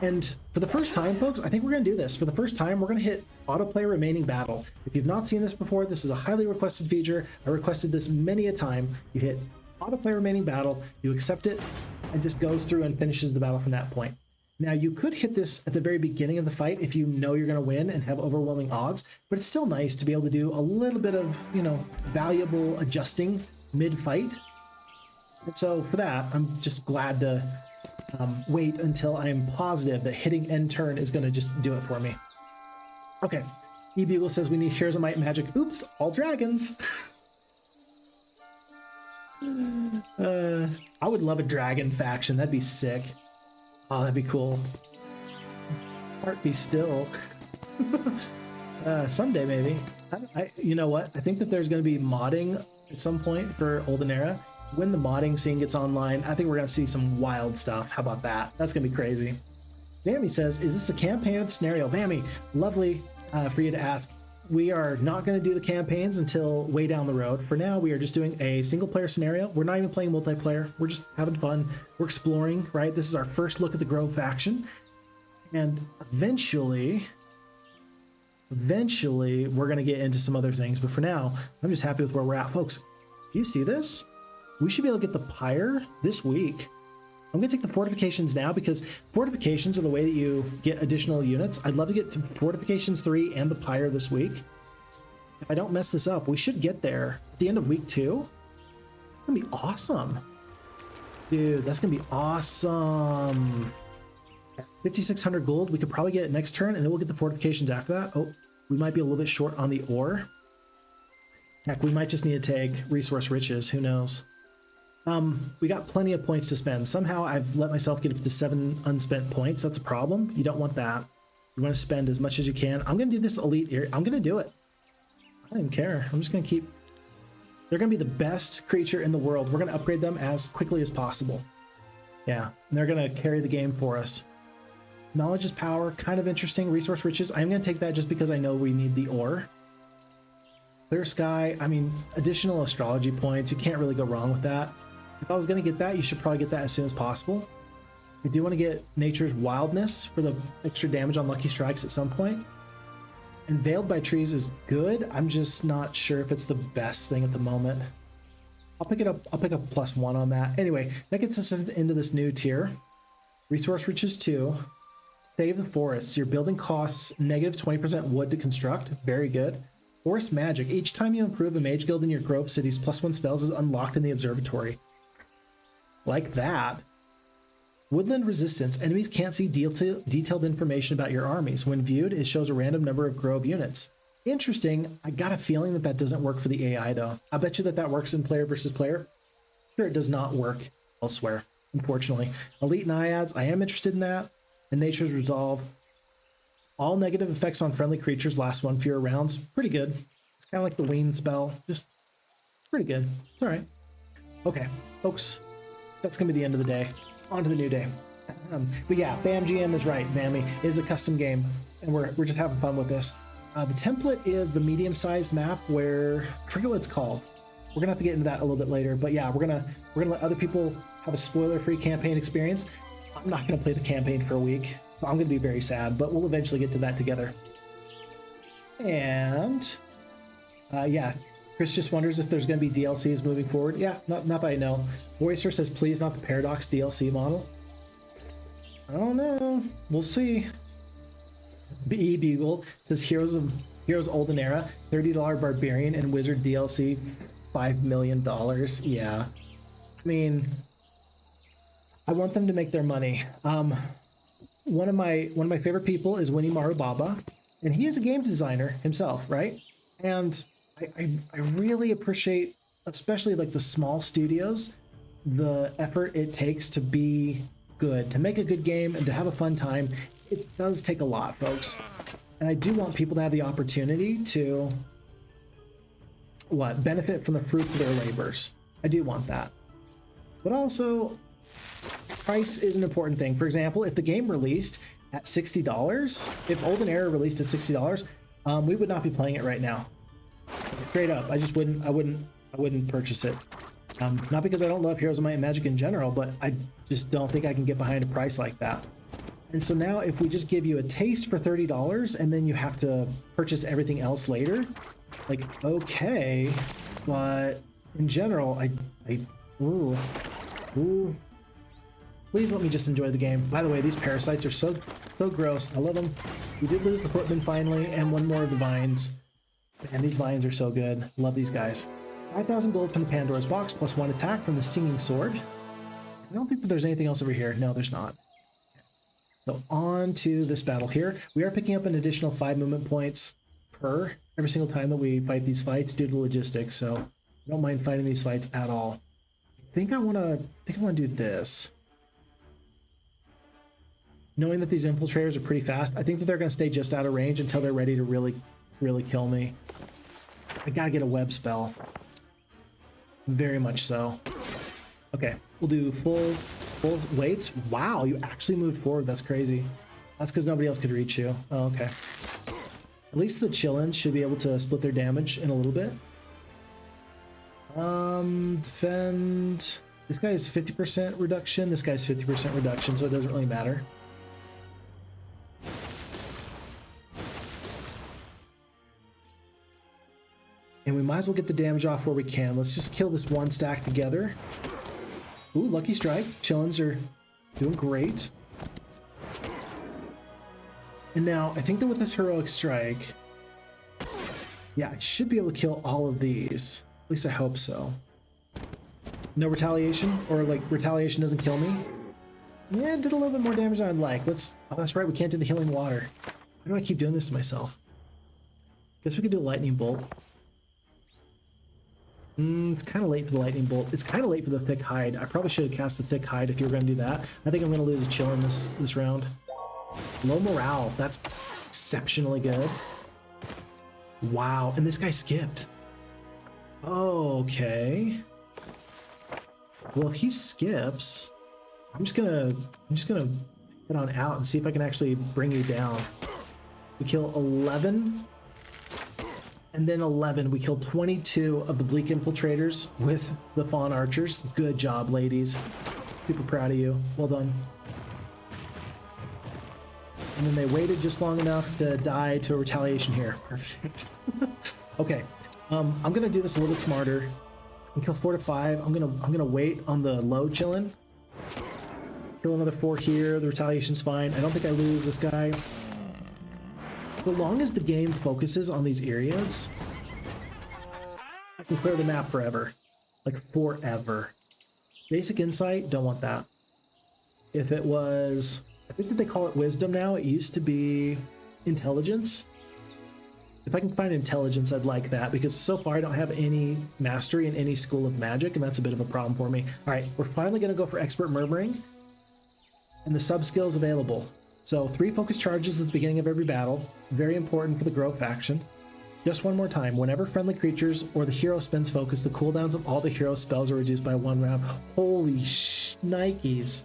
And for the first time, folks, I think we're going to do this. For the first time, we're going to hit autoplay remaining battle. If you've not seen this before, this is a highly requested feature. I requested this many a time. You hit autoplay remaining battle, you accept it, and just goes through and finishes the battle from that point. Now, you could hit this at the very beginning of the fight if you know you're going to win and have overwhelming odds, but it's still nice to be able to do a little bit of, you know, valuable adjusting mid-fight. And so for that, I'm just glad to wait until I'm positive that hitting end turn is going to just do it for me. Okay, E-Bugle says we need Heroes of Might and Magic. Oops, all dragons. I would love a dragon faction. That'd be sick. Oh, that'd be cool. Heart be still. Someday maybe. You know what? I think that there's going to be modding at some point for Olden Era. When the modding scene gets online, I think we're going to see some wild stuff. How about that? That's going to be crazy. Vammy says, is this a campaign or the scenario? Vammy, lovely for you to ask. We are not going to do the campaigns until way down the road. For now, we are just doing a single player scenario. We're not even playing multiplayer. We're just having fun. We're exploring, right? This is our first look at the Grove faction. And eventually, we're going to get into some other things. But for now, I'm just happy with where we're at. Folks, do you see this? We should be able to get the Pyre this week. I'm going to take the fortifications now because fortifications are the way that you get additional units. I'd love to get to fortifications 3 and the Pyre this week. If I don't mess this up, we should get there at the end of week 2. It's going to be awesome. Dude, that's going to be awesome. 5,600 gold. We could probably get it next turn, and then we'll get the fortifications after that. Oh, we might be a little bit short on the ore. Heck, we might just need to take resource riches. Who knows? We got plenty of points to spend. Somehow I've let myself get up to 7 unspent points. That's a problem. You don't want that. You want to spend as much as you can. I'm going to do this elite here. I'm going to do it. I don't even care. I'm just going to keep... They're going to be the best creature in the world. We're going to upgrade them as quickly as possible. Yeah, and they're going to carry the game for us. Knowledge is power. Kind of interesting. Resource riches. I'm going to take that just because I know we need the ore. Clear sky. I mean, additional astrology points. You can't really go wrong with that. If I was going to get that, you should probably get that as soon as possible. I do want to get Nature's Wildness for the extra damage on Lucky Strikes at some point. And Veiled by Trees is good. I'm just not sure if it's the best thing at the moment. I'll pick it up. I'll pick up +1 on that. Anyway, that gets us into this new tier. Resource Riches 2. Save the Forests. Your building costs -20% wood to construct. Very good. Forest Magic. Each time you improve a mage guild in your Grove cities, +1 spells is unlocked in the observatory. Like that. Woodland Resistance. Enemies can't see detailed information about your armies. When viewed, it shows a random number of Grove units. Interesting. I got a feeling that that doesn't work for the AI, though. I bet you that that works in player versus player. Sure, it does not work elsewhere, unfortunately. Elite Naiads. I am interested in that. And Nature's Resolve. All negative effects on friendly creatures last 1 fewer rounds. Pretty good. It's kind of like the Wean spell. Just pretty good. It's all right. Okay, folks. That's going to be the end of the day. On to the new day. But yeah, BAMGM is right, Mammy. It is a custom game, and we're just having fun with this. The template is the medium-sized map where... I forget what it's called. We're going to have to get into that a little bit later. But yeah, we're gonna let other people have a spoiler-free campaign experience. I'm not going to play the campaign for a week, so I'm going to be very sad, but we'll eventually get to that together. And... yeah. Chris just wonders if there's going to be DLCs moving forward. Yeah, not that I know. Voicer says, please, not the Paradox DLC model. I don't know. We'll see. B-Bugle says, Heroes Olden Era, $30 Barbarian and Wizard DLC, $5 million. Yeah. I mean, I want them to make their money. One of my favorite people is Winnie Marubaba, and he is a game designer himself, right? And... I really appreciate, especially like the small studios, the effort it takes to be good, to make a good game and to have a fun time. It does take a lot, folks. And I do want people to have the opportunity to, benefit from the fruits of their labors. I do want that. But also, price is an important thing. For example, if the game released at $60, if Olden Era released at $60, we would not be playing it right now. Straight up, I wouldn't purchase it. Not because I don't love Heroes of Might and Magic in general, but I just don't think I can get behind a price like that. And so now if we just give you a taste for $30 and then you have to purchase everything else later, like, okay, but in general, I Ooh. Ooh. Please let me just enjoy the game. By the way, these parasites are so gross. I love them. We did lose the footman finally, and one more of the vines. And these vines are so good. Love these guys. 5,000 gold from the Pandora's box, plus 1 attack from the Singing Sword. I don't think that there's anything else over here. No, there's not. So on to this battle here. We are picking up an additional 5 movement points per every single time that we fight these fights due to logistics. So I don't mind fighting these fights at all. I think I want to do this. Knowing that these infiltrators are pretty fast, I think that they're going to stay just out of range until they're ready to really kill me. I gotta get a web spell. Very much so. Okay, we'll do full weights. Wow, you actually moved forward. That's crazy. That's because nobody else could reach you. Oh, okay. At least the Qilins should be able to split their damage in a little bit. Defend. This guy is 50% reduction. This guy's 50% reduction, so it doesn't really matter. And we might as well get the damage off where we can. Let's just kill this one stack together. Ooh, lucky strike. Qilins are doing great. And now, I think that with this heroic strike, yeah, I should be able to kill all of these. At least I hope so. No retaliation, or like retaliation doesn't kill me. Yeah, it did a little bit more damage than I'd like. Oh, that's right, we can't do the healing water. Why do I keep doing this to myself? Guess we could do a lightning bolt. It's kind of late for the lightning bolt. It's kind of late for the thick hide. I probably should have cast the thick hide if you were going to do that. I think I'm going to lose a Qilin this round. Low morale. That's exceptionally good. Wow, and this guy skipped. Okay. Well, if he skips, I'm just gonna head on out and see if I can actually bring you down. We kill 11. And then 11, we killed 22 of the Bleak Infiltrators with the Fawn Archers. Good job, ladies. Super proud of you. Well done. And then they waited just long enough to die to a retaliation here. Perfect. Okay, I'm gonna do this a little bit smarter. I can kill 4 to 5. I'm gonna wait on the low Qilin. Kill another 4 here. The retaliation's fine. I don't think I lose this guy. So long as the game focuses on these areas, I can clear the map forever. Like forever. Basic insight, don't want that. If it was, I think that they call it wisdom now. It used to be intelligence. If I can find intelligence, I'd like that, because so far I don't have any mastery in any school of magic, and that's a bit of a problem for me. All right, we're finally going to go for expert murmuring, and the sub skills available. So 3 focus charges at the beginning of every battle, very important for the Grow faction. Just one more time, whenever friendly creatures or the hero spends focus, the cooldowns of all the hero spells are reduced by 1 round. Holy shnikes.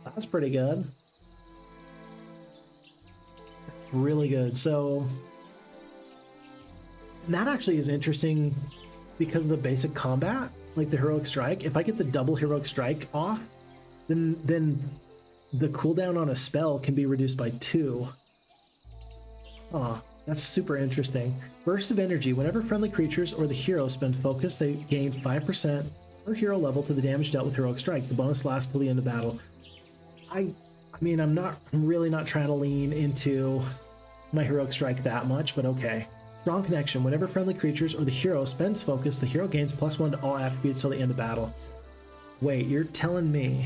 That's pretty good. Really good. So, and that actually is interesting because of the basic combat, like the heroic strike. If I get the double heroic strike off, then the cooldown on a spell can be reduced by 2. Huh, that's super interesting. Burst of energy. Whenever friendly creatures or the hero spend focus, they gain 5% per hero level to the damage dealt with heroic strike. The bonus lasts till the end of battle. I mean, I'm really not trying to lean into my heroic strike that much, but okay. Strong connection. Whenever friendly creatures or the hero spends focus, the hero gains +1 to all attributes till the end of battle. Wait, you're telling me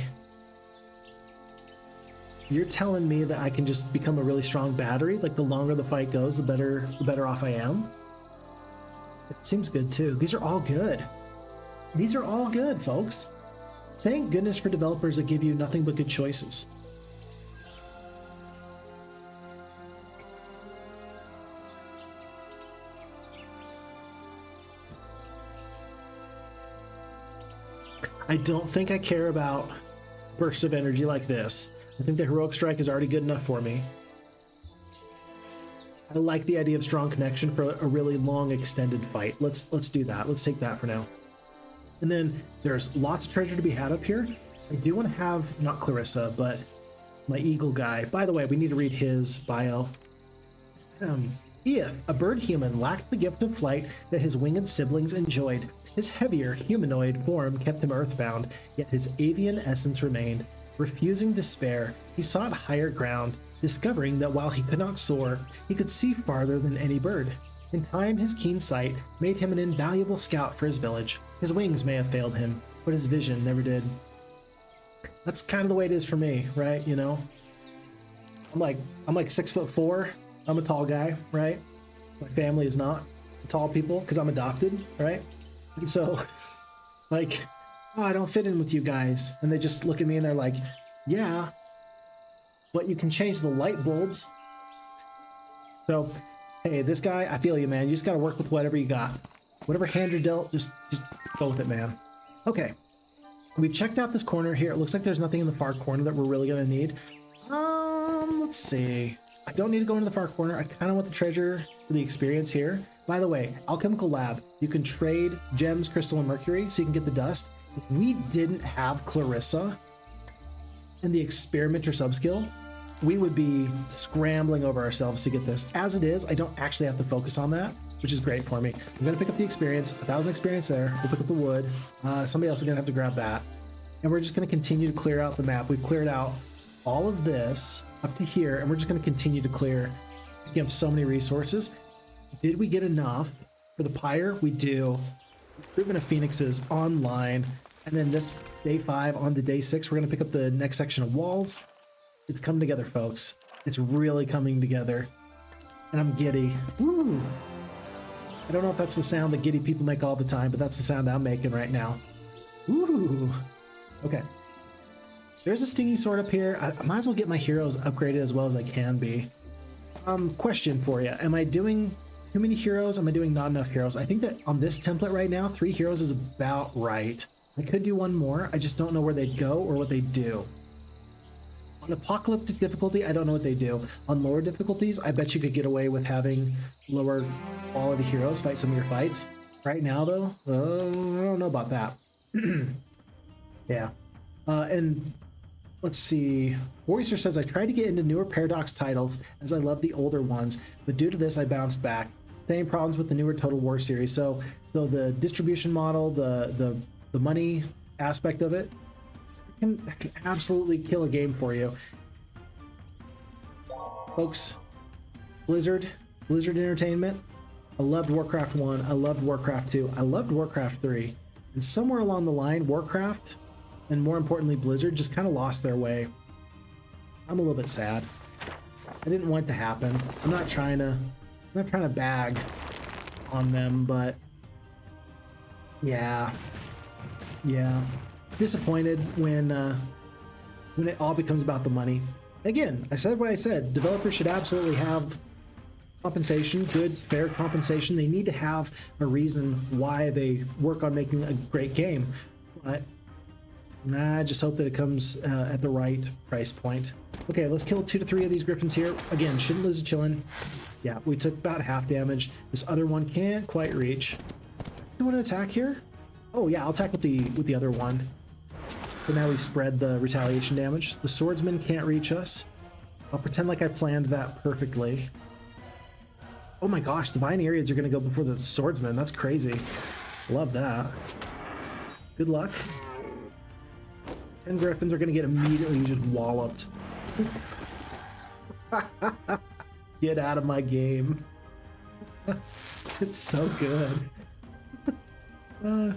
that I can just become a really strong battery? Like the longer the fight goes, the better off I am? It seems good too. These are all good. These are all good, folks. Thank goodness for developers that give you nothing but good choices. I don't think I care about bursts of energy like this. I think the heroic strike is already good enough for me. I like the idea of strong connection for a really long extended fight. Let's do that. Let's take that for now. And then there's lots of treasure to be had up here. I do want to have, not Clarissa, but my eagle guy. By the way, we need to read his bio. If a bird human lacked the gift of flight that his winged siblings enjoyed, His heavier, humanoid form kept him earthbound, yet his avian essence remained. Refusing despair, he sought higher ground, discovering that while he could not soar, he could see farther than any bird. In time, his keen sight made him an invaluable scout for his village. His wings may have failed him, but his vision never did. That's kind of the way it is for me, right? You know, I'm like 6'4". I'm a tall guy, right? My family is not tall people because I'm adopted, right? And so, like, oh, I don't fit in with you guys. And they just look at me and they're like, yeah, but you can change the light bulbs. So, hey, this guy, I feel you, man. You just got to work with whatever you got. Whatever hand you're dealt, just go with it, man. Okay. We've checked out this corner here. It looks like there's nothing in the far corner that we're really going to need. Let's see. I don't need to go into the far corner. I kind of want the treasure for the experience here. By the way, Alchemical Lab, you can trade gems, crystal, and mercury so you can get the dust. If we didn't have Clarissa and the experimenter subskill, we would be scrambling over ourselves to get this. As it is, I don't actually have to focus on that, which is great for me. I'm going to pick up the experience, 1,000 experience there. We'll pick up the wood. Somebody else is going to have to grab that. And we're just going to continue to clear out the map. We've cleared out all of this up to here, and we're just going to continue to clear. We have so many resources. Did we get enough for the pyre? We do. Recruitment of phoenixes online. And then this day 5 on to day 6, we're going to pick up the next section of walls. It's coming together, folks. It's really coming together. And I'm giddy. Woo! I don't know if that's the sound that giddy people make all the time, but that's the sound I'm making right now. Woo! Okay. There's a stinging sword up here. I might as well get my heroes upgraded as well as I can be. Question for you. Am I doing too many heroes? Am I doing not enough heroes? I think that on this template right now, 3 heroes is about right. I could do 1 more. I just don't know where they'd go or what they do. On Apocalyptic difficulty, I don't know what they do. On lower difficulties, I bet you could get away with having lower quality heroes fight some of your fights. Right now, though, I don't know about that. Yeah. And let's see. Warrior says, I tried to get into newer Paradox titles as I love the older ones, but due to this, I bounced back. Same problems with the newer Total War series. So the distribution model, the money aspect of it, that can absolutely kill a game for you. Folks, Blizzard Entertainment, I loved Warcraft 1, I loved Warcraft 2, I loved Warcraft 3, and somewhere along the line, Warcraft, and more importantly, Blizzard, just kind of lost their way. I'm a little bit sad. I didn't want it to happen. I'm not trying to bag on them, but yeah. Disappointed when it all becomes about the money. Again, I said what I said. Developers should absolutely have compensation, good, fair compensation. They need to have a reason why they work on making a great game. But I just hope that it comes at the right price point. Okay, let's kill 2 to 3 of these griffins here. Again, shouldn't lose a chillin'. Yeah, we took about half damage. This other one can't quite reach. You want to attack here? Oh yeah, I'll attack with the other one. So now we spread the retaliation damage. The swordsman can't reach us. I'll pretend like I planned that perfectly. Oh my gosh, the binarians are going to go before the swordsman. That's crazy. Love that. Good luck. 10 griffins are going to get immediately just walloped. Get out of my game. It's so good. All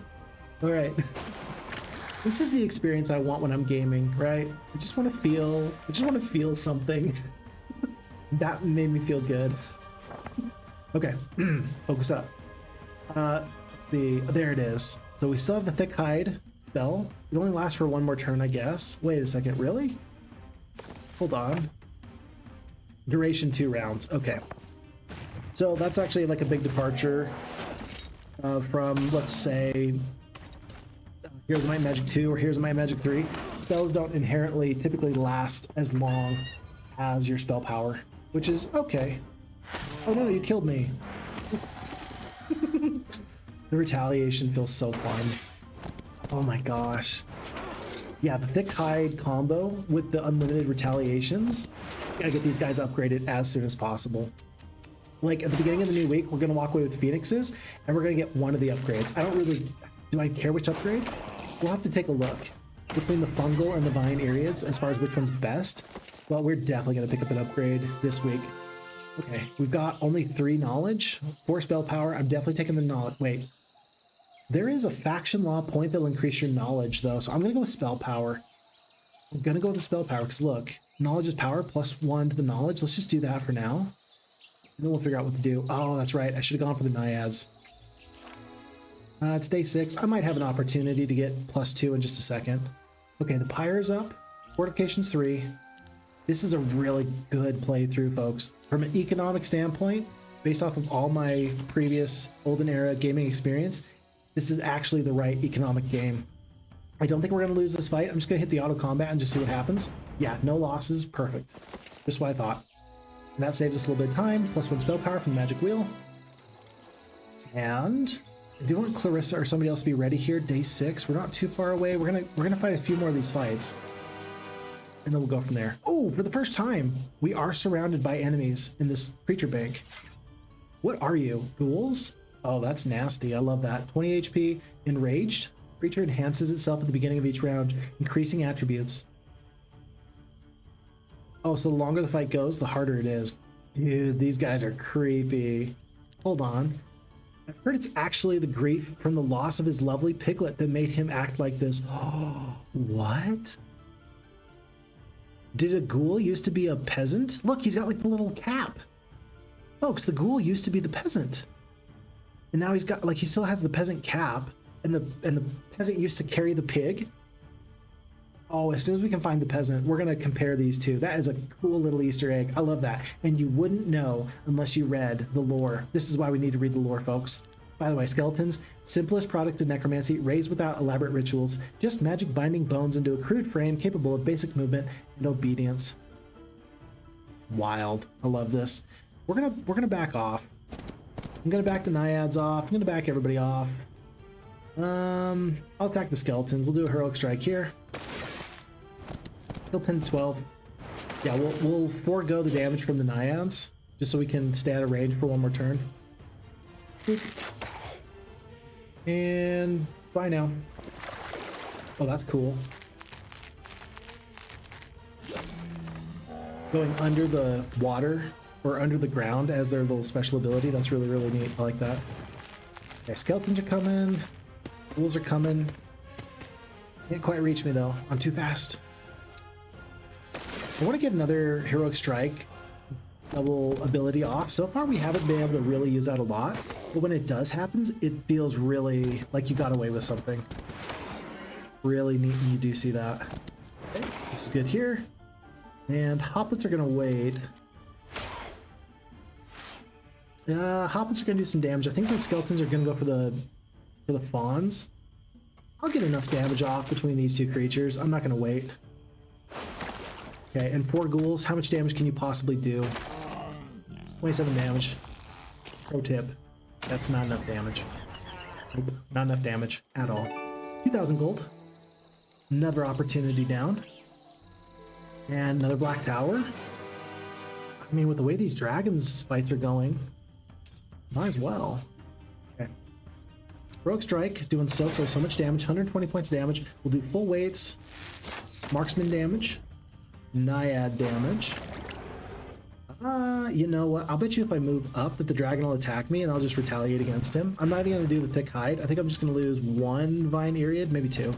right. This is the experience I want when I'm gaming, right? I just want to feel something. That made me feel good. Okay, focus up. There it is. So we still have the thick hide spell. It only lasts for 1 more turn, I guess. Wait a second, really? Hold on. Duration 2 rounds, okay. So that's actually like a big departure from, let's say, Heroes of Might and Magic 2 or Heroes of Might and Magic 3. Spells don't inherently typically last as long as your spell power, which is okay. Oh no, you killed me. The retaliation feels so fun. Oh my gosh. Yeah, the thick hide combo with the unlimited retaliations. Gotta get these guys upgraded as soon as possible. Like at the beginning of the new week, we're gonna walk away with Phoenixes and we're gonna get one of the upgrades. I don't really Do I care which upgrade? We'll have to take a look between the fungal and the vine Eriads as far as which one's best. Well, we're definitely going to pick up an upgrade this week. Okay, we've got only 3 knowledge, 4 spell power. I'm definitely taking the knowledge. Wait, there is a faction law point that'll increase your knowledge though, so I'm going to go with spell power. I'm going to go with the spell power because look, knowledge is power plus 1 to the knowledge. Let's just do that for now. And then we'll figure out what to do. Oh, that's right. I should have gone for the naiads. It's day 6. I might have an opportunity to get +2 in just a second. Okay, the pyre's up. Fortification's 3. This is a really good playthrough, folks. From an economic standpoint, based off of all my previous Olden Era gaming experience, this is actually the right economic game. I don't think we're going to lose this fight. I'm just going to hit the auto combat and just see what happens. Yeah, no losses. Perfect. Just what I thought. And that saves us a little bit of time. +1 spell power from the magic wheel. And I do want Clarissa or somebody else to be ready here. Day 6. We're not too far away. We're gonna fight a few more of these fights. And then we'll go from there. Oh, for the first time, we are surrounded by enemies in this creature bank. What are you? Ghouls? Oh, that's nasty. I love that. 20 HP, enraged. Creature enhances itself at the beginning of each round, increasing attributes. Oh, so the longer the fight goes, the harder it is. Dude, these guys are creepy. Hold on. I've heard it's actually the grief from the loss of his lovely piglet that made him act like this. Oh, what? Did a ghoul used to be a peasant? Look, he's got like the little cap. Folks, the ghoul used to be the peasant. And now he's got, like, he still has the peasant cap, and the peasant used to carry the pig. Oh, as soon as we can find the peasant, we're gonna compare these two. That is a cool little Easter egg. I love that. And you wouldn't know unless you read the lore. This is why we need to read the lore, folks. By the way, skeletons, simplest product of necromancy, raised without elaborate rituals, just magic binding bones into a crude frame capable of basic movement and obedience. Wild. I love this. We're gonna back off. I'm gonna back the naiads off. I'm gonna back everybody off. I'll attack the skeleton. We'll do a heroic strike here. Kill 10 to 12. Yeah, we'll forego the damage from the naiads just so we can stay out of range for one more turn. Boop. And bye now. Oh, that's cool. Going under the water or under the ground as their little special ability. That's really, really neat. I like that. Okay, skeletons are coming. Ghouls are coming. Can't quite reach me though. I'm too fast. I want to get another heroic strike level ability off. So far we haven't been able to really use that a lot, but when it does happen, it feels really like you got away with something. Really neat when you do see that. Okay, this is good here. And hoplets are gonna wait. Hoplets are gonna do some damage. I think the skeletons are gonna go for the fawns. I'll get enough damage off between these two creatures. I'm not gonna wait. Okay, and 4 ghouls, how much damage can you possibly do? 27 damage. Pro tip, that's not enough damage. Nope, not enough damage at all. 2,000 gold. Another opportunity down. And another black tower. I mean, with the way these dragons fights are going, might as well. Okay. Rogue strike, doing so much damage, 120 points of damage. We'll do full weights, marksman damage, naiad damage. You know what? I'll bet you if I move up that the dragon will attack me and I'll just retaliate against him. I'm not even gonna do the thick hide. I think I'm just gonna lose 1 vine Eriad, maybe 2.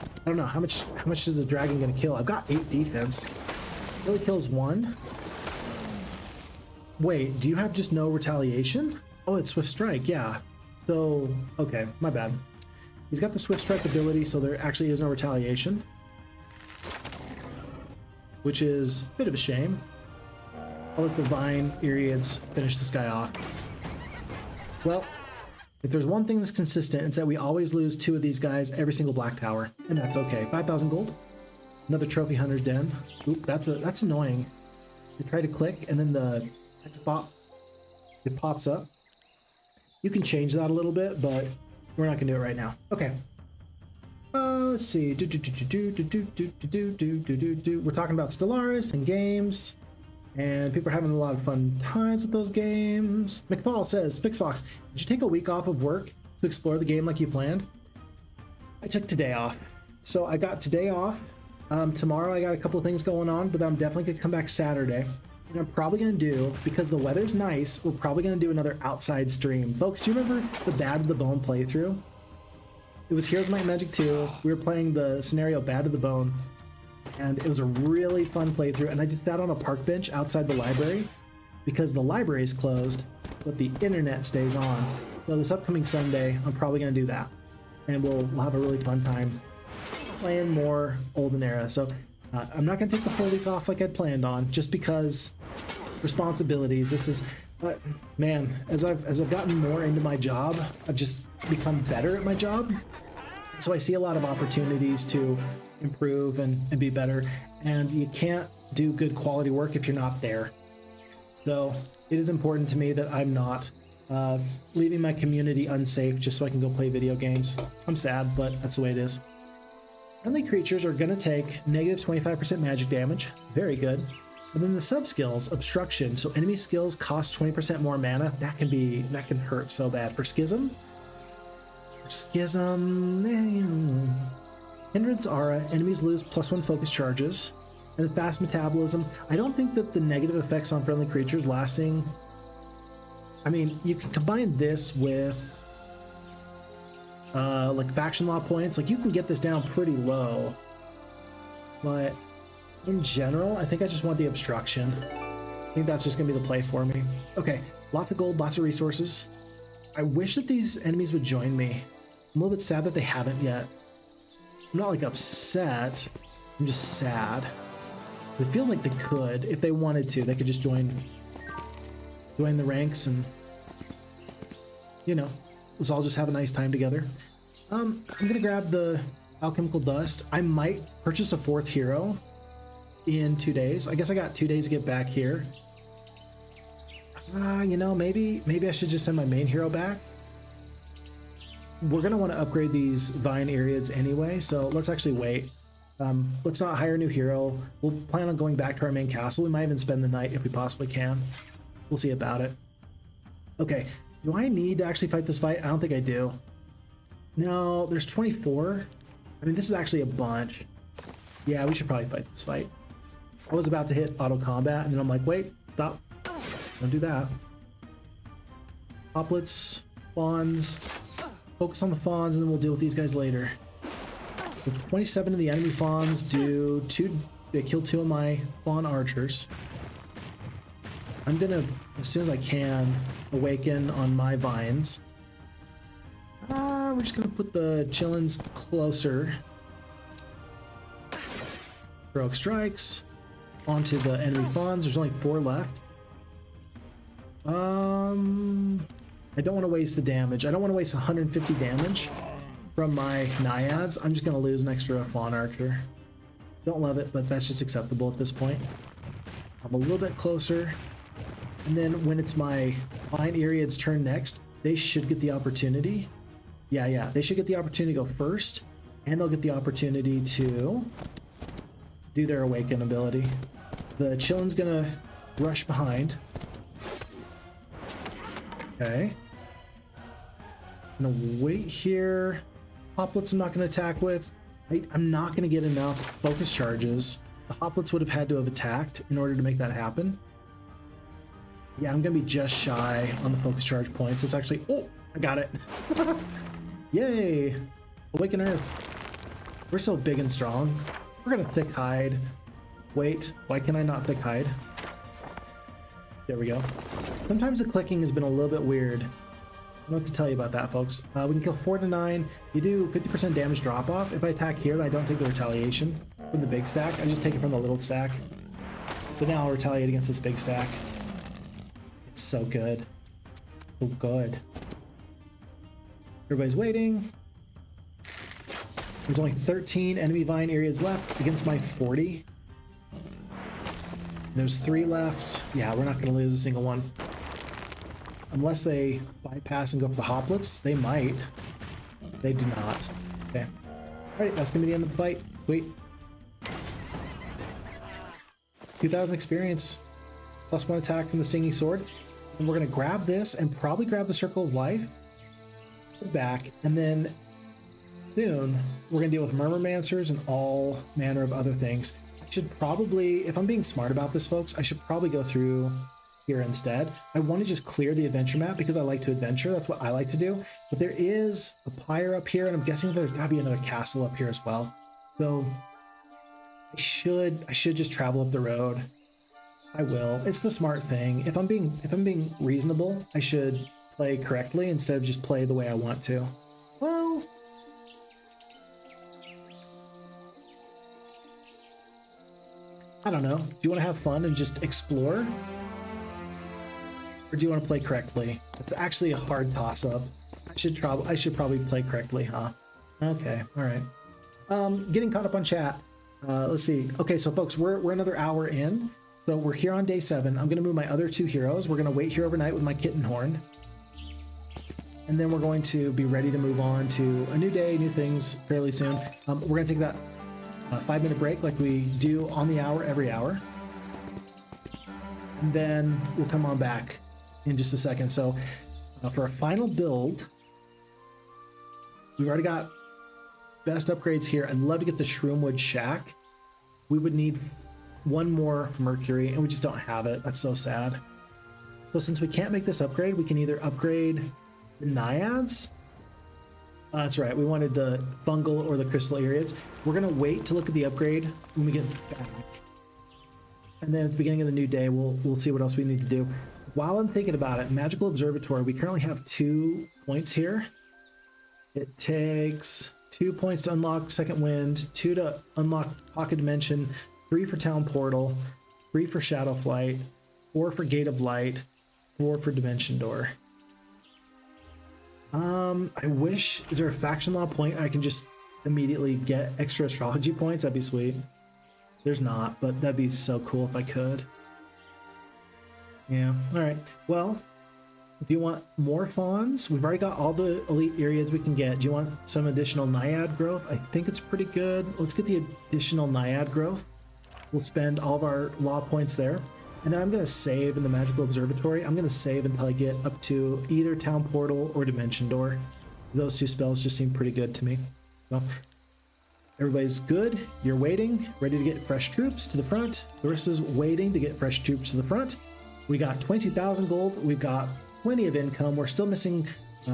I don't know how much is a dragon gonna kill. I've got 8 defense. It only kills 1. Wait, do you have just no retaliation? Oh, it's swift strike, yeah. So, okay, my bad. He's got the swift strike ability, so there actually is no retaliation, which is a bit of a shame. I'll let the vine Eriads finish this guy off. Well, if there's one thing that's consistent, it's that we always lose 2 of these guys every single black tower, and that's okay. 5,000 gold. Another trophy hunter's den. Oop, that's annoying. You try to click, and then the text pop, it pops up. You can change that a little bit, but we're not gonna do it right now. Okay. Let's see. We're talking about Stellaris and games, and people are having a lot of fun times with those games. McFall says, Fixfox, did you take a week off of work to explore the game like you planned? I took today off. So I got today off. Tomorrow I got a couple of things going on, but I'm definitely gonna come back Saturday. And I'm probably gonna do, because the weather's nice, we're probably gonna do another outside stream. Folks, do you remember the Bad to the Bone playthrough? It was Heroes of Might and Magic 2. We were playing the scenario Bad to the Bone, and it was a really fun playthrough. And I just sat on a park bench outside the library because the library is closed, but the internet stays on. So this upcoming Sunday, I'm probably gonna do that, and we'll have a really fun time playing more Olden Era. So I'm not gonna take the full week off like I'd planned on, just because responsibilities. This is, but man, as I've gotten more into my job, I've just become better at my job. So I see a lot of opportunities to improve and be better, and you can't do good quality work if you're not there. So it is important to me that I'm not leaving my community unsafe just so I can go play video games. I'm sad, but that's the way it is. Friendly creatures are going to take negative 25% magic damage. Very good. And then the sub skills, obstruction. So enemy skills cost 20% more mana. That can hurt so bad. For schism, hindrance aura. Enemies lose +1 focus charges. And the fast metabolism. I don't think that the negative effects on friendly creatures lasting. I mean, you can combine this with like faction law points. Like, you can get this down pretty low, but in general, I think I just want the obstruction. I think that's just gonna be the play for me. Okay, lots of gold, lots of resources. I wish that these enemies would join me. I'm a little bit sad that they haven't yet. I'm not like upset, I'm just sad. It feels like they could, if they wanted to. They could just join the ranks, and you know, let's all just have a nice time together. I'm gonna grab the alchemical dust. I might purchase a 4th hero in 2 days. I guess I got 2 days to get back here. You know, maybe I should just send my main hero back. We're gonna want to upgrade these Vine Eriads anyway, so let's actually wait. Let's not hire a new hero. We'll plan on going back to our main castle. We might even spend the night if we possibly can. We'll see about it. Okay, do I need to actually fight this fight? I don't think I do. No, there's 24. I mean, this is actually a bunch. Yeah, we should probably fight this fight. I was about to hit auto combat, and then I'm like, wait, stop. Don't do that. Hoplets, fawns. Focus on the fawns, and then we'll deal with these guys later. So 27 of the enemy fawns do 2. They kill 2 of my fawn archers. I'm gonna, as soon as I can, awaken on my vines. We're just gonna put the Qilins closer. Heroic strikes onto the enemy fawns. There's only 4 left. I don't want to waste the damage. I don't want to waste 150 damage from my naiads. I'm just gonna lose an extra fawn archer. Don't love it, but that's just acceptable at this point. I'm a little bit closer. And then when it's my Vine Eriad's turn next, they should get the opportunity. Yeah, they should get the opportunity to go first, and they'll get the opportunity to do their Awaken ability. The Qilins gonna rush behind. Okay. I'm gonna wait here. Hoplets I'm not gonna attack with. I'm not gonna get enough focus charges. The Hoplets would have had to have attacked in order to make that happen. Yeah, I'm gonna be just shy on the focus charge points. It's actually, oh, I got it. Yay! Awaken Earth. We're so big and strong. We're gonna thick hide. Wait, why can I not thick hide? There we go. Sometimes the clicking has been a little bit weird. I don't know what to tell you about that, folks. We can kill 4 to 9. You do 50% damage drop off. If I attack here, I don't take the retaliation from the big stack. I just take it from the little stack. But now I'll retaliate against this big stack. It's so good. So good. Everybody's waiting. There's only 13 enemy Vine Eriads left against my 40. There's 3 left. Yeah, we're not going to lose a single one. Unless they bypass and go for the Hoplets. They might. They do not. Okay. Alright, that's going to be the end of the fight. Sweet. 2,000 experience. +1 attack from the Stinging Sword. And we're going to grab this and probably grab the Circle of Life. Back. And then soon, we're going to deal with Mancers and all manner of other things. I should probably, if I'm being smart about this, folks, I should probably go through here instead. I want to just clear the adventure map because I like to adventure. That's what I like to do. But there is a pyre up here, and I'm guessing there's got to be another castle up here as well. So I should just travel up the road. I will. It's the smart thing. If I'm being reasonable, I should play correctly instead of just play the way I want to. Well, I don't know. Do you want to have fun and just explore? Or do you want to play correctly? It's actually a hard toss-up. I should probably play correctly, huh? Okay, all right. Getting caught up on chat. Let's see. Okay, so folks, we're another hour in. So we're here on day 7. I'm gonna move my other 2 heroes. We're gonna wait here overnight with my kitten horn. And then we're going to be ready to move on to a new day, new things fairly soon. We're gonna take that 5-minute break like we do on the hour every hour. And then we'll come on back in just a second. So for a final build, we've already got best upgrades here. I'd love to get the Shroomwood Shack. We would need 1 more Mercury, and we just don't have it. That's so sad. So since we can't make this upgrade, we can either upgrade the Naiads. That's right, we wanted the Fungal or the Crystal Eriads. We're gonna wait to look at the upgrade when we get back. And then at the beginning of the new day, we'll see what else we need to do. While I'm thinking about it, Magical Observatory, we currently have 2 points here. It takes 2 points to unlock Second Wind, 2 to unlock Pocket Dimension, 3 for Town Portal, 3 for Shadow Flight, 4 for Gate of Light, 4 for Dimension Door. I wish, is there a faction law point I can just immediately get extra astrology points? That'd be sweet. There's not, but that'd be so cool if I could. Yeah, all right. Well, if you want more fawns, we've already got all the elite areas we can get. Do you want some additional Naiad growth? I think it's pretty good. Let's get the additional Naiad growth. We'll spend all of our law points there. And then I'm going to save in the Magical Observatory. I'm going to save until I get up to either Town Portal or Dimension Door. Those 2 spells just seem pretty good to me. So, everybody's good. You're waiting, ready to get fresh troops to the front. Clarissa's waiting to get fresh troops to the front. We got 22,000 gold. We've got plenty of income. We're still missing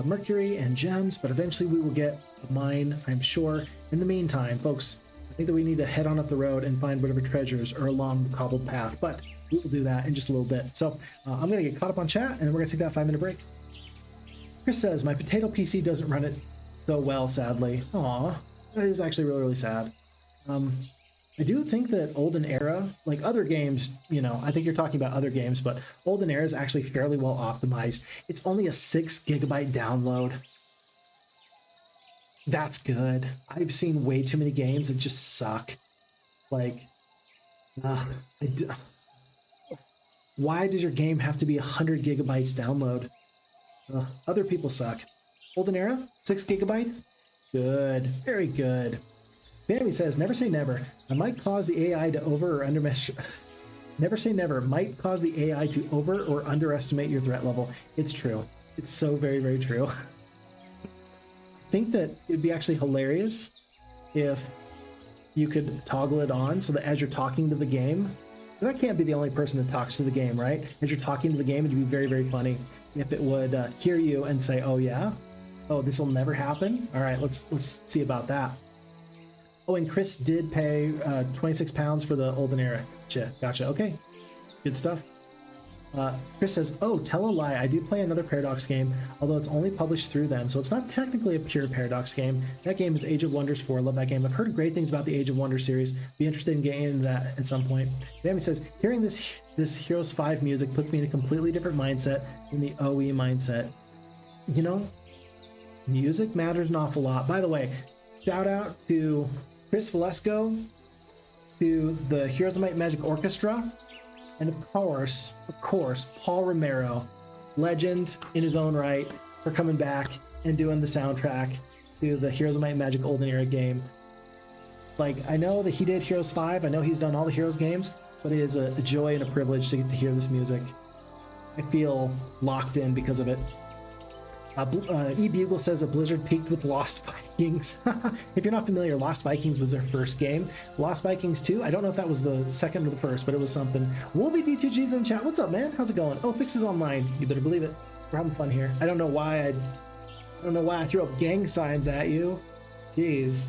Mercury and gems, but eventually we will get a mine, I'm sure. In the meantime, folks, I think that we need to head on up the road and find whatever treasures are along the cobbled path, but we will do that in just a little bit. So I'm going to get caught up on chat, and then we're going to take that 5-minute break. Chris says, my potato PC doesn't run it so well, sadly. Aw, that is actually really, really sad. I do think that Olden Era, like other games, you know, I think you're talking about other games, but Olden Era is actually fairly well optimized. It's only a 6 GB download. That's good. I've seen way too many games that just suck. Like, why does your game have to be 100 gigabytes download? Other people suck. Olden Era, 6 gigabytes? Good, very good. Fanny says, never say never. I might cause the AI to over or underestimate. Never say never. Might cause the AI to over or underestimate your threat level. It's true. It's so very, very true. I think that it'd be actually hilarious if you could toggle it on so that as you're talking to the game, because I can't be the only person that talks to the game, right? As you're talking to the game, it'd be very, very funny if it would hear you and say, oh yeah? Oh, this will never happen? All right, let's see about that. Oh, and Chris did pay 26 pounds for the Olden Era. Gotcha. Okay, good stuff. Chris says, oh, tell a lie. I do play another Paradox game, although it's only published through them, so it's not technically a pure Paradox game. That game is Age of Wonders 4. Love that game. I've heard great things about the Age of Wonders series. Be interested in getting into that at some point. Tammy says, hearing this Heroes 5 music puts me in a completely different mindset than the OE mindset. You know, music matters an awful lot. By the way, shout out to Chris Valesco, to the Heroes of Might and Magic Orchestra, and of course, Paul Romero, legend in his own right, for coming back and doing the soundtrack to the Heroes of Might and Magic Olden Era game. Like, I know that he did Heroes 5, I know he's done all the Heroes games, but it is a joy and a privilege to get to hear this music. I feel locked in because of it. E-Bugle says a Blizzard peaked with Lost Vikings. If you're not familiar, Lost Vikings was their first game. Lost Vikings 2, I don't know if that was the second or the first, but it was something. Wolvie D2G's in the chat. What's up, man? How's it going? Oh, Fix is online. You better believe it. We're having fun here. I don't know why I threw up gang signs at you. Jeez.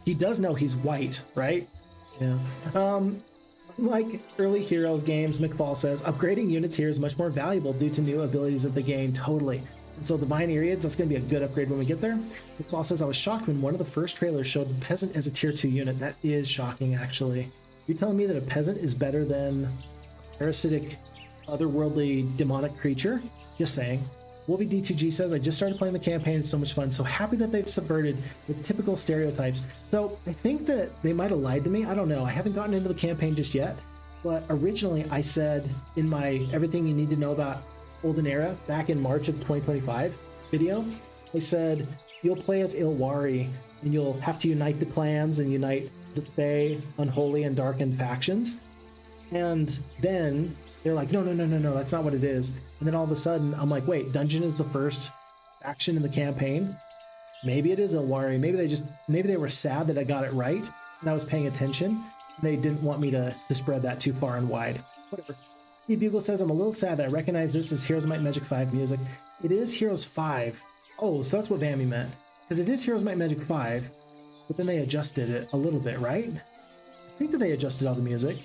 He does know he's white, right? Yeah. Like early Heroes games, McFall says, upgrading units here is much more valuable due to new abilities that they gain. Totally. And so Divine Eriads, that's going to be a good upgrade when we get there. McFall says, I was shocked when one of the first trailers showed the Peasant as a tier 2 unit. That is shocking, actually. You're telling me that a Peasant is better than a parasitic, otherworldly, demonic creature? Just saying. Wolvie D2G says, I just started playing the campaign. It's so much fun. So happy that they've subverted the typical stereotypes. So I think that they might have lied to me. I don't know. I haven't gotten into the campaign just yet. But originally I said in my Everything You Need to Know About Olden Era back in March of 2025 video, I said, you'll play as Ilwari and you'll have to unite the clans and unite the Fae, Unholy, and Darkened factions. And then they're like, no, that's not what it is. And then all of a sudden, I'm like, wait, Dungeon is the first action in the campaign. Maybe it is Ilwari. Maybe they were sad that I got it right and I was paying attention. They didn't want me to spread that too far and wide. Whatever. E-Bugle says, I'm a little sad that I recognize this as Heroes of Might and Magic 5 music. It is Heroes 5. Oh, so that's what Vammy meant. Because it is Heroes of Might and Magic 5, but then they adjusted it a little bit, right? I think that they adjusted all the music.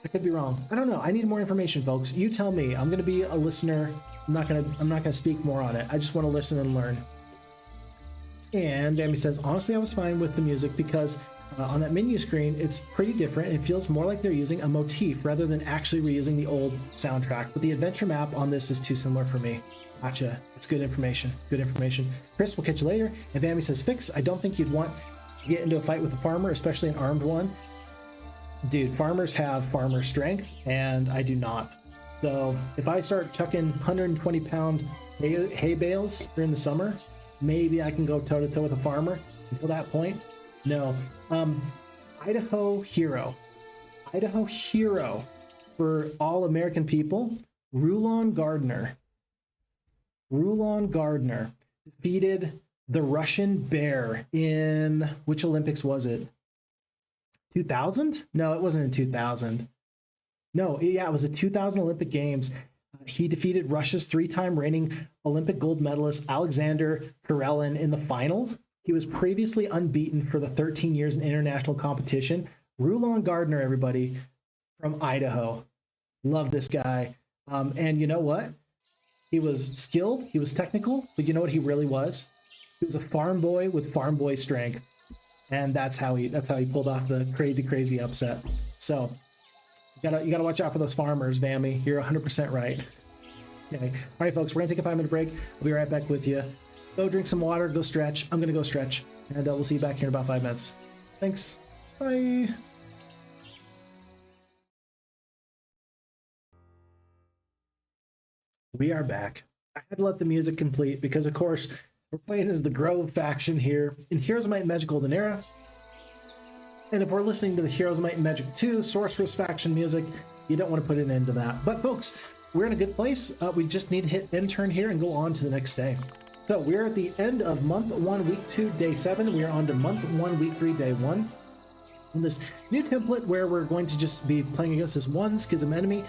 I could be wrong. I don't know. I need more information, folks. You tell me. I'm going to be a listener. I'm not going to speak more on it. I just want to listen and learn. And Vammy says, honestly, I was fine with the music because on that menu screen, it's pretty different. It feels more like they're using a motif rather than actually reusing the old soundtrack. But the adventure map on this is too similar for me. Gotcha. It's good information. Good information. Chris, we'll catch you later. And Vammy says, Fix, I don't think you'd want to get into a fight with a farmer, especially an armed one. Dude, farmers have farmer strength, and I do not. So if I start chucking 120-pound hay bales during the summer, maybe I can go toe-to-toe with a farmer. Until that point, no. Idaho hero for all American people, Rulon Gardner defeated the Russian Bear in, which Olympics was it? 2000? No, it wasn't in 2000. No, yeah, it was the 2000 Olympic Games. He defeated Russia's 3-time reigning Olympic gold medalist Alexander Karelin in the final. He was previously unbeaten for the 13 years in international competition. Rulon Gardner, everybody, from Idaho. Love this guy. And you know what? He was skilled, he was technical, but you know what he really was? He was a farm boy with farm boy strength. And that's how he pulled off the crazy upset. So you gotta watch out for those farmers, Vammy. You're 100% right. Okay. All right, folks, we're gonna take a 5-minute break. I'll be right back with you. Go drink some water, go stretch. I'm gonna go stretch, and we'll see you back here in about 5 minutes. Thanks. Bye. We are back. I had to let the music complete because, of course, we're playing as the Grove faction here in Heroes of Might and Magic Olden Era. And if we're listening to the Heroes of Might and Magic 2 Sorceress faction music, you don't want to put an end to that. But folks, we're in a good place. We just need to hit end turn here and go on to the next day. So we're at the end of month 1, week 2, day 7. We are on to month 1, week 3, day 1. In this new template where we're going to just be playing against this one schism enemy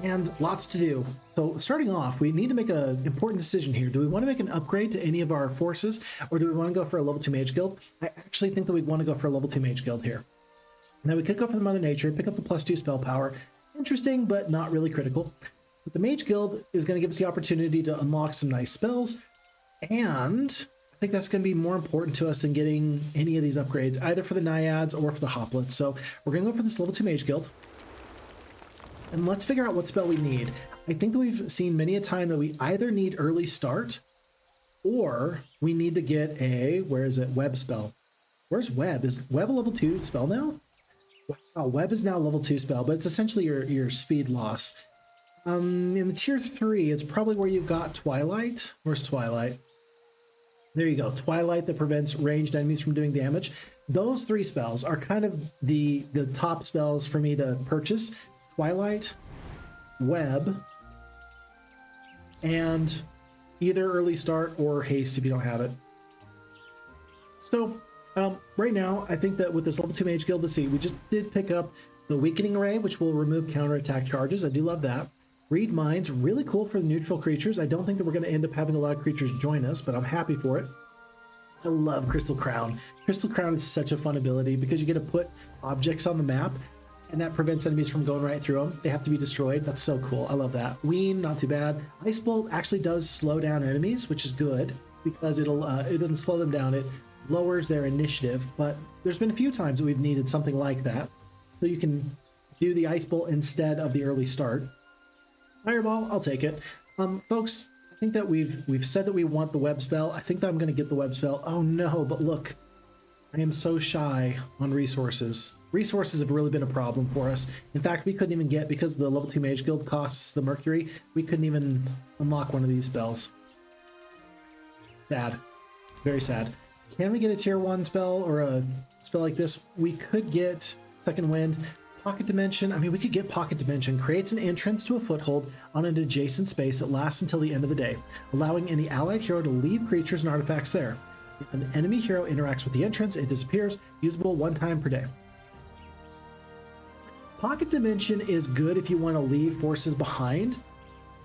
and lots to do. So starting off, we need to make an important decision here. Do we want to make an upgrade to any of our forces, or do we want to go for a level 2 mage guild? I actually think that we'd want to go for a level 2 mage guild here. Now we could go for the Mother Nature, pick up the +2 spell power. Interesting, but not really critical. But the mage guild is going to give us the opportunity to unlock some nice spells, and I think that's going to be more important to us than getting any of these upgrades, either for the Naiads or for the Hoplets. So we're going to go for this level 2 mage guild. And let's figure out what spell we need. I think that we've seen many a time that we either need early start or we need to get a, where is it, web spell. Where's web? Is web a level 2 spell now? Wow, web is now a level 2 spell, but it's essentially your speed loss. In the tier 3, it's probably where you've got Twilight. Where's Twilight? There you go. Twilight that prevents ranged enemies from doing damage. Those 3 spells are kind of the top spells for me to purchase. Twilight, Web, and either early start or haste if you don't have it. So right now, I think that with this level 2 Mage Guild, let's see, we just did pick up the Weakening Ray, which will remove counterattack charges. I do love that. Read Minds, really cool for the neutral creatures. I don't think that we're going to end up having a lot of creatures join us, but I'm happy for it. I love Crystal Crown. Crystal Crown is such a fun ability because you get to put objects on the map, and that prevents enemies from going right through them. They have to be destroyed. That's so cool. I love that. Wean, not too bad. Ice Bolt actually does slow down enemies, which is good because it doesn't slow them down. It lowers their initiative, but there's been a few times that we've needed something like that. So you can do the Ice Bolt instead of the early start. Fireball, I'll take it. Folks, I think that we've said that we want the web spell. I think that I'm going to get the web spell. Oh no, but look, I am so shy on resources. Resources have really been a problem for us. In fact, we couldn't even get, because the level 2 Mage Guild costs the Mercury, we couldn't even unlock one of these spells. Sad. Very sad. Can we get a tier 1 spell or a spell like this? We could get Second Wind. Pocket Dimension, I mean, we could get Pocket Dimension. Creates an entrance to a foothold on an adjacent space that lasts until the end of the day, allowing any allied hero to leave creatures and artifacts there. If an enemy hero interacts with the entrance, it disappears, usable 1 time per day. Pocket Dimension is good if you want to leave forces behind,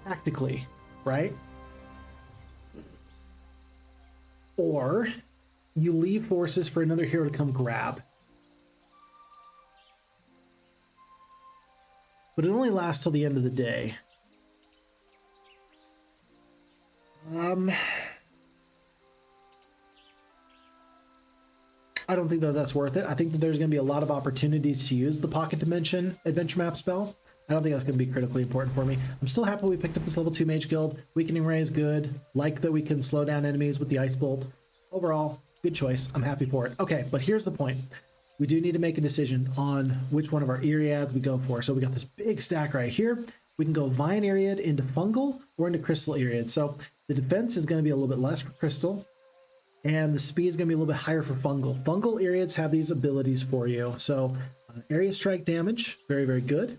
tactically, right? Or you leave forces for another hero to come grab. But it only lasts till the end of the day. I don't think that that's worth it. I think that there's going to be a lot of opportunities to use the Pocket Dimension Adventure Map spell. I don't think that's going to be critically important for me. I'm still happy we picked up this level 2 Mage Guild. Weakening Ray is good. Like that we can slow down enemies with the Ice Bolt. Overall, good choice. I'm happy for it. Okay, but here's the point. We do need to make a decision on which one of our Iriads we go for. So we got this big stack right here. We can go Vine Iriad into Fungal or into Crystal Iriad. So the defense is going to be a little bit less for Crystal, and the speed is going to be a little bit higher for Fungal. Fungal Iriads have these abilities for you. So area strike damage, very, very good.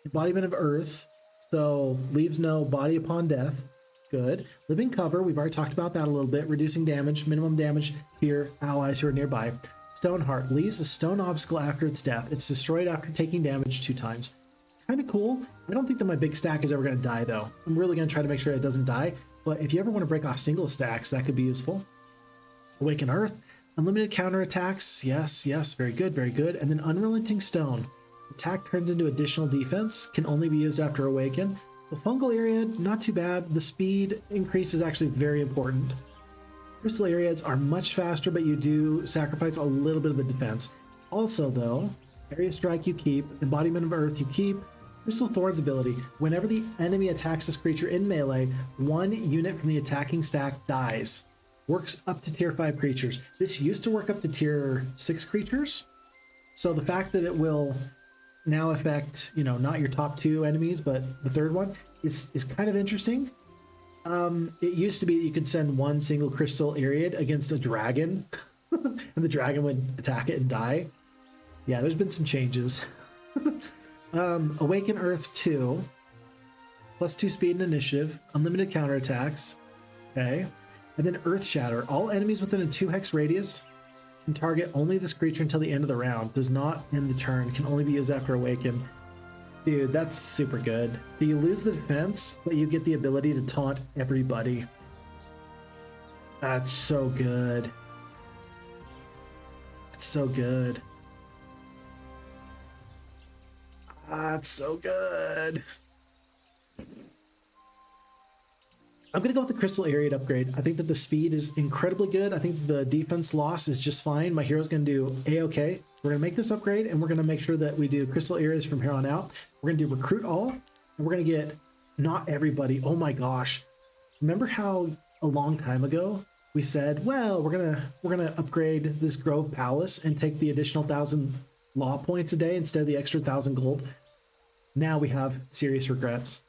Embodiment of Earth, so leaves no body upon death, good. Living Cover, we've already talked about that a little bit. Reducing damage, minimum damage to your allies who are nearby. Stoneheart leaves a stone obstacle after its death. It's destroyed after taking damage 2 times. Kind of cool. I don't think that my big stack is ever going to die, though. I'm really going to try to make sure it doesn't die. But if you ever want to break off single stacks, that could be useful. Awaken Earth. Unlimited counterattacks. Yes, yes. Very good, very good. And then Unrelenting Stone. Attack turns into additional defense. Can only be used after Awaken. So Fungal Iriad, not too bad. The speed increase is actually very important. Crystal Iriads are much faster, but you do sacrifice a little bit of the defense. Also, though, Area Strike you keep, Embodiment of Earth you keep, Crystal Thorn's ability. Whenever the enemy attacks this creature in melee, 1 unit from the attacking stack dies. Works up to tier 5 creatures. This used to work up to tier 6 creatures. So the fact that it will now affect, you know, not your top 2 enemies, but the 3rd one is kind of interesting. It used to be that you could send 1 single Crystal Iriad against a dragon, and the dragon would attack it and die. Yeah, there's been some changes. Awaken Earth 2, +2 speed and initiative, unlimited counterattacks. Okay. And then Earth Shatter. All enemies within a 2 hex radius can target only this creature until the end of the round. Does not end the turn. Can only be used after Awaken. Dude, that's super good. So you lose the defense, but you get the ability to taunt everybody. That's so good. That's so good. That's so good. I'm going to go with the Crystal Iriad upgrade. I think that the speed is incredibly good. I think the defense loss is just fine. My hero's going to do A-okay. We're going to make this upgrade, and we're going to make sure that we do Crystal Iriads from here on out. We're going to do Recruit All, and we're going to get not everybody. Oh my gosh. Remember how a long time ago we said, well, we're going to upgrade this Grove Palace and take the additional 1,000 law points a day instead of the extra 1,000 gold? Now we have serious regrets,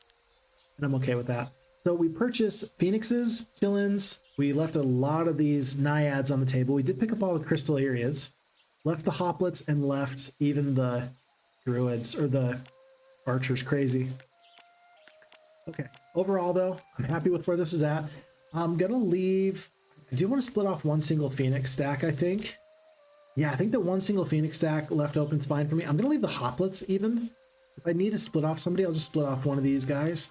and I'm okay with that. So we purchased Phoenixes, Qilins. We left a lot of these Naiads on the table. We did pick up all the Crystal Iriads, left the Hoplets, and left even the Druids or the Archers. Crazy. Okay, overall though, I'm happy with where this is at. I'm gonna leave, I do want to split off one single Phoenix stack, I think. Yeah, I think that one single Phoenix stack left open is fine for me. I'm gonna leave the Hoplets even. If I need to split off somebody, I'll just split off one of these guys.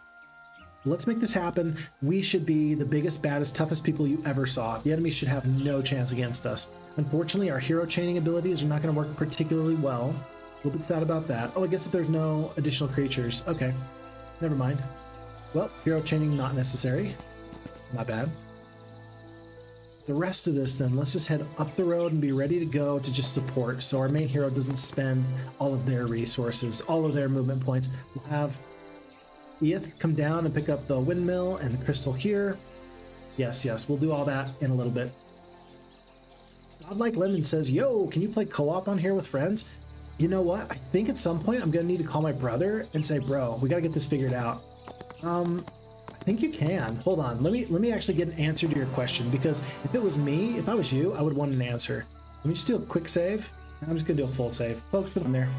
Let's make this happen. We should be the biggest, baddest, toughest people you ever saw. The enemy should have no chance against us. Unfortunately, our hero chaining abilities are not going to work particularly well. A little bit sad about that. Oh, I guess if there's no additional creatures. Okay, never mind. Well, hero chaining not necessary. Not bad. The rest of this then, let's just head up the road and be ready to go to just support, so our main hero doesn't spend all of their resources, all of their movement points. We'll have Eth come down and pick up the windmill and the crystal here. Yes, we'll do all that in a little bit. Godlike Lemon says, yo, can you play co-op on here with friends? You know what? I think at some point I'm gonna need to call my brother and say, bro, we gotta get this figured out. I think you can. Hold on. Let me actually get an answer to your question, because if it was me, if I was you, I would want an answer. Let me just do a quick save. I'm just gonna do a full save. Folks, put them there.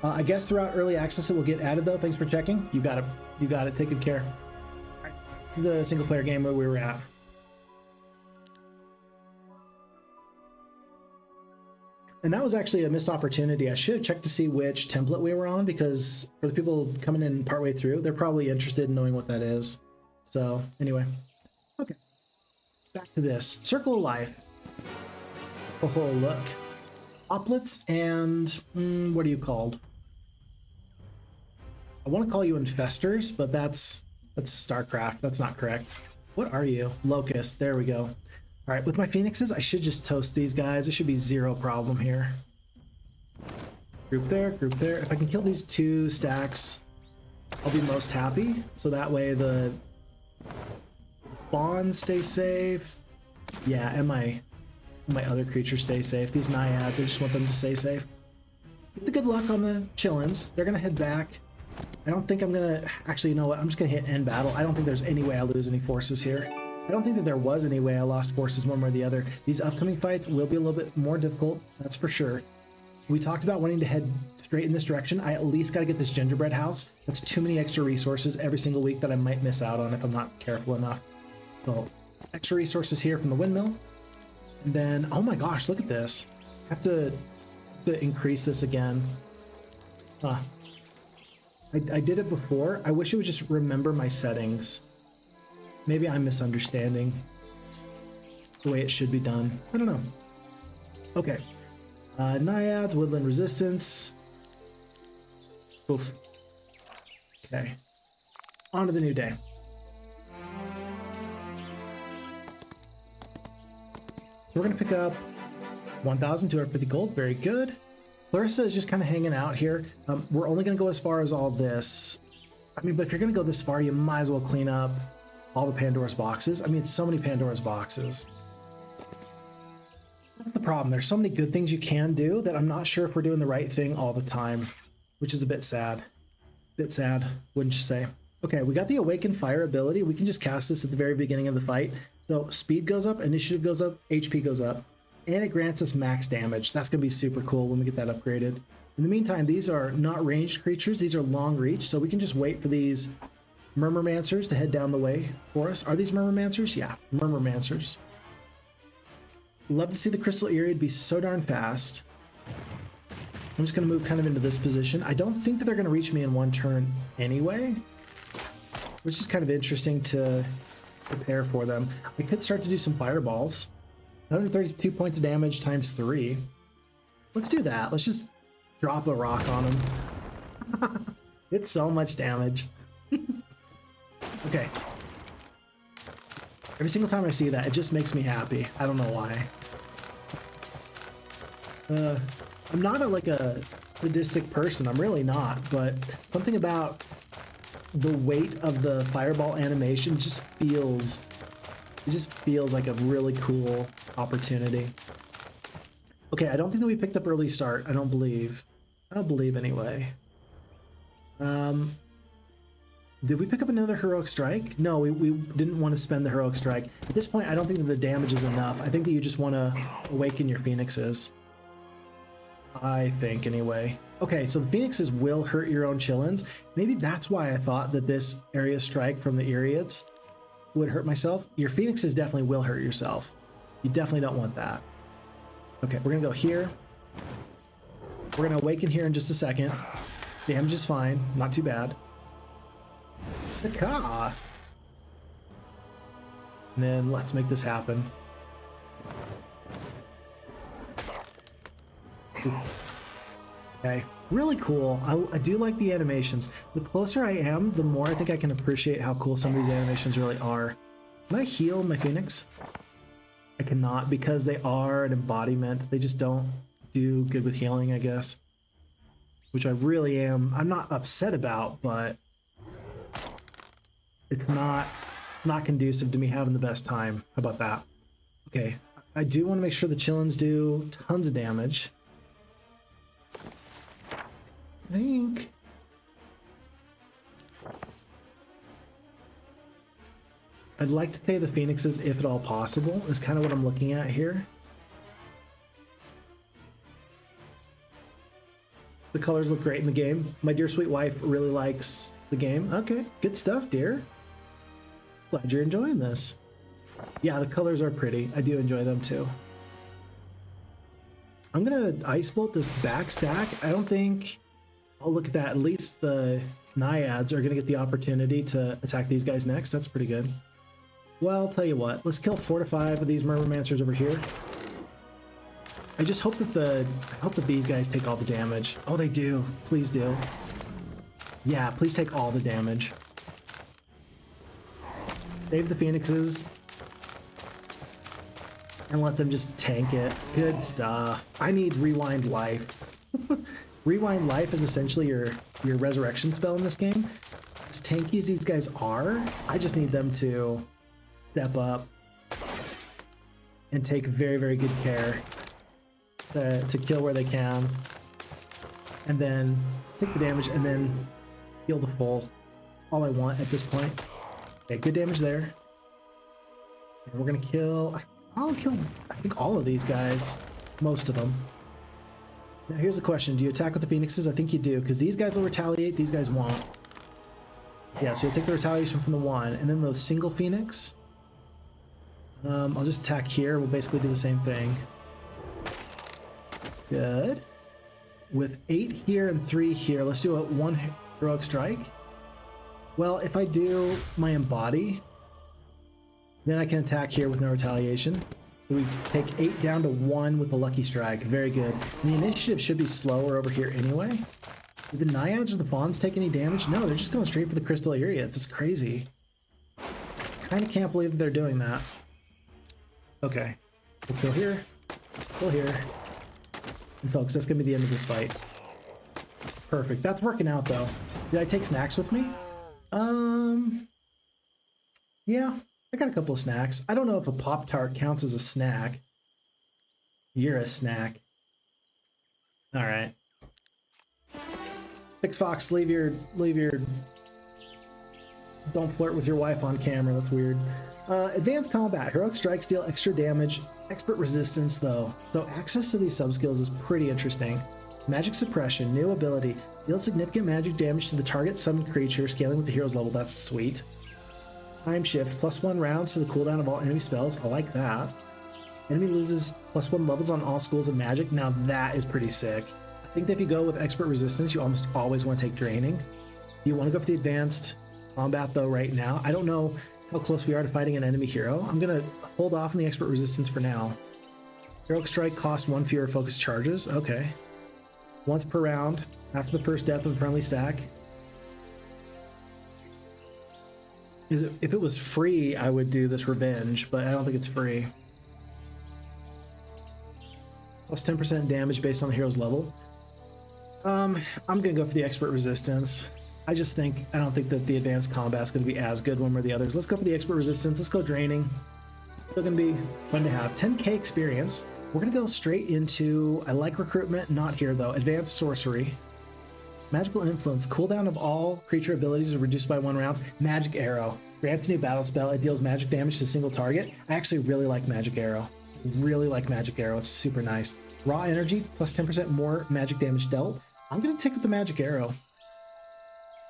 I guess throughout early access it will get added though. Thanks for checking. You got it. You got it. Take good care. All right. The single player game where we were at. And that was actually a missed opportunity. I should have checked to see which template we were on, because for the people coming in partway through, they're probably interested in knowing what that is. So anyway, okay, back to this. Circle of Life. Oh, look. Hoplets and what are you called? I want to call you Infestors, but that's StarCraft. That's not correct. What are you? Locust. There we go. All right, with my Phoenixes, I should just toast these guys. It should be zero problem here. Group there, group there. If I can kill these two stacks, I'll be most happy. So that way the spawns stay safe. Yeah, and my other creatures stay safe. These Naiads, I just want them to stay safe. Get the good luck on the Qilins. They're gonna head back. I don't think I'm gonna, actually, you know what? I'm just gonna hit end battle. I don't think there's any way I lose any forces here. I don't think that there was any way I lost forces one way or the other. These upcoming fights will be a little bit more difficult, that's for sure. We talked about wanting to head straight in this direction. I at least got to get this gingerbread house. That's too many extra resources every single week that I might miss out on if I'm not careful enough. So, extra resources here from the windmill. And then, oh my gosh, look at this. I have to increase this again. I did it before. I wish it would just remember my settings. Maybe I'm misunderstanding the way it should be done. I don't know. Okay. Naiads, woodland resistance. Oof. Okay. On to the new day. So we're going to pick up 1,250 gold. Very good. Clarissa is just kind of hanging out here. We're only going to go as far as all this. I mean, but if you're going to go this far, you might as well clean up all the Pandora's boxes. I mean, it's so many Pandora's boxes. That's the problem. There's so many good things you can do that I'm not sure if we're doing the right thing all the time, which is a bit sad. Bit sad, wouldn't you say? Okay, we got the Awaken Fire ability. We can just cast this at the very beginning of the fight. So speed goes up, initiative goes up, HP goes up, and it grants us max damage. That's going to be super cool when we get that upgraded. In the meantime, these are not ranged creatures. These are long reach, so we can just wait for these Mancers to head down the way for us. Are these Mancers? Yeah, Mancers. Love to see the Crystal Iriad be so darn fast. I'm just going to move kind of into this position. I don't think that they're going to reach me in one turn anyway, which is kind of interesting to prepare for them. I could start to do some fireballs. 132 points of damage times 3. Let's do that. Let's just drop a rock on them. It's so much damage. Okay. Every single time I see that, it just makes me happy. I don't know why. I'm not like a sadistic person. I'm really not, but something about the weight of the fireball animation just feels like a really cool opportunity. Okay, I don't think that we picked up early start. I don't believe anyway. Did we pick up another heroic strike? No, we didn't want to spend the heroic strike. At this point, I don't think that the damage is enough. I think that you just want to awaken your phoenixes. I think anyway. Okay, so the Phoenixes will hurt your own Qilins. Maybe that's why I thought that this area strike from the Eriads would hurt myself. Your Phoenixes definitely will hurt yourself. You definitely don't want that. Okay, we're gonna go here. We're gonna awaken here in just a second. Damage is fine, not too bad. And then let's make this happen. Okay, really cool. I do like the animations. The closer I am, the more I think I can appreciate how cool some of these animations really are. Can I heal my Phoenix? I cannot because they are an embodiment. They just don't do good with healing, I guess. Which I really am. I'm not upset about, but it's not conducive to me having the best time. How about that? Okay, I do want to make sure the Qilins do tons of damage. I think I'd like to say the Phoenixes, if at all possible, is kind of what I'm looking at here. The colors look great in the game. My dear sweet wife really likes the game. Okay, good stuff, dear. Glad you're enjoying this. Yeah, the colors are pretty. I do enjoy them too. I'm gonna Ice Bolt this back stack. I don't think... Oh, look at that. At least the Naiads are going to get the opportunity to attack these guys next. That's pretty good. Well, I'll tell you what. Let's kill 4 to 5 of these Mancers over here. I just hope that these guys take all the damage. Oh, they do. Please do. Yeah, please take all the damage. Save the Phoenixes. And let them just tank it. Good stuff. I need Rewind Life. Rewind Life is essentially your resurrection spell in this game. As tanky as these guys are, I just need them to step up and take very, very good care to kill where they can. And then take the damage and then heal the full. That's all I want at this point. Okay, good damage there. And we're gonna kill... I'll kill, I think, all of these guys. Most of them. Now here's the question, do you attack with the Phoenixes? I think you do, because these guys will retaliate, these guys won't. Yeah, so you'll take the retaliation from the one, and then the single Phoenix. I'll just attack here, we'll basically do the same thing. Good. With 8 here and 3 here, let's do a 1 heroic strike. Well, if I do my embody, then I can attack here with no retaliation. So we take 8 down to 1 with the lucky strike. Very good. And the initiative should be slower over here anyway. Did the Naiads or the Fawns take any damage? No, they're just going straight for the Crystal Eriads. It's crazy. Kind of can't believe they're doing that. Okay. We'll kill here. Kill here. And folks, that's going to be the end of this fight. Perfect. That's working out, though. Did I take snacks with me? Yeah. I got a couple of snacks. I don't know if a Pop-Tart counts as a snack. You're a snack. All right. Fix Fox, leave your... Don't flirt with your wife on camera. That's weird. Advanced combat. Heroic strikes deal extra damage. Expert resistance, though. So access to these subskills is pretty interesting. Magic suppression. New ability. Deal significant magic damage to the target summoned creature, scaling with the hero's level. That's sweet. Time shift, +1 rounds to the cooldown of all enemy spells. I like that. Enemy loses +1 levels on all schools of magic. Now that is pretty sick. I think that if you go with expert resistance, you almost always want to take draining. You want to go for the advanced combat though right now. I don't know how close we are to fighting an enemy hero. I'm going to hold off on the expert resistance for now. Heroic strike costs 1 fewer focus charges. Okay. Once per round after the first death of a friendly stack. If it was free, I would do this revenge, but I don't think it's free. Plus 10% damage based on the hero's level. I'm gonna go for the expert resistance. I don't think that the advanced combat is gonna be as good one or the others. Let's go for the expert resistance. Let's go draining. Still gonna be fun to have. 10k experience. We're gonna go straight into, I like recruitment, not here though. Advanced sorcery. Magical influence. Cooldown of all creature abilities is reduced by 1 round. Magic arrow. Grants a new battle spell. It deals magic damage to a single target. I actually really like magic arrow. Really like Magic Arrow. It's super nice. Raw energy plus 10% more magic damage dealt. I'm going to take with the Magic Arrow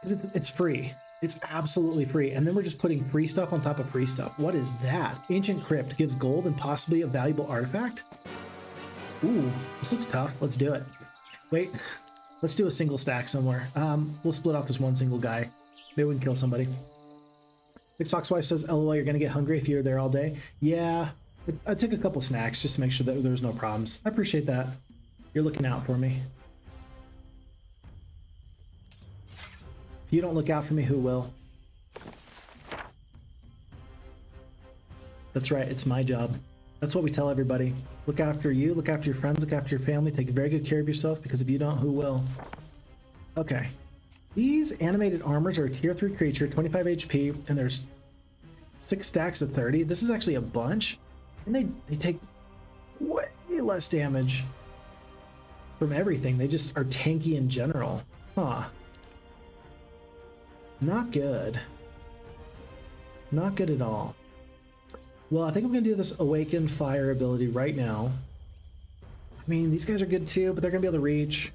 because it's free. It's absolutely free. And then we're just putting free stuff on top of free stuff. What is that? Ancient Crypt gives gold and possibly a valuable artifact. Ooh, this looks tough. Let's do it. Wait, let's do a single stack somewhere. We'll split off this one single guy. Maybe we can kill somebody. Big Fox Wife says, LOL, you're going to get hungry if you're there all day. Yeah, I took a couple snacks just to make sure that there was no problems. I appreciate that. You're looking out for me. If you don't look out for me, who will? That's right, it's my job. That's what we tell everybody. Look after you, look after your friends, look after your family, take very good care of yourself, because if you don't, who will? Okay. These animated armors are a tier 3 creature, 25 HP, and there's 6 stacks of 30. This is actually a bunch, and they take way less damage from everything. They just are tanky in general. Huh. Not good. Not good at all. Well, I think I'm going to do this Awakened Fire ability right now. I mean, these guys are good too, but they're going to be able to reach.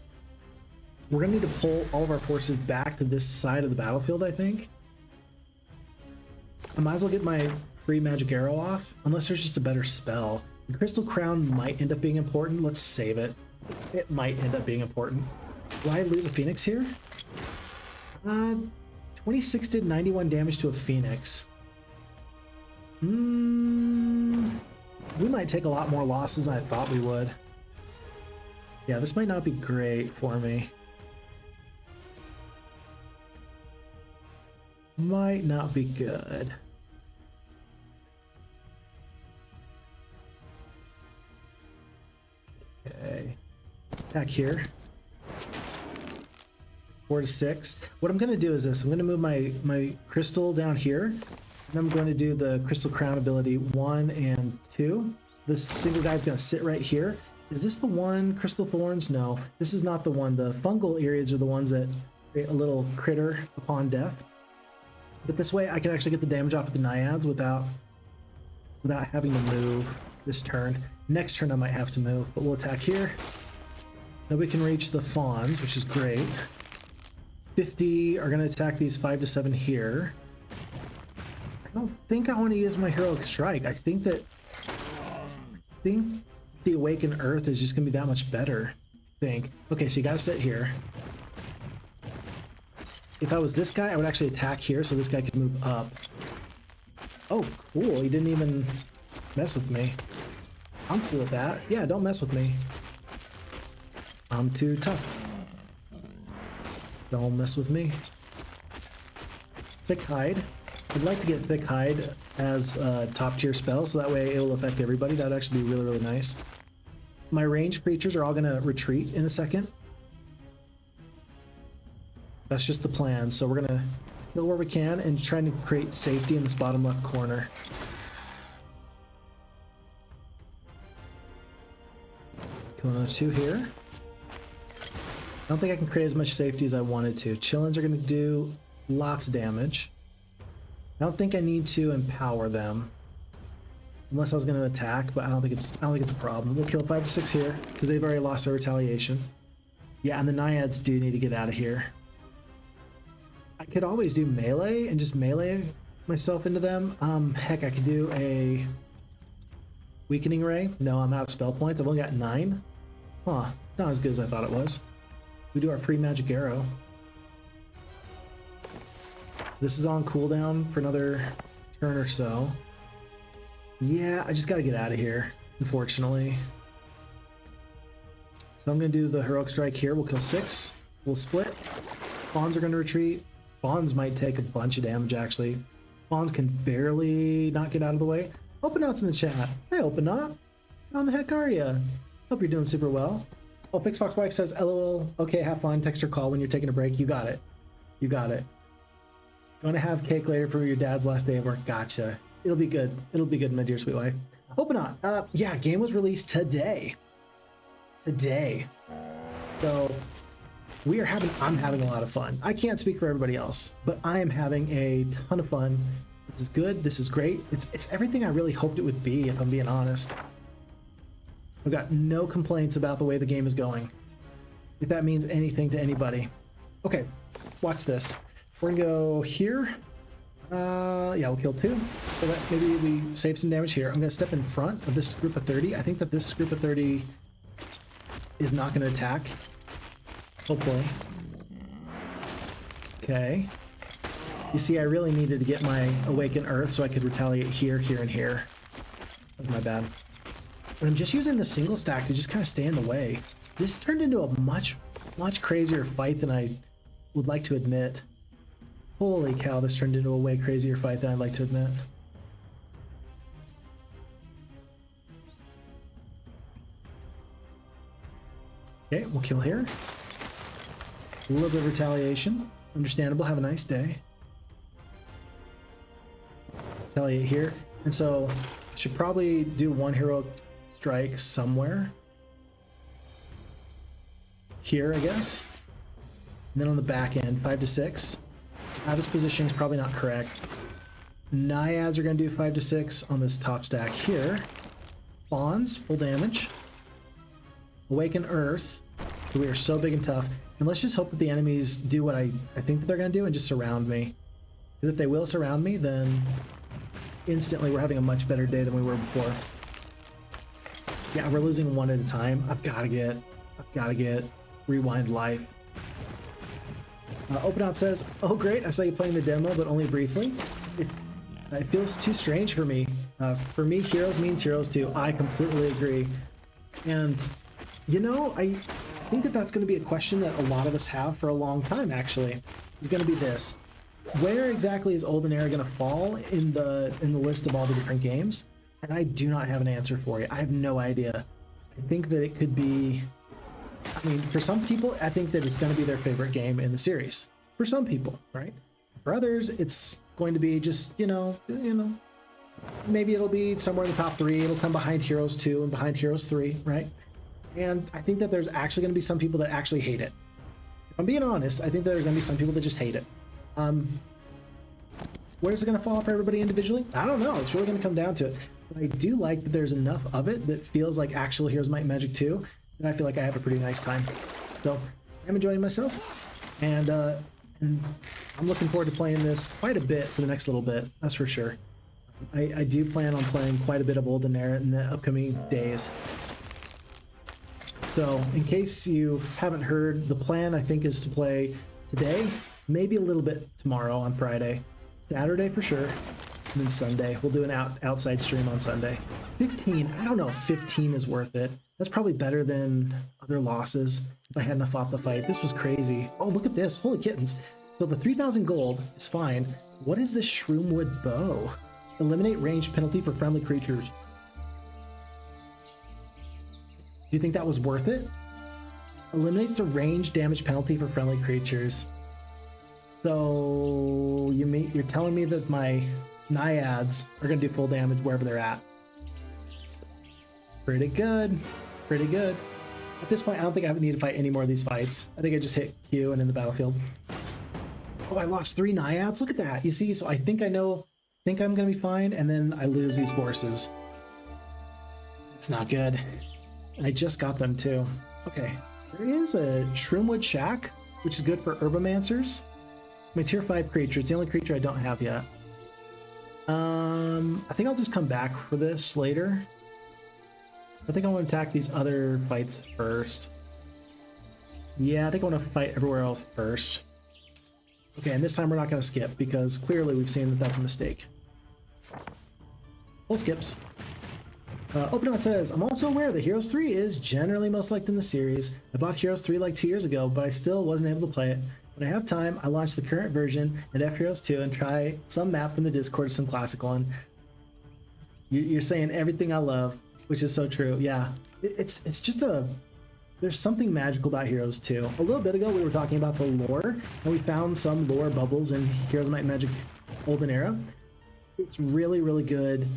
We're going to need to pull all of our forces back to this side of the battlefield, I think. I might as well get my free Magic Arrow off, unless there's just a better spell. The Crystal Crown might end up being important. Let's save it. It might end up being important. Will I lose a Phoenix here? 26 did 91 damage to a Phoenix. We might take a lot more losses than I thought we would. Yeah, this might not be great for me. Might not be good. Okay. Attack here. 4 to 6. What I'm going to do is this. I'm going to move my crystal down here. And I'm going to do the Crystal Crown ability 1 and 2. This single guy is going to sit right here. Is this the one? Crystal Thorns? No, this is not the one. The fungal areas are the ones that create a little critter upon death. But this way I can actually get the damage off of the Naiads without having to move this turn. Next turn I might have to move, but we'll attack here. Nobody can reach the Fawns, which is great. 50 are going to attack these 5 to 7 here. I don't think I want to use my Heroic Strike. I think the Awakened Earth is just going to be that much better, I think. Okay, so you got to sit here. If I was this guy, I would actually attack here so this guy could move up. Oh, cool. He didn't even mess with me. I'm cool with that. Yeah, don't mess with me. I'm too tough. Don't mess with me. Thick Hide. I'd like to get Thick Hide as a top tier spell, so that way it will affect everybody. That would actually be really, really nice. My ranged creatures are all going to retreat in a second. That's just the plan. So we're going to kill where we can and try to create safety in this bottom left corner. Kill another 2 here. I don't think I can create as much safety as I wanted to. Qilins are going to do lots of damage. I don't think I need to empower them. Unless I was going to attack, but I don't think it's a problem. We'll kill 5 to 6 here, because they've already lost their retaliation. Yeah, and the Naiads do need to get out of here. I could always do melee and just melee myself into them. Heck, I could do a Weakening Ray. No, I'm out of spell points. I've only got 9. Huh, not as good as I thought it was. We do our free Magic Arrow. This is on cooldown for another turn or so. Yeah, I just gotta get out of here, unfortunately. So I'm gonna do the Heroic Strike here. We'll kill 6. We'll split. Fawns are gonna retreat. Fawns might take a bunch of damage, actually. Fawns can barely not get out of the way. Openot's in the chat. Hey, Openot. How the heck are ya? Hope you're doing super well. Oh, PixFoxWife says, LOL, okay, have fun. Text or call when you're taking a break. You got it. You got it. You want to have cake later for your dad's last day of work? Gotcha. It'll be good. It'll be good, my dear sweet wife. Openot. Yeah, game was released today. Today. So I'm having a lot of fun. I can't speak for everybody else, but I am having a ton of fun. This is good. This is great. It's everything I really hoped it would be, if I'm being honest. I've got no complaints about the way the game is going, if that means anything to anybody. Okay, watch this. We're gonna go here. Yeah, we'll kill 2. So that maybe we save some damage here. I'm gonna step in front of this group of 30. I think that this group of 30 is not gonna attack. Hopefully. Okay. You see, I really needed to get my Awaken Earth so I could retaliate here, here, and here. That was my bad. But I'm just using the single stack to just kind of stay in the way. This turned into a much crazier fight than I would like to admit. Holy cow, this turned into a way crazier fight than I'd like to admit. Okay, we'll kill here. A little bit of retaliation. Understandable, have a nice day. Retaliate here. And so, should probably do 1 heroic strike somewhere. Here, I guess. And then on the back end, 5 to 6. This position is probably not correct. Naiads are going to do 5 to 6 on this top stack here. Fawns, full damage. Awaken Earth. We are so big and tough. And let's just hope that the enemies do what I think that they're going to do and just surround me. Because if they will surround me, then instantly we're having a much better day than we were before. Yeah, we're losing 1 at a time. I've got to get Rewind Life. Open Out says, oh great, I saw you playing the demo, but only briefly. It feels too strange for me. For me, heroes means heroes too. I completely agree. And, you know, I think that that's going to be a question that a lot of us have for a long time, actually. Is going to be this. Where exactly is Olden Era going to fall in the list of all the different games? And I do not have an answer for you. I have no idea. I think that it could be... I mean, for some people, I think that it's going to be their favorite game in the series. For some people, right? For others, it's going to be just, you know, maybe it'll be somewhere in the top 3. It'll come behind Heroes 2 and behind Heroes 3, right? And I think that there's actually going to be some people that actually hate it. If I'm being honest, I think there are going to be some people that just hate it. Where's it going to fall for everybody individually? I don't know. It's really going to come down to it. But I do like that there's enough of it that feels like actual Heroes Might and Magic 2. And I feel like I have a pretty nice time. So I'm enjoying myself, and I'm looking forward to playing this quite a bit for the next little bit, that's for sure. I do plan on playing quite a bit of Olden Era in the upcoming days. So in case you haven't heard, the plan I think is to play today, maybe a little bit tomorrow on Friday, Saturday for sure, and then Sunday. We'll do an outside stream on Sunday. 15, I don't know if 15 is worth it. That's probably better than other losses if I hadn't fought the fight. This was crazy. Oh, look at this. Holy kittens. So the 3,000 gold is fine. What is this Shroomwood Bow? Eliminate range penalty for friendly creatures. Do you think that was worth it? Eliminates the range damage penalty for friendly creatures. So you're telling me that my Naiads are going to do full damage wherever they're at. Pretty good. Pretty good. At this point, I don't think I need to fight any more of these fights. I think I just hit Q and in the battlefield. Oh, I lost 3 Naiads. Look at that. You see, so I think I'm going to be fine, and then I lose these forces. It's not good. I just got them too. Okay. There is a Shroomwood Shack, which is good for Herbomancers. My tier 5 creature. It's the only creature I don't have yet. I think I'll just come back for this later. I think I want to attack these other fights first. Yeah, I think I want to fight everywhere else first. Okay, and this time we're not going to skip, because clearly we've seen that that's a mistake. Full skips. Open Out says, I'm also aware that Heroes 3 is generally most liked in the series. I bought Heroes 3 like 2 years ago, but I still wasn't able to play it. When I have time, I launch the current version and F Heroes 2 and try some map from the Discord or some classic one. You're saying everything I love, which is so true. Yeah, it's just there's something magical about Heroes 2. A little bit ago we were talking about the lore, and we found some lore bubbles in Heroes Might and Magic Olden Era. It's really, really good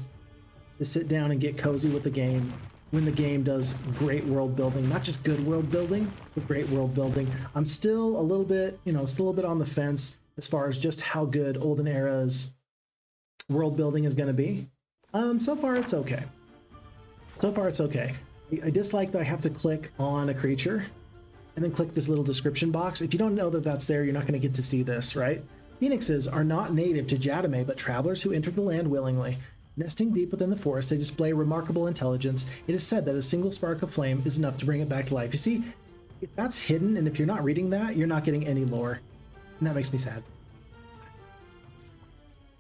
to sit down and get cozy with the game when the game does great world building. Not just good world building, but great world building. I'm still a little bit, on the fence as far as just how good Olden Era's world building is going to be. So far it's okay. So far it's okay. I dislike that I have to click on a creature and then click this little description box. If you don't know that that's there, you're not going to get to see this, right? Phoenixes are not native to Jadame, but travelers who enter the land willingly. Nesting deep within the forest, they display remarkable intelligence. It is said that a single spark of flame is enough to bring it back to life. You see, if that's hidden, and if you're not reading that, you're not getting any lore. And that makes me sad.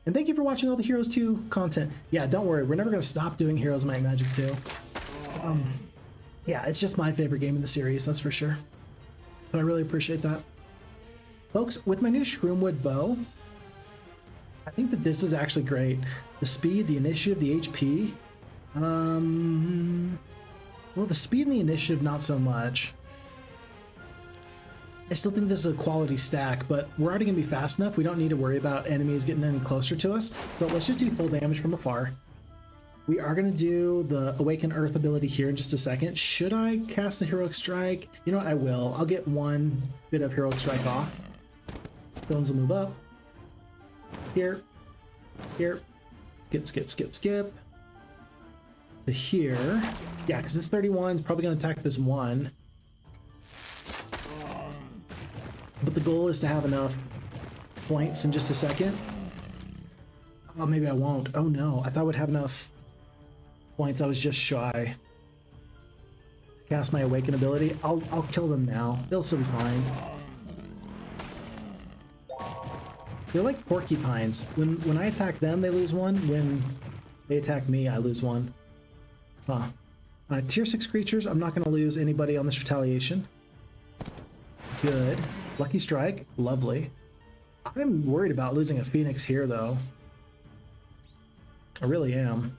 And thank you for watching all the Heroes 2 content. Yeah, don't worry, we're never going to stop doing Heroes Might and Magic 2. Yeah, it's just my favorite game in the series, that's for sure. So I really appreciate that. Folks, with my new Shroomwood bow, I think that this is actually great. The speed, the initiative, the HP. Well, the speed and the initiative, not so much. I still think this is a quality stack, but we're already going to be fast enough. We don't need to worry about enemies getting any closer to us. So let's just do full damage from afar. We are going to do the Awaken Earth ability here in just a second. Should I cast the Heroic Strike? You know what, I will. I'll get one bit of Heroic Strike off. Qilins will move up. Here. Here. Skip, skip, skip, skip. To here. Yeah, because this 31 is probably going to attack this one. But the goal is to have enough points in just a second. Oh, maybe I won't. Oh no, I thought I would have enough points. I was just shy. Cast my Awaken ability. I'll kill them now. They'll still be fine. They're like porcupines. When I attack them, they lose one. When they attack me, I lose one. Huh. Tier 6 creatures, I'm not going to lose anybody on this retaliation. Good. Lucky Strike, lovely. I'm worried about losing a Phoenix here, though. I really am.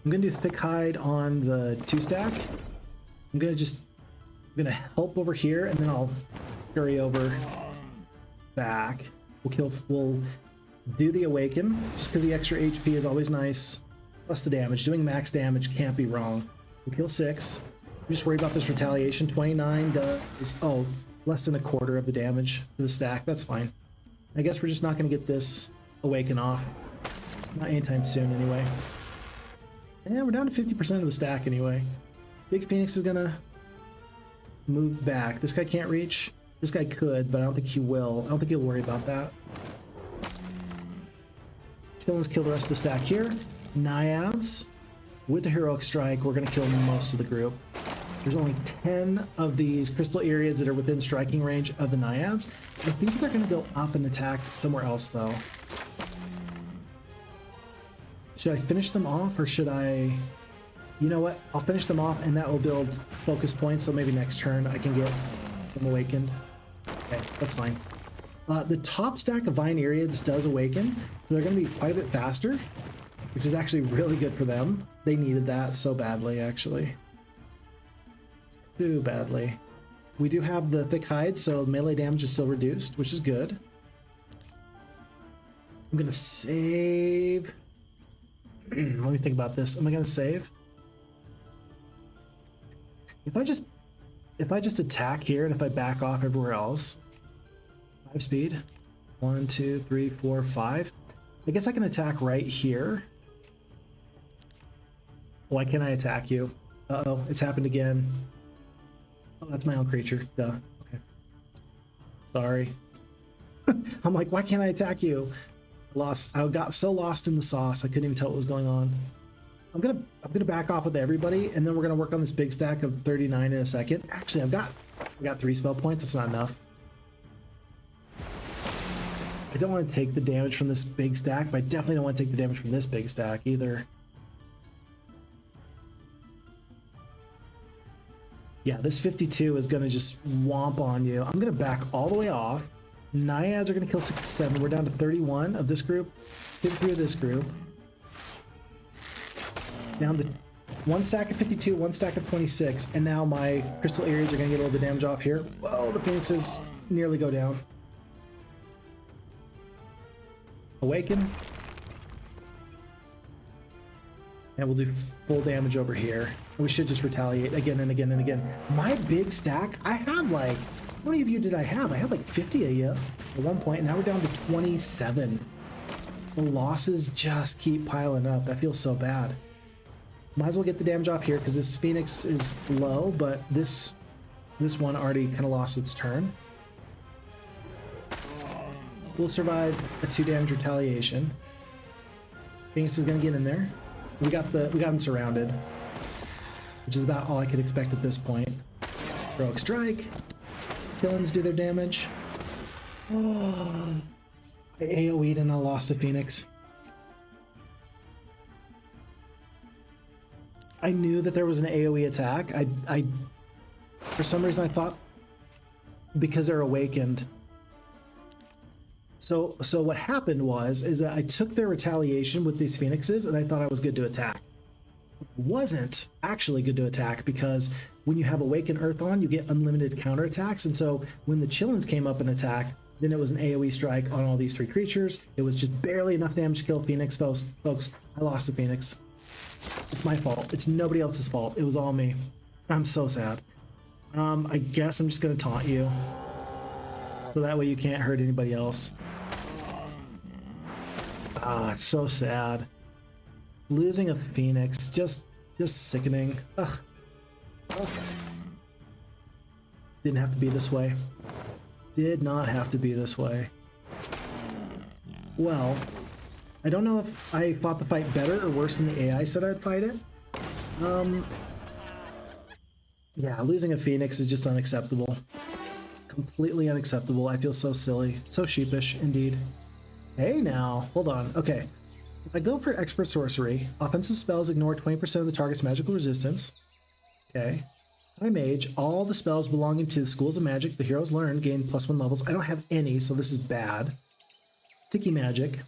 I'm gonna do Thick Hide on the 2-stack. I'm gonna help over here, and then I'll scurry over back. We'll do the Awaken, just because the extra HP is always nice. Plus the damage. Doing max damage can't be wrong. We'll kill 6. I'm just worried about this retaliation. 29 does, oh, less than a quarter of the damage to the stack. That's fine. I guess we're just not going to get this Awaken off. Not anytime soon, anyway. Yeah, we're down to 50% of the stack, anyway. Big Phoenix is going to move back. This guy can't reach. This guy could, but I don't think he will. I don't think he'll worry about that. Qilins kill the rest of the stack here. Naiads. With the Heroic Strike, we're going to kill most of the group. There's only 10 of these Crystal Eriads that are within striking range of the Naiads. I think they're going to go up and attack somewhere else, though. Should I finish them off, or should I... You know what? I'll finish them off, and that will build focus points, so maybe next turn I can get them awakened. Okay, that's fine. The top stack of Vine Eriads does awaken, so they're going to be quite a bit faster, which is actually really good for them. They needed that so badly, actually. Too badly. We do have the Thick Hide, so melee damage is still reduced, which is good. I'm going to save... Let me think about this. Am I going to save? If I just attack here, and if I back off everywhere else... 5 speed. 1, 2, 3, 4, 5. I guess I can attack right here. Why can't I attack you? Uh-oh, it's happened again. Oh, that's my own creature. Duh. Okay. Sorry. I'm like, why can't I attack you? I got so lost in the sauce, I couldn't even tell what was going on. I'm gonna back off with everybody, and then we're gonna work on this big stack of 39 in a second. Actually, I got 3 spell points. That's not enough. I don't want to take the damage from this big stack, but I definitely don't want to take the damage from this big stack either. Yeah, this 52 is going to just womp on you. I'm going to back all the way off. Naiads are going to kill 67. We're down to 31 of this group, 53 of this group. Down to 1 stack of 52, 1 stack of 26, and now my Crystal Eriads are going to get a little bit of damage off here. Whoa, the Phoenixes nearly go down. Awaken. And we'll do full damage over here. We should just retaliate again and again and again. My big stack, I have like, how many of you did I have? I had like 50 of you at one point, and now we're down to 27. The losses just keep piling up. That feels so bad. Might as well get the damage off here because this Phoenix is low, but this one already kind of lost its turn. We'll survive a 2 damage retaliation. Phoenix is gonna get in there. We got him surrounded, which is about all I could expect at this point. Heroic Strike. Qilins do their damage. Oh, I AoE'd and I lost a Phoenix. I knew that there was an AoE attack. I for some reason I thought because they're awakened. So what happened is that I took their retaliation with these Phoenixes and I thought I was good to attack. Wasn't actually good to attack because when you have Awaken Earth on, you get unlimited counterattacks. And so when the Qilins came up and attacked, then it was an AoE strike on all these 3 creatures. It was just barely enough damage to kill Phoenix, folks. I lost a Phoenix. It's my fault. It's nobody else's fault. It was all me. I'm so sad. I guess I'm just gonna taunt you. So that way you can't hurt anybody else. Ah, it's so sad. Losing a Phoenix, just sickening. Ugh. Didn't have to be this way. Did not have to be this way. Well, I don't know if I fought the fight better or worse than the AI said I'd fight it. Yeah, losing a Phoenix is just unacceptable. Completely unacceptable. I feel so silly. So sheepish, indeed. Hey now, hold on. Okay. If I go for Expert Sorcery, offensive spells ignore 20% of the target's magical resistance. Okay. I mage, all the spells belonging to the schools of magic the heroes learn gain +1 levels. I don't have any, so this is bad. Sticky magic.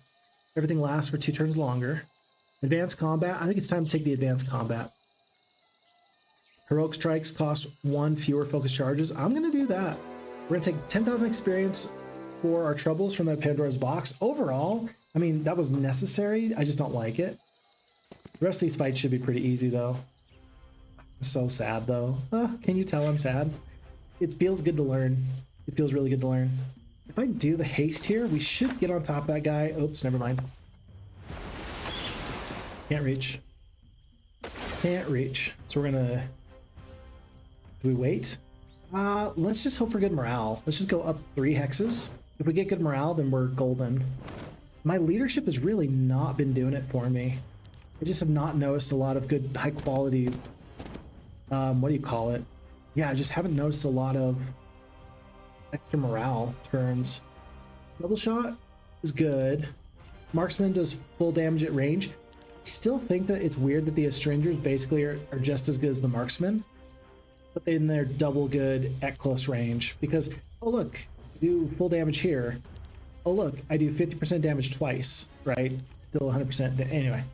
Everything lasts for 2 turns longer. Advanced combat. I think it's time to take the advanced combat. Heroic strikes cost 1 fewer focus charges. I'm going to do that. We're going to take 10,000 experience for our troubles from the Pandora's box. Overall, I mean, that was necessary. I just don't like it. The rest of these fights should be pretty easy, though. I'm so sad, though. Can you tell I'm sad? It feels good to learn. It feels really good to learn. If I do the haste here, we should get on top of that guy. Oops, never mind. Can't reach. Can't reach. So we're gonna... Do we wait? Let's just hope for good morale. Let's just go up 3 hexes. If we get good morale, then we're golden. My leadership has really not been doing it for me. I just have not noticed a lot of good, high quality... what do you call it? Yeah, I just haven't noticed a lot of extra morale turns. Double shot is good. Marksman does full damage at range. I still think that it's weird that the Astringers basically are just as good as the Marksman, but then they're double good at close range because, oh look, I do full damage here. Oh look, I do 50% damage twice, right? Still 100%.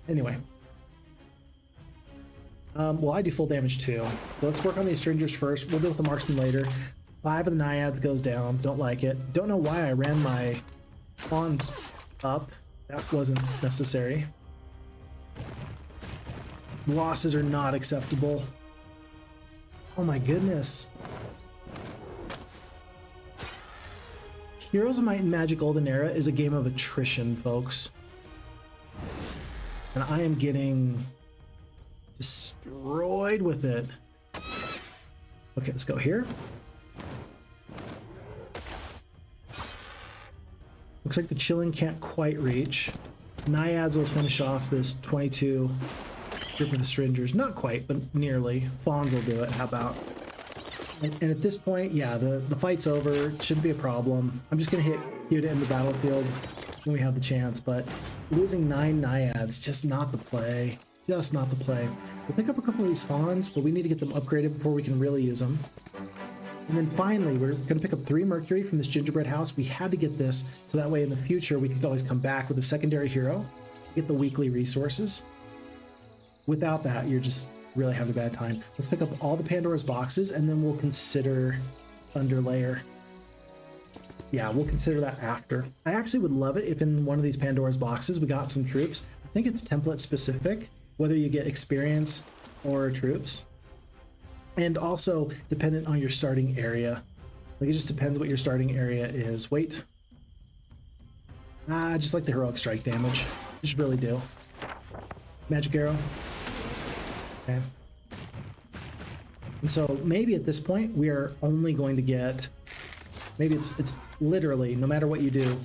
Anyway. Well, I do full damage too. So let's work on the Astringers first. We'll deal with the Marksman later. 5 of the Naiads goes down. Don't like it. Don't know why I ran my pawns up. That wasn't necessary. Losses are not acceptable. Oh my goodness. Heroes of Might and Magic Olden Era is a game of attrition, folks. And I am getting destroyed with it. Okay, let's go here. Looks like the Qilin can't quite reach. Naiads will finish off this 22 group of Astringers. Not quite, but nearly. Fawns will do it. How about? And at this point, yeah, the fight's over. It shouldn't be a problem. I'm just going to hit Q to end the battlefield when we have the chance, but losing 9 Naiads, just not the play. Just not the play. We'll pick up a couple of these Fawns, but we need to get them upgraded before we can really use them. And then finally, we're going to pick up 3 Mercury from this gingerbread house. We had to get this, so that way in the future we could always come back with a secondary hero, get the weekly resources. Without that, you're just really having a bad time. Let's pick up all the Pandora's boxes, and then we'll consider Underlayer. Yeah, we'll consider that after. I actually would love it if in one of these Pandora's boxes we got some troops. I think it's template specific, whether you get experience or troops. And also dependent on your starting area. Like, it just depends what your starting area is. Wait. I just like the heroic strike damage. I just really do. Magic arrow. Okay. And so maybe at this point we are only going to get, maybe it's literally, no matter what you do,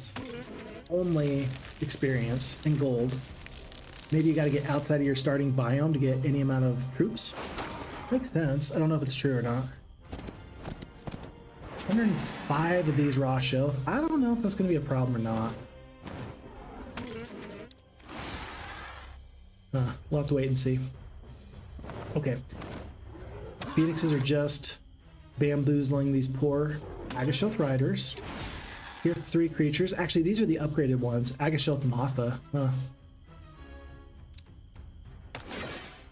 only experience and gold. Maybe you got to get outside of your starting biome to get any amount of troops. Makes sense. I don't know if it's true or not. 105 of these raw shells. I don't know if that's going to be a problem or not. We'll have to wait and see. Okay. Phoenixes are just bamboozling these poor Agashoth riders. Here are 3 creatures. Actually, these are the upgraded ones. Agashoth Matha.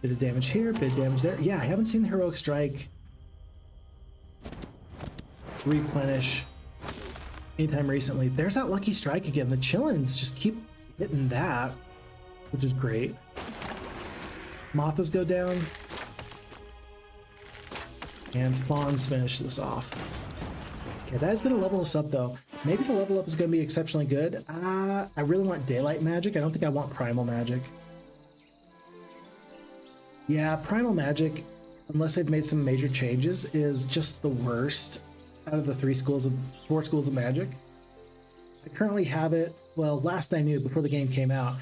Bit of damage here, bit of damage there. Yeah, I haven't seen the Heroic Strike replenish anytime recently. There's that Lucky Strike again. The Qilins just keep hitting that, which is great. Mathas go down. And Fawns finish this off. Okay, that is going to level us up though. Maybe the level up is going to be exceptionally good. I really want Daylight Magic. I don't think I want Primal Magic. Yeah, Primal Magic, unless they've made some major changes, is just the worst out of the 4 schools of magic. I currently have it, well, last I knew, before the game came out,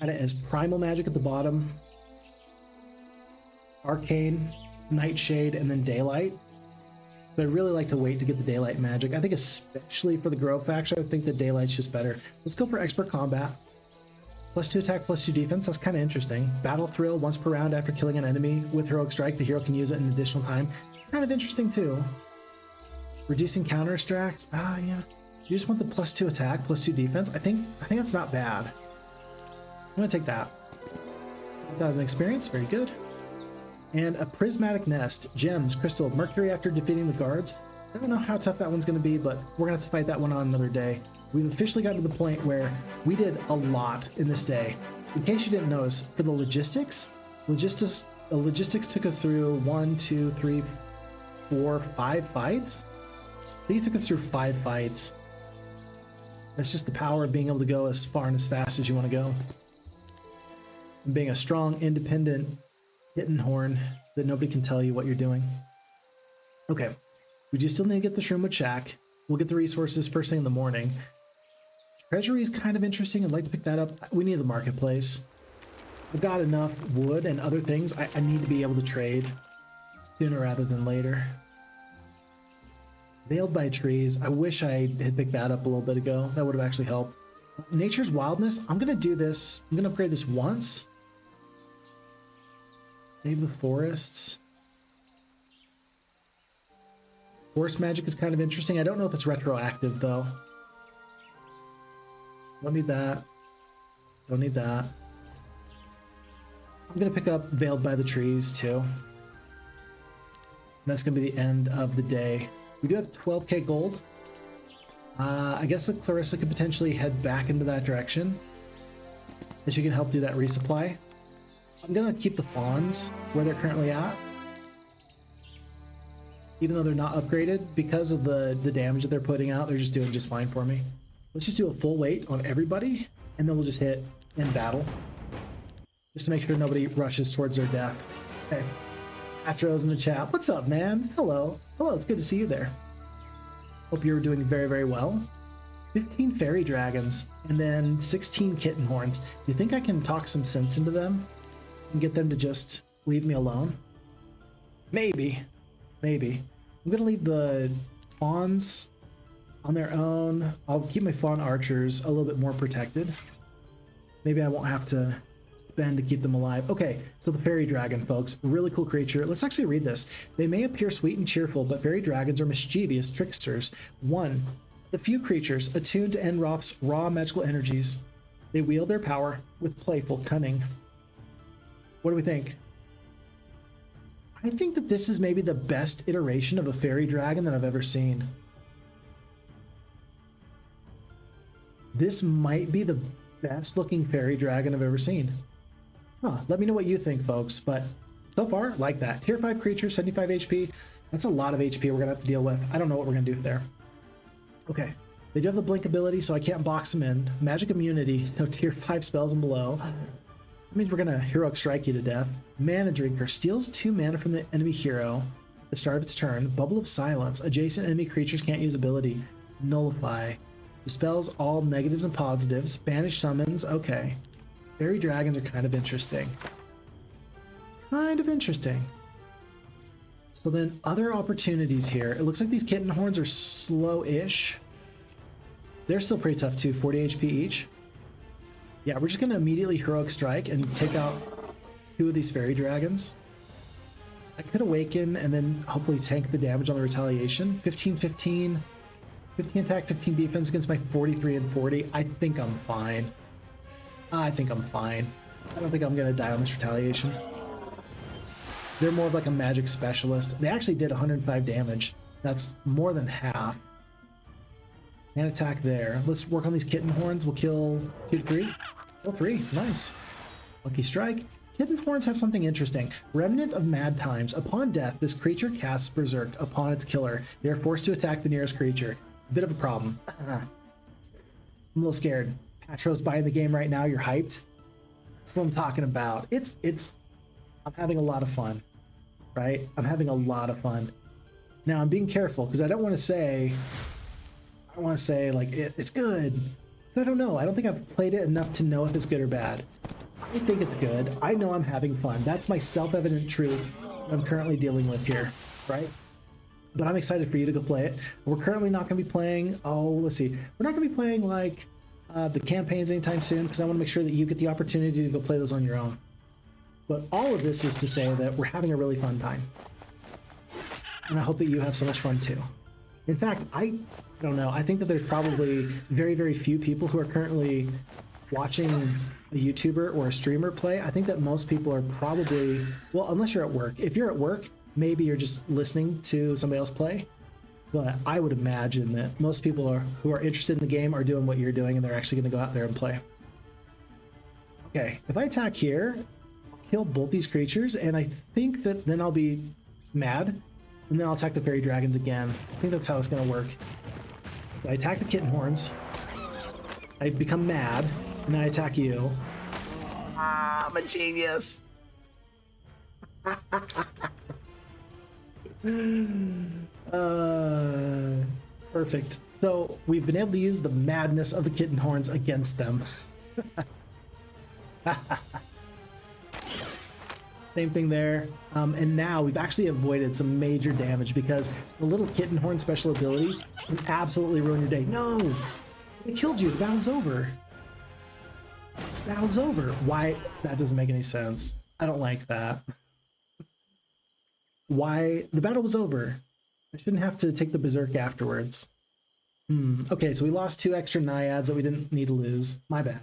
I had it as Primal Magic at the bottom, Arcane, Nightshade, and then Daylight. So I really like to wait to get the Daylight Magic. I think especially for the Grow faction, I think the Daylight's just better. Let's go for Expert Combat. +2 attack, +2 defense. That's kind of interesting. Battle Thrill, once per round after killing an enemy with Heroic Strike, the hero can use it an additional time. Kind of interesting too. Reducing counter strikes. Yeah. You just want the +2 attack, +2 defense. I think that's not bad. I'm gonna take that. 1,000 experience, very good. And a Prismatic Nest, Gems, Crystal, Mercury after defeating the guards. I don't know how tough that one's gonna be, but we're gonna have to fight that one on another day. We've officially gotten to the point where we did a lot in this day. In case you didn't notice, for the logistics took us through 1, 2, 3, 4, 5 fights. I think it took us through 5 fights. That's just the power of being able to go as far and as fast as you want to go. And being a strong, independent kitten horn that nobody can tell you what you're doing. Okay, we just still need to get the Shroomwood Shack. We'll get the resources first thing in the morning. Treasury is kind of interesting. I'd like to pick that up. We need the marketplace. I've got enough wood and other things. I need to be able to trade sooner rather than later. Veiled by Trees. I wish I had picked that up a little bit ago. That would have actually helped. Nature's Wildness. I'm going to do this. I'm going to upgrade this once. Save the forests. Forest Magic is kind of interesting. I don't know if it's retroactive though. Don't need that. Don't need that. I'm going to pick up Veiled by the Trees too. And that's going to be the end of the day. We do have 12k gold. I guess the Clarissa could potentially head back into that direction. And she can help do that resupply. I'm going to keep the Fawns where they're currently at. Even though they're not upgraded, because of the damage that they're putting out, they're just doing just fine for me. Let's just do a full weight on everybody, and then we'll just hit in battle. Just to make sure nobody rushes towards their death. Okay. Atro's in the chat. What's up, man? Hello. Hello, it's good to see you there. Hope you're doing very, very well. 15 Faerie Dragons, and then 16 Kitten Horns. Do you think I can talk some sense into them and get them to just leave me alone? Maybe. Maybe. I'm going to leave the Fawns on their own. I'll keep my Fawn Archers a little bit more protected. Maybe I won't have to spend to keep them alive. Okay, so the Faerie Dragon, folks. Really cool creature. Let's actually read this. They may appear sweet and cheerful, but Faerie Dragons are mischievous tricksters. 1. The few creatures attuned to Enroth's raw magical energies. They wield their power with playful cunning. What do we think? I think that this is maybe the best iteration of a Faerie Dragon that I've ever seen. This might be the best looking Faerie Dragon I've ever seen. Let me know what you think, folks, but so far, like that. Tier 5 creature, 75 HP. That's a lot of HP we're gonna have to deal with. I don't know what we're gonna do there. Okay, they do have the blink ability, so I can't box them in. Magic immunity, no tier 5 spells and below. That means we're gonna heroic strike you to death. Mana Drinker steals 2 mana from the enemy hero at the start of its turn. Bubble of Silence. Adjacent enemy creatures can't use ability. Nullify. Dispels all negatives and positives. Banish summons. Okay. Faerie Dragons are kind of interesting. Kind of interesting. So then other opportunities here. It looks like these Kitten Horns are slow-ish. They're still pretty tough too, 40 HP each. Yeah, we're just gonna immediately heroic strike and take out 2 of these Faerie Dragons. I could awaken and then hopefully tank the damage on the retaliation. 15-15, 15 attack, 15 defense against my 43 and 40. I think I'm fine. I think I'm fine. I don't think I'm gonna die on this retaliation. They're more of like a magic specialist. They actually did 105 damage. That's more than half. And attack there. Let's work on these Kitten Horns. We'll kill 2 to 3. Kill 3. Nice. Lucky strike. Kitten Horns have something interesting. Remnant of Mad Times. Upon death, this creature casts Berserk upon its killer. They are forced to attack the nearest creature. It's a bit of a problem. I'm a little scared. Patro's buying the game right now. You're hyped. That's what I'm talking about. I'm having a lot of fun, right? I'm having a lot of fun. Now I'm being careful because I don't want to say like it's good. So I don't know. I don't think I've played it enough to know if it's good or bad. I think it's good. I know I'm having fun. That's my self-evident truth I'm currently dealing with here, right? But I'm excited for you to go play it. We're currently not going to be playing, let's see. We're not going to be playing like the campaigns anytime soon because I want to make sure that you get the opportunity to go play those on your own. But all of this is to say that we're having a really fun time. And I hope that you have so much fun too. In fact, I don't know. I think that there's probably very, very few people who are currently watching a YouTuber or a streamer play. I think that most people are probably, well, unless you're at work. If you're at work, maybe you're just listening to somebody else play. But I would imagine that most people who are interested in the game are doing what you're doing and they're actually going to go out there and play. Okay, if I attack here, kill both these creatures, and I think that then I'll be mad, and then I'll attack the Faerie Dragons again. I think that's how it's going to work. So I attack the Kitten Horns, I become mad, and then I attack you. I'm a genius! Perfect. So we've been able to use the madness of the Kitten Horns against them. Same thing there. And now we've actually avoided some major damage because the little Kitten Horn special ability can absolutely ruin your day. No! It killed you. The battle's over. The battle's over. Why? That doesn't make any sense. I don't like that. Why? The battle was over. I shouldn't have to take the Berserk afterwards. Okay, so we lost 2 extra Naiads that we didn't need to lose. My bad.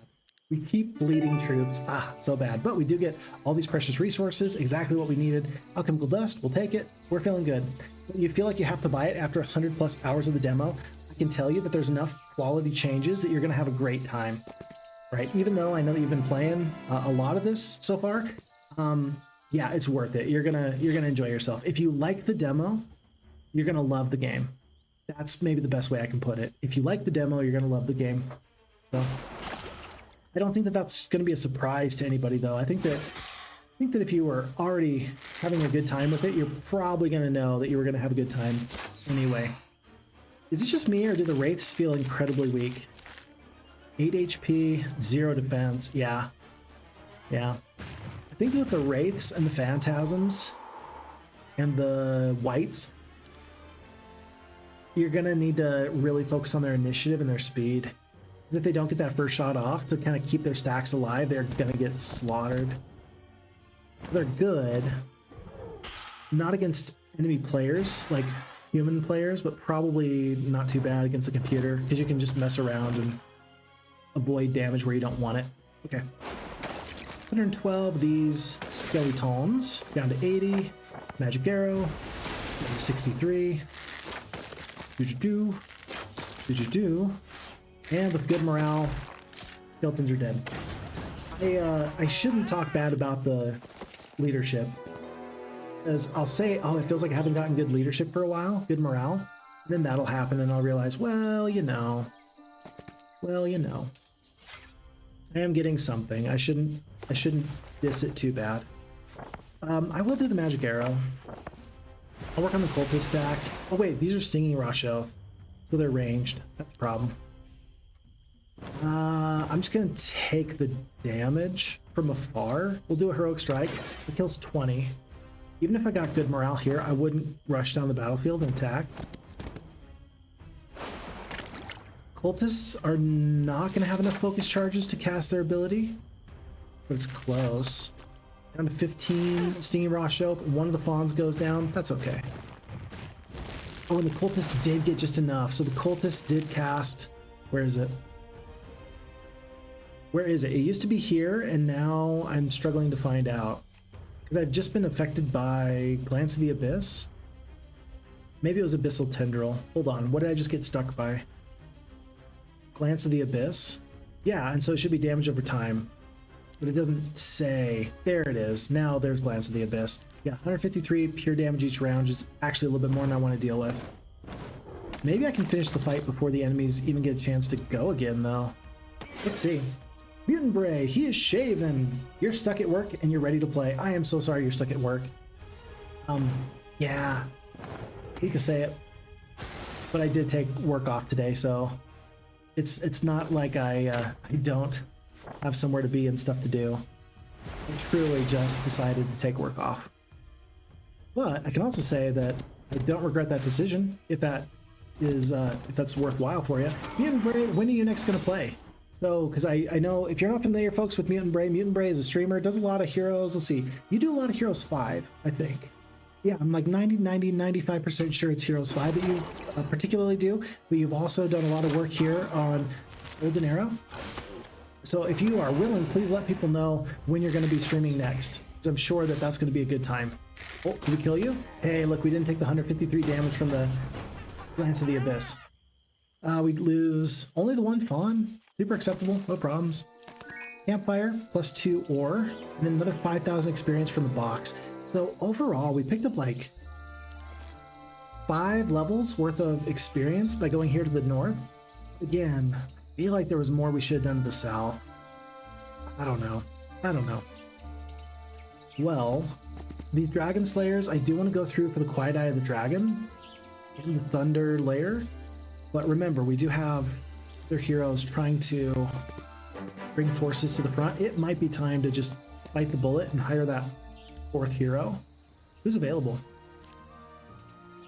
We keep bleeding troops. So bad. But we do get all these precious resources, exactly what we needed. Alchemical Dust, we'll take it. We're feeling good. You feel like you have to buy it after 100 plus hours of the demo. I can tell you that there's enough quality changes that you're going to have a great time, right? Even though I know that you've been playing a lot of this so far, yeah, it's worth it. You're gonna enjoy yourself. If you like the demo, you're gonna love the game. That's maybe the best way I can put it. If you like the demo, you're gonna love the game. So I don't think that that's gonna be a surprise to anybody, though. I think that if you were already having a good time with it, you're probably gonna know that you were gonna have a good time anyway. Is it just me, or do the Wraiths feel incredibly weak? 8 HP, 0 defense. Yeah. I think with the Wraiths and the Phantasms and the Whites, you're gonna need to really focus on their initiative and their speed. Because if they don't get that first shot off to kind of keep their stacks alive, they're gonna get slaughtered. They're good. Not against enemy players, like human players, but probably not too bad against a computer, because you can just mess around and avoid damage where you don't want it. Okay. 112 these skeletons, down to 80. Magic arrow, down to 63. Do. And with good morale, skeletons are dead. I shouldn't talk bad about the leadership, because I'll say, oh, it feels like I haven't gotten good leadership for a while, good morale. And then that'll happen and I'll realize, well, you know. I am getting something. I shouldn't I shouldn't diss it too bad. I will do the magic arrow. I'll work on the cultist stack. Oh wait, these are stinging rush oath, so they're ranged. That's the problem. I'm just gonna take the damage from afar. We'll do a heroic strike. It kills 20. Even if I got good morale here, I wouldn't rush down the battlefield and attack. Cultists are not gonna have enough focus charges to cast their ability, but it's close. Down to 15, Stinging Rush Oath. One of the fawns goes down. That's okay. Oh, and the cultist did get just enough. So the cultist did cast. Where is it? Where is it? It used to be here, and now I'm struggling to find out. Because I've just been affected by Glance of the Abyss. Maybe it was Abyssal Tendril. Hold on. What did I just get stuck by? Glance of the Abyss? Yeah, and so it should be damage over time. But it doesn't say. There it is. Now there's Glance of the Abyss. Yeah, 153 pure damage each round, which is actually a little bit more than I want to deal with. Maybe I can finish the fight before the enemies even get a chance to go again, though. Let's see. Mutant Bray, he is shaven. You're stuck at work and you're ready to play. I am so sorry you're stuck at work. Yeah. I hate to say it, but I did take work off today, so it's not like I don't have somewhere to be and stuff to do. I truly just decided to take work off. But I can also say that I don't regret that decision if that is if that's worthwhile for you. Mutant Bray, when are you next gonna play? So, because I know if you're not familiar, folks, with Mutant Bray is a streamer, does a lot of Heroes. Let's see, you do a lot of Heroes 5, I think. Yeah, I'm like 95% sure it's Heroes 5 that you particularly do, but you've also done a lot of work here on Olden Era. So if you are willing, please let people know when you're going to be streaming next, because I'm sure that that's going to be a good time. Oh, did we kill you? Hey, look, we didn't take the 153 damage from the Glance of the Abyss. We lose only the one fawn. Super acceptable, no problems. Campfire, +2 ore, and then another 5,000 experience from the box. So overall, we picked up like 5 levels worth of experience by going here to the north. Again, I feel like there was more we should have done to the south. I don't know. Well, these Dragonslayers, I do want to go through for the Quiet Eye of the Dragon in the Thunder Lair. But remember, we do have their heroes trying to bring forces to the front. It might be time to just bite the bullet and hire that 4th hero. Who's available?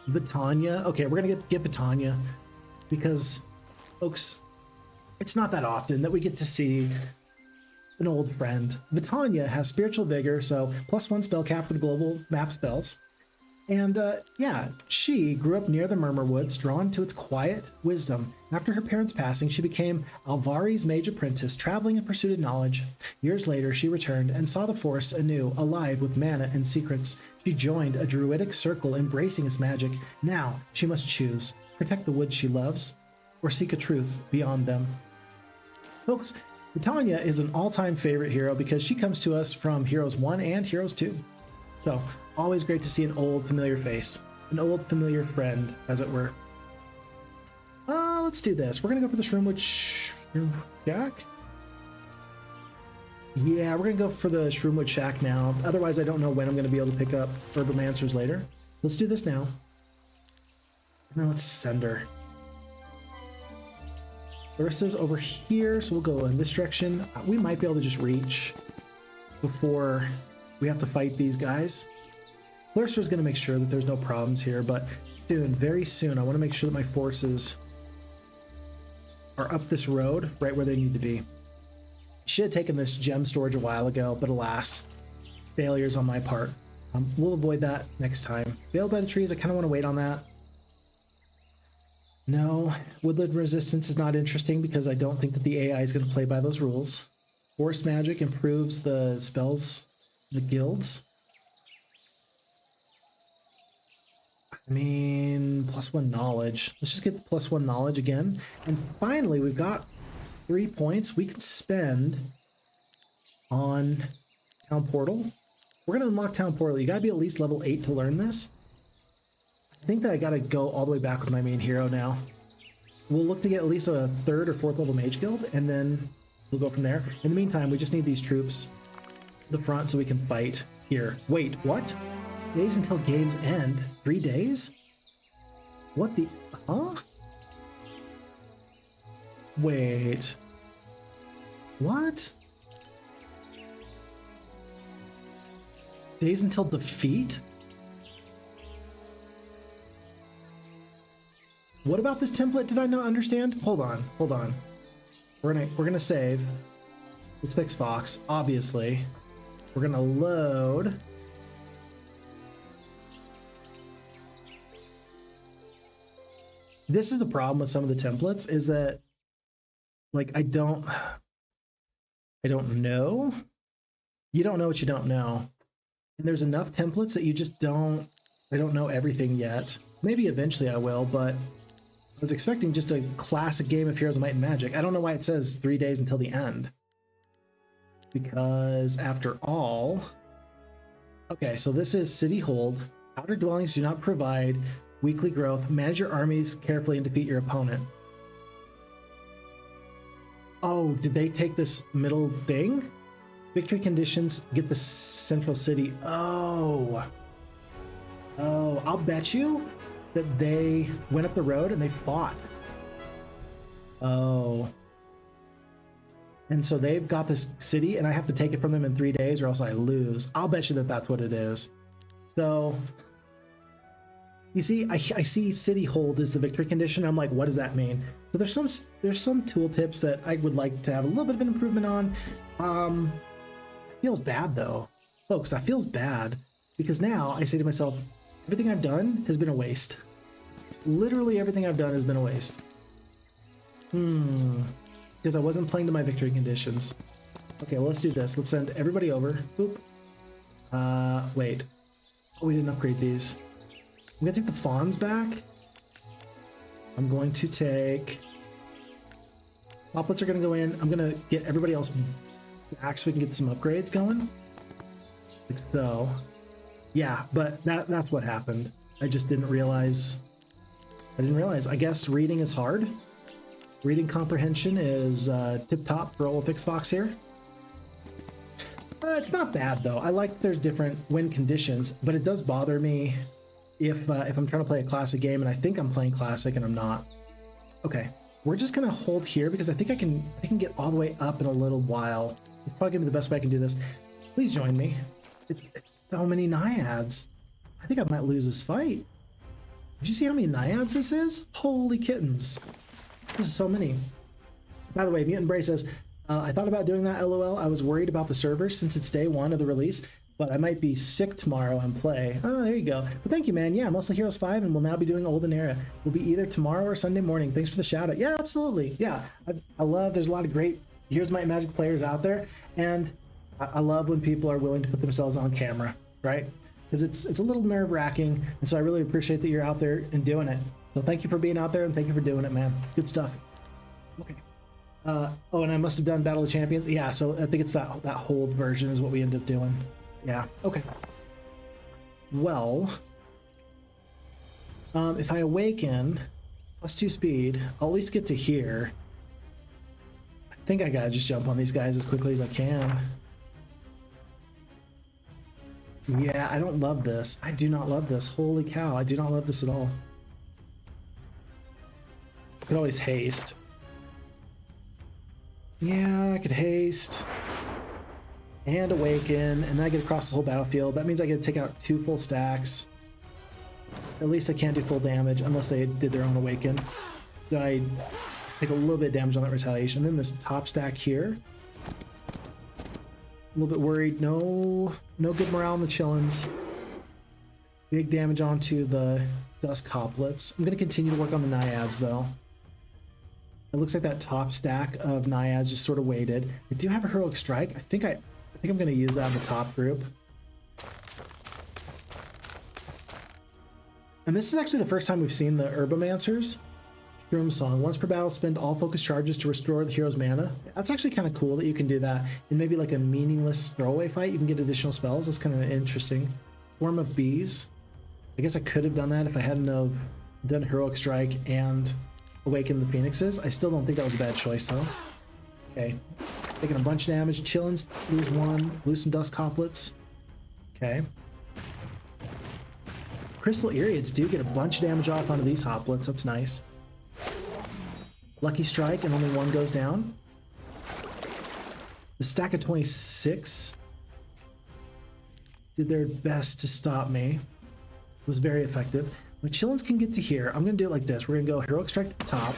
Vitania. Okay, we're gonna get Vitania because, folks, it's not that often that we get to see an old friend. Vitania has Spiritual Vigor, so +1 spell cap for the global map spells. And yeah, she grew up near the Murmur Woods, drawn to its quiet wisdom. After her parents' passing, she became Alvari's mage apprentice, traveling in pursuit of knowledge. Years later, she returned and saw the forest anew, alive with mana and secrets. She joined a druidic circle, embracing its magic. Now, she must choose: protect the woods she loves, or seek a truth beyond them. Folks, Vitania is an all-time favorite hero because she comes to us from Heroes 1 and Heroes 2. So, always great to see an old familiar face, an old familiar friend, as it were. Let's do this. We're gonna go for the Shroomwood Shack. Yeah, we're gonna go for the Shroomwood Shack now. Otherwise, I don't know when I'm gonna be able to pick up Mancers later. So let's do this now. Now let's send her. Clarissa's over here, so we'll go in this direction. We might be able to just reach before we have to fight these guys. Clarissa's going to make sure that there's no problems here, but soon, very soon, I want to make sure that my forces are up this road, right where they need to be. Should have taken this gem storage a while ago, but alas, failures on my part. We'll avoid that next time. Veiled by the Trees, I kind of want to wait on that. No, Woodland Resistance is not interesting because I don't think that the AI is going to play by those rules. Forest Magic improves the spells, the guilds. I mean, +1 knowledge. Let's just get the +1 knowledge again. And finally, we've got 3 points we can spend on Town Portal. We're going to unlock Town Portal. You got to be at least level 8 to learn this. I think that I got to go all the way back with my main hero now. We'll look to get at least a 3rd or 4th level Mage Guild, and then we'll go from there. In the meantime, we just need these troops the front so we can fight here. Wait, what? Days until game's end? 3 days? What the... Huh? Wait. What? Days until defeat? What about this template did I not understand? Hold on, hold on. We're gonna save. Let's fix Fox, obviously. We're gonna load. This is the problem with some of the templates, is that like I don't know. You don't know what you don't know. And there's enough templates that you just don't, I don't know everything yet. Maybe eventually I will, but I was expecting just a classic game of Heroes of Might and Magic. I don't know why it says 3 days until the end. Because after all, okay, so this is City Hold. Outer dwellings do not provide weekly growth. Manage your armies carefully and defeat your opponent. Oh, did they take this middle thing? Victory conditions, get the central city. Oh, I'll bet you that they went up the road and they fought. Oh. And so they've got this city and I have to take it from them in 3 days or else I lose. I'll bet you that that's what it is. So, you see, I see City Hold is the victory condition. I'm like, what does that mean? So there's some tooltips that I would like to have a little bit of an improvement on. Feels bad though, folks. That feels bad because now I say to myself, everything I've done has been a waste. Literally everything I've done has been a waste. Because I wasn't playing to my victory conditions. Okay, well, let's do this. Let's send everybody over. Boop. Wait. Oh, we didn't upgrade these. I'm gonna take the fawns back. I'm going to take... Hoplets are gonna go in. I'm gonna get everybody else back so we can get some upgrades going. Like so. Yeah, but that's what happened. I just didn't realize. I guess reading is hard. Reading comprehension is tip-top for old Fix Fox here. It's not bad though. I like there's different win conditions, but it does bother me if I'm trying to play a classic game and I think I'm playing classic and I'm not. Okay, we're just gonna hold here because I think I can get all the way up in a little while. It's probably gonna be the best way I can do this. Please join me. It's so many naiads. I think I might lose this fight. Did you see how many naiads this is? Holy kittens. This is so many. By the way, Mutant Bray says, I thought about doing that, LOL. I was worried about the servers since it's day one of the release, but I might be sick tomorrow and play. Oh, there you go. But thank you, man. Yeah, mostly Heroes 5, and we'll now be doing Olden Era. We'll be either tomorrow or Sunday morning. Thanks for the shout out. Yeah, absolutely. Yeah, I love, there's a lot of great Heroes Might and Magic players out there, and I love when people are willing to put themselves on camera, right? Because it's a little nerve-wracking, and so I really appreciate that you're out there and doing it. So thank you for being out there, and thank you for doing it, man. Good stuff. Okay. Oh, and I must have done Battle of Champions. Yeah, so I think it's that hold version is what we end up doing. Yeah, okay. Well, if I awaken, +2 speed, I'll at least get to here. I think I gotta just jump on these guys as quickly as I can. Yeah, I don't love this. I do not love this. Holy cow, I do not love this at all. I could always haste. Yeah, I could haste. And awaken, and then I get across the whole battlefield. That means I get to take out 2 full stacks. At least I can't do full damage unless they did their own awaken. So I take a little bit of damage on that retaliation. Then this top stack here. A little bit worried. No good morale on the Qilins. Big damage onto the Dusk Hoplets. I'm going to continue to work on the Naiads though. It looks like that top stack of Naiads just sort of waited. I do have a Heroic Strike. I think I'm going to use that in the top group. And this is actually the first time we've seen the Mancers. Shroom Song. Once per battle, spend all focus charges to restore the hero's mana. That's actually kind of cool that you can do that. In maybe like a meaningless throwaway fight, you can get additional spells. That's kind of interesting. Swarm of Bees. I guess I could have done that if I hadn't have done Heroic Strike and Awaken the Phoenixes. I still don't think that was a bad choice though. Okay. Taking a bunch of damage. Qilins, lose one. Lose some Dusk Hoplets. Okay. Crystal Iriads do get a bunch of damage off onto these Hoplets. That's nice. Lucky Strike, and only one goes down. The stack of 26 did their best to stop me. It was very effective. When Qilins can get to here, I'm going to do it like this. We're going to go Heroic Strike to the top.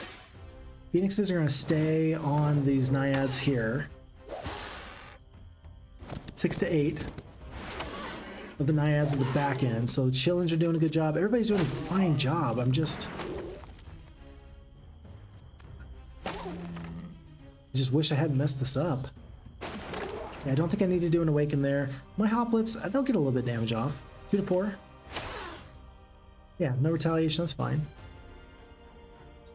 Phoenixes are going to stay on these Naiads here. 6 to 8 of the Naiads at the back end. So the Qilins are doing a good job. Everybody's doing a fine job. I just wish I hadn't messed this up. Yeah, I don't think I need to do an Awaken there. My Hoplets, they'll get a little bit of damage off. 2 to 4. Yeah, no retaliation, that's fine.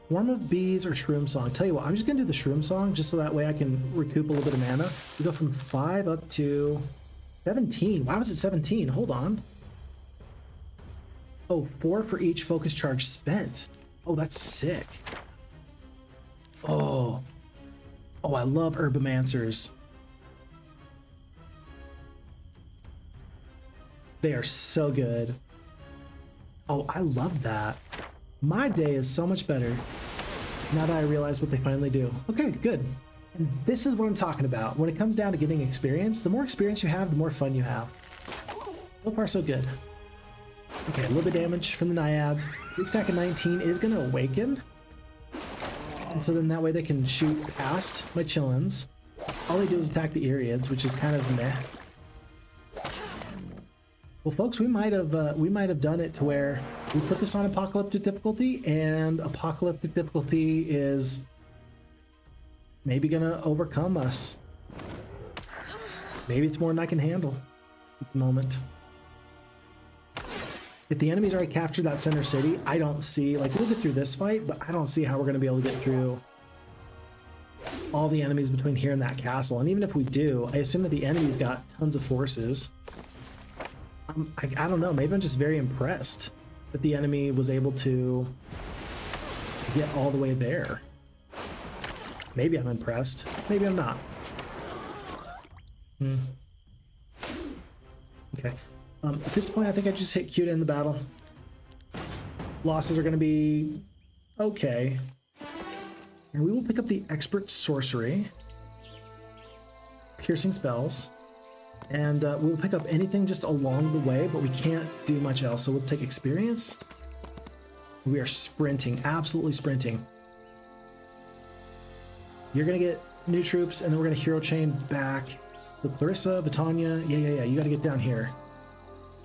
Swarm of Bees or Shroom Song. Tell you what, I'm just gonna do the Shroom Song just so that way I can recoup a little bit of mana. We go from 5 up to 17. Why was it 17? Hold on. Oh, 4 for each focus charge spent. Oh, that's sick. Oh, I love Mancers. They are so good. Oh, I love that. My day is so much better now that I realize what they finally do. Okay, good. And this is what I'm talking about. When it comes down to getting experience, the more experience you have, the more fun you have. So far, so good. Okay, a little bit of damage from the Naiads. Big stack of 19 is going to Awaken. And so then that way they can shoot past my Qilins. All they do is attack the Iriads, which is kind of meh. Well, folks, we might have done it to where we put this on Apocalyptic difficulty, and Apocalyptic difficulty is maybe gonna overcome us. Maybe it's more than I can handle at the moment. If the enemy's already captured that center city, I don't see, like, we'll get through this fight, but I don't see how we're gonna be able to get through all the enemies between here and that castle. And even if we do, I assume that the enemy's got tons of forces. I don't know, maybe I'm just very impressed that the enemy was able to get all the way there. Maybe I'm impressed, maybe I'm not. Okay, at this point I think I just hit Q to end the battle. Losses are going to be okay. And we will pick up the Expert Sorcery. Piercing Spells. And we'll pick up anything just along the way, but we can't do much else. So we'll take experience. We are sprinting, absolutely sprinting. You're going to get new troops, and then we're going to hero chain back. So Clarissa, Vitania, yeah, you got to get down here.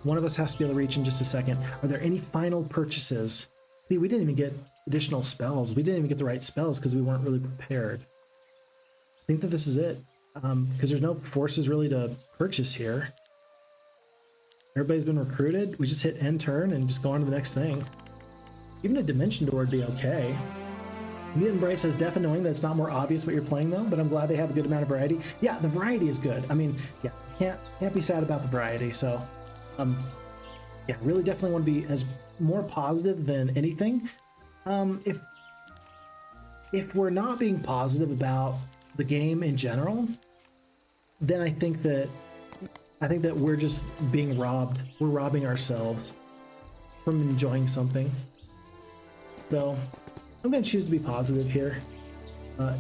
One of us has to be able to reach in just a second. Are there any final purchases? See, we didn't even get additional spells. We didn't even get the right spells because we weren't really prepared. I think that this is it. Because there's no forces really to purchase here. Everybody's been recruited. We just hit end turn and just go on to the next thing. Even a Dimension Door would be okay. Mutant Embrace has Deaf and knowing that it's not more obvious what you're playing though, but I'm glad they have a good amount of variety. Yeah, the variety is good. I mean, yeah, can't be sad about the variety. So, yeah, really definitely want to be as more positive than anything. If we're not being positive about the game in general, then I think that we're just being robbed. We're robbing ourselves from enjoying something. So I'm going to choose to be positive here.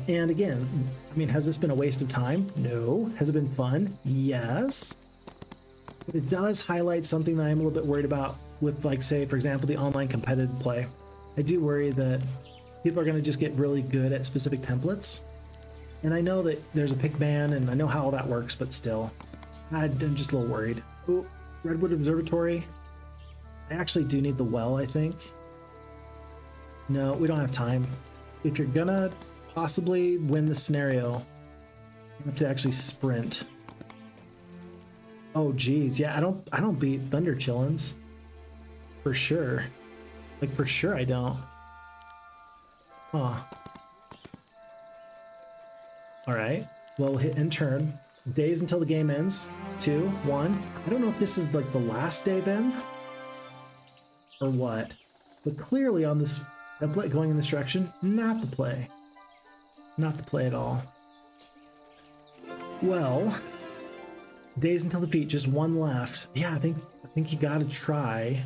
And again, I mean, has this been a waste of time? No. Has it been fun? Yes. But it does highlight something that I'm a little bit worried about with, like, say, for example, the online competitive play. I do worry that people are going to just get really good at specific templates. And I know that there's a pick ban, and I know how all that works, but still, I'm just a little worried. Ooh, Redwood Observatory. I actually do need the well, I think. No, we don't have time. If you're gonna possibly win the scenario, you have to actually sprint. Oh, geez, yeah, I don't beat Thunder Qilins. For sure. Like, for sure I don't. Huh. Alright, well, we'll hit end turn. Days until the game ends. 2, 1. I don't know if this is like the last day then, or what. But clearly on this template going in this direction, not the play. Not the play at all. Well, days until defeat, just one left. Yeah, I think you gotta try.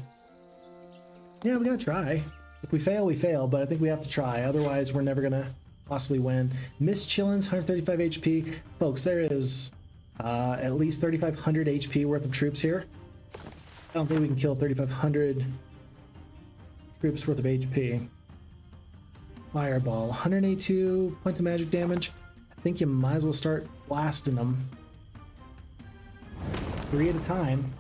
Yeah, we gotta try. If we fail, we fail, but I think we have to try. Otherwise, we're never gonna possibly win. Miss Qilins, 135 HP. Folks, there is at least 3,500 HP worth of troops here. I don't think we can kill 3,500 troops worth of HP. Fireball, 182 points of magic damage. I think you might as well start blasting them. 3 at a time.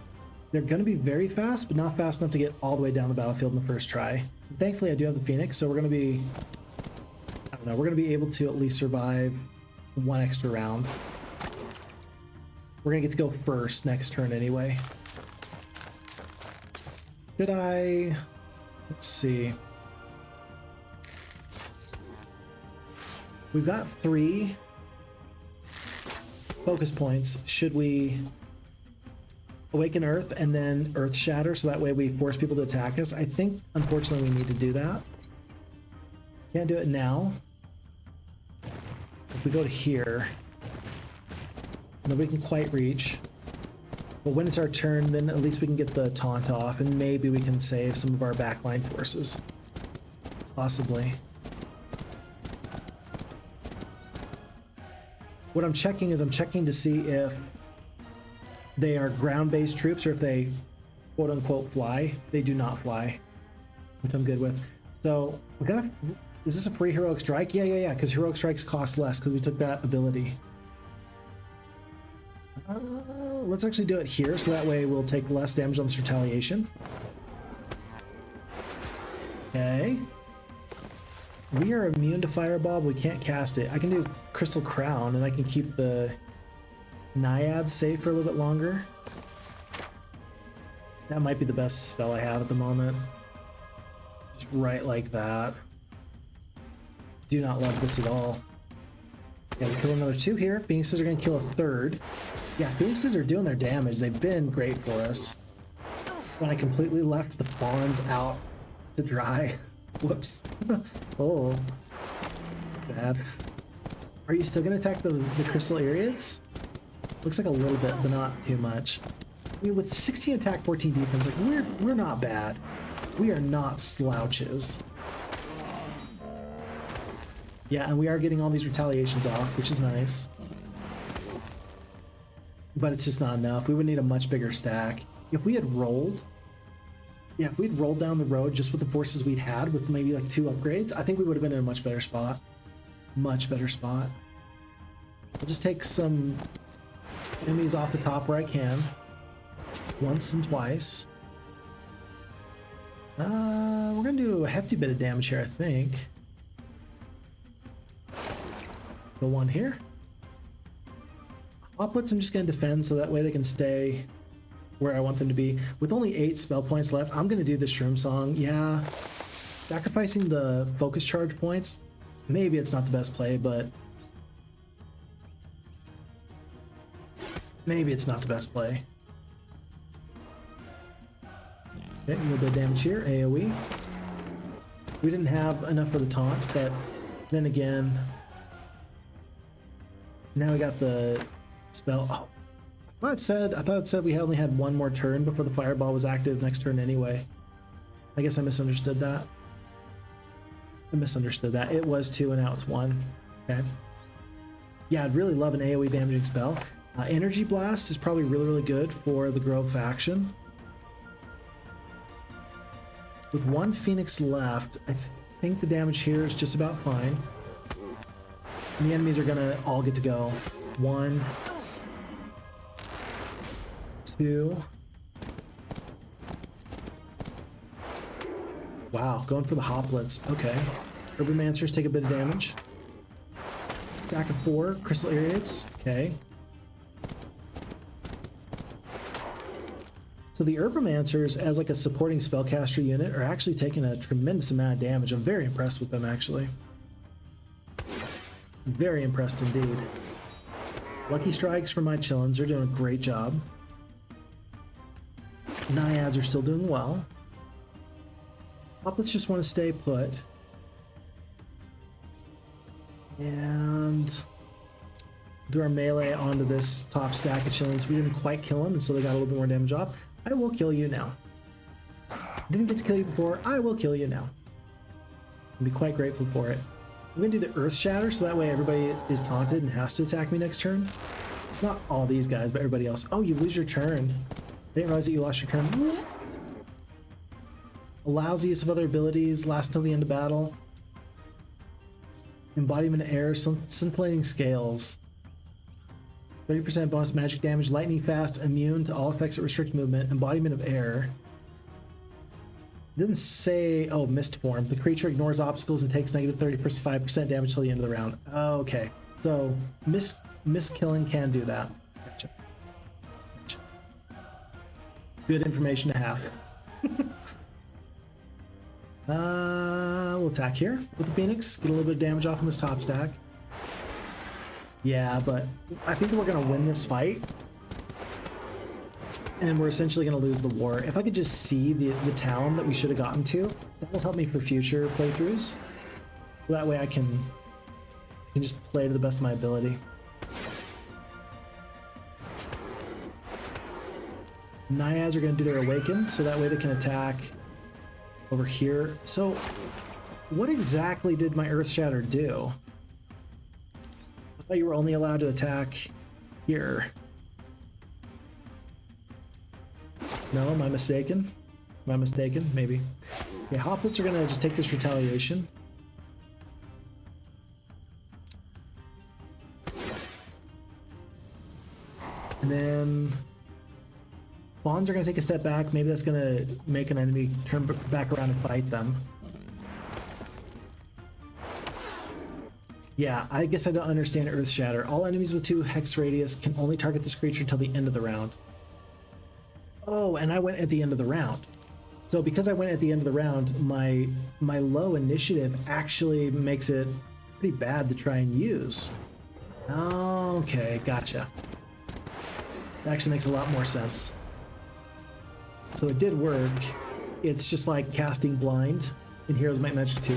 They're going to be very fast, but not fast enough to get all the way down the battlefield in the first try. Thankfully, I do have the Phoenix, so we're going to be... I don't know, we're going to be able to at least survive one extra round. We're going to get to go first next turn anyway. Did I... Let's see. We've got 3 focus points. Should we awaken Earth and then Earth Shatter so that way we force people to attack us? I think, unfortunately, we need to do that. Can't do it now. If we go to here, nobody can quite reach. But when it's our turn, then at least we can get the taunt off, and maybe we can save some of our backline forces. Possibly. What I'm checking is I'm checking to see if they are ground-based troops or if they quote-unquote fly. They do not fly, which I'm good with. So we gotta... Is this a free heroic strike? Yeah, because heroic strikes cost less because we took that ability. Let's actually do it here, so that way we'll take less damage on this retaliation. Okay. We are immune to Fireball, but we can't cast it. I can do Crystal Crown, and I can keep the Naiads safe for a little bit longer. That might be the best spell I have at the moment. Just right like that. Do not love this at all. Yeah, we kill another 2 here. Phoenixes are going to kill a 3rd. Yeah, Phoenixes are doing their damage. They've been great for us. When I completely left the pawns out to dry. Whoops. Oh. Bad. Are you still going to attack the Crystal Ariads? Looks like a little bit, but not too much. I mean, with 16 attack, 14 defense, like we're not bad. We are not slouches. Yeah, and we are getting all these retaliations off, which is nice. But it's just not enough. We would need a much bigger stack. If we had rolled... Yeah, if we'd rolled down the road just with the forces we'd had, with maybe like 2 upgrades, I think we would have been in a much better spot. Much better spot. I'll just take some enemies off the top where I can. Once and twice. We're gonna do a hefty bit of damage here, I think. The one here. Hoplets I'm just going to defend so that way they can stay where I want them to be. With only 8 spell points left, I'm going to do the Shroom Song. Yeah, sacrificing the focus charge points, maybe it's not the best play, but maybe it's not the best play. Okay, a little bit of damage here, AoE. We didn't have enough for the taunt, but then again... Now we got the spell. Oh, I thought it said we only had 1 more turn before the fireball was active next turn anyway. I guess I misunderstood that. It was 2 and now it's 1. Okay. Yeah, I'd really love an AoE damaging spell. Energy Blast is probably really good for the Grove faction. With 1 Phoenix left, I think the damage here is just about fine. And the enemies are gonna all get to go. 1, 2. Wow, going for the Hoplets. Okay. Urban Mancers take a bit of damage. Stack of 4. Crystal Ariads. Okay. So the Urbomancers, as like a supporting spellcaster unit, are actually taking a tremendous amount of damage. I'm very impressed with them, actually. Very impressed indeed. Lucky strikes from my Qilins. They're doing a great job. Naiads are still doing well. Hoplets just want to stay put. And do our melee onto this top stack of Qilins. We didn't quite kill him, and so they got a little bit more damage off. I will kill you now. Didn't get to kill you before. I will kill you now. I'll be quite grateful for it. I'm gonna do the Earth Shatter, so that way everybody is taunted and has to attack me next turn. Not all these guys, but everybody else. Oh, you lose your turn. I didn't realize that you lost your turn. What? Allows the use of other abilities, lasts till the end of battle. Embodiment of Air, scintillating scales. 30% bonus magic damage, lightning fast, immune to all effects that restrict movement, embodiment of air. It didn't say, oh, mist form. The creature ignores obstacles and takes negative 35% damage till the end of the round. Okay, so mist killing can do that. Gotcha. Gotcha. Good information to have. We'll attack here with the Phoenix, get a little bit of damage off on this top stack. Yeah, but I think we're gonna win this fight, and we're essentially gonna lose the war. If I could just see the town that we should have gotten to, that will help me for future playthroughs. That way I can just play to the best of my ability. Naiads are gonna do their awaken, so that way they can attack over here. So what exactly did my Earth Shatter do? I thought you were only allowed to attack here. No, am I mistaken? Am I mistaken? Maybe. Yeah, Hoplets are gonna just take this retaliation. And then Fawns are gonna take a step back. Maybe that's gonna make an enemy turn back around and fight them. Yeah, I guess I don't understand Earth Shatter. All enemies with 2 hex radius can only target this creature until the end of the round. Oh, and I went at the end of the round. So because I went at the end of the round, my low initiative actually makes it pretty bad to try and use. Okay, gotcha. That actually makes a lot more sense. So it did work. It's just like casting Blind in Heroes Might and Magic 2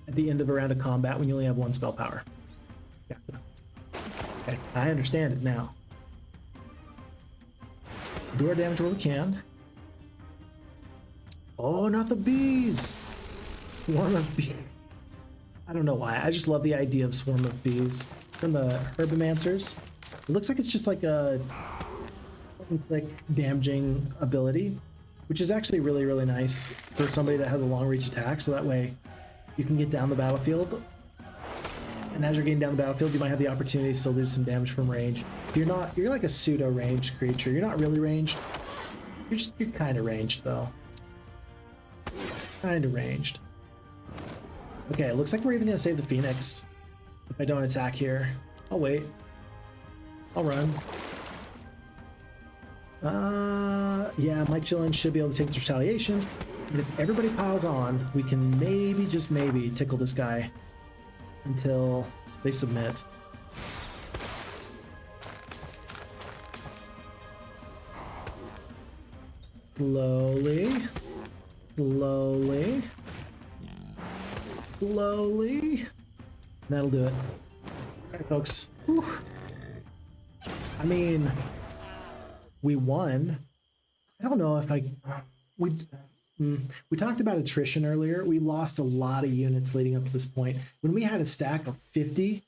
at the end of a round of combat when you only have 1 spell power. Yeah. Okay, I understand it now. Do our damage where we can. Oh, not the bees! Swarm of bees. I don't know why. I just love the idea of swarm of bees from the Herbomancers. It looks like it's just like a click damaging ability, which is actually really, really nice for somebody that has a long reach attack, so that way you can get down the battlefield, and as you're getting down the battlefield, you might have the opportunity to still do some damage from range. You're like a pseudo ranged creature. You're not really ranged. You're kind of ranged though. Kind of ranged. Okay, it looks like we're even gonna save the Phoenix if I don't attack here. I'll wait. I'll run. Yeah, my Qilins should be able to take this retaliation. And if everybody piles on, we can maybe, just maybe, tickle this guy until they submit. Slowly. Slowly. Slowly. That'll do it. Alright, folks. Whew. I mean, we won. I don't know if we talked about attrition earlier. We lost a lot of units leading up to this point. When we had a stack of 50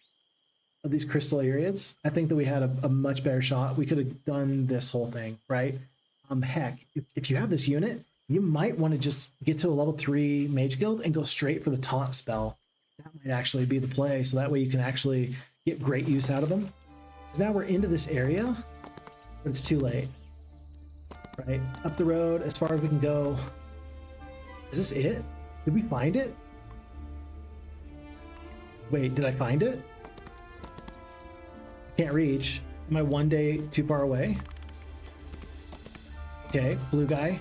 of these crystal Ariads, I think that we had a much better shot. We could have done this whole thing, right? Heck, if you have this unit, you might want to just get to a level 3 Mage Guild and go straight for the taunt spell. That might actually be the play, so that way you can actually get great use out of them. So now we're into this area, but it's too late. Right? Up the road as far as we can go. Is this it? Did we find it? Wait, did I find it? Can't reach. Am I one day too far away? Okay, blue guy.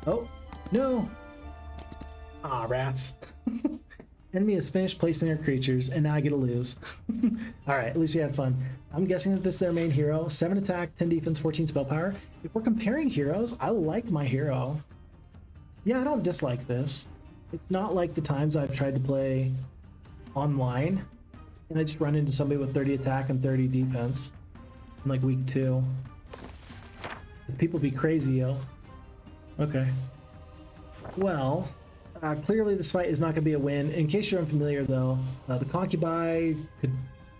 Oh, no! Ah, rats. Enemy has finished placing their creatures, and now I get to lose. Alright, at least we had fun. I'm guessing that this is their main hero. 7 attack, 10 defense, 14 spell power. If we're comparing heroes, I like my hero. Yeah, I don't dislike this. It's not like the times I've tried to play online And I just run into somebody with 30 attack and 30 defense in like week 2. People be crazy, yo. Okay. Well, clearly this fight is not going to be a win. In case you're unfamiliar, though, the Concubine could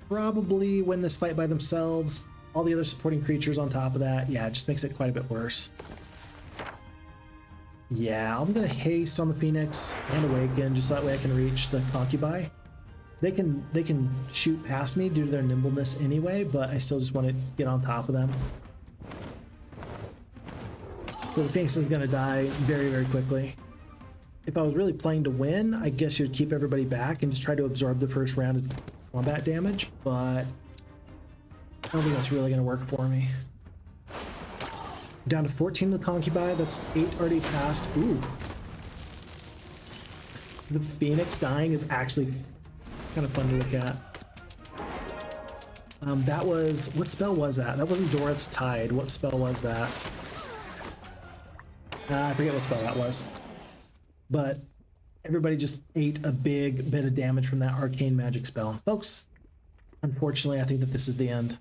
probably win this fight by themselves. All the other supporting creatures on top of that, yeah, it just makes it quite a bit worse. Yeah, I'm going to haste on the Phoenix and Awaken, just so that way I can reach the Concubine. They can shoot past me due to their nimbleness anyway, but I still just want to get on top of them. So the Phoenix is going to die very, very quickly. If I was really playing to win, I guess you'd keep everybody back and just try to absorb the first round of combat damage, but I don't think that's really going to work for me. Down to 14 to the Concubine, that's 8 already passed. Ooh. The Phoenix dying is actually kind of fun to look at. That was, what spell was that? That wasn't Dorith's Tide. What spell was that? I forget what spell that was. But everybody just ate a big bit of damage from that arcane magic spell. Folks, unfortunately, I think that this is the end.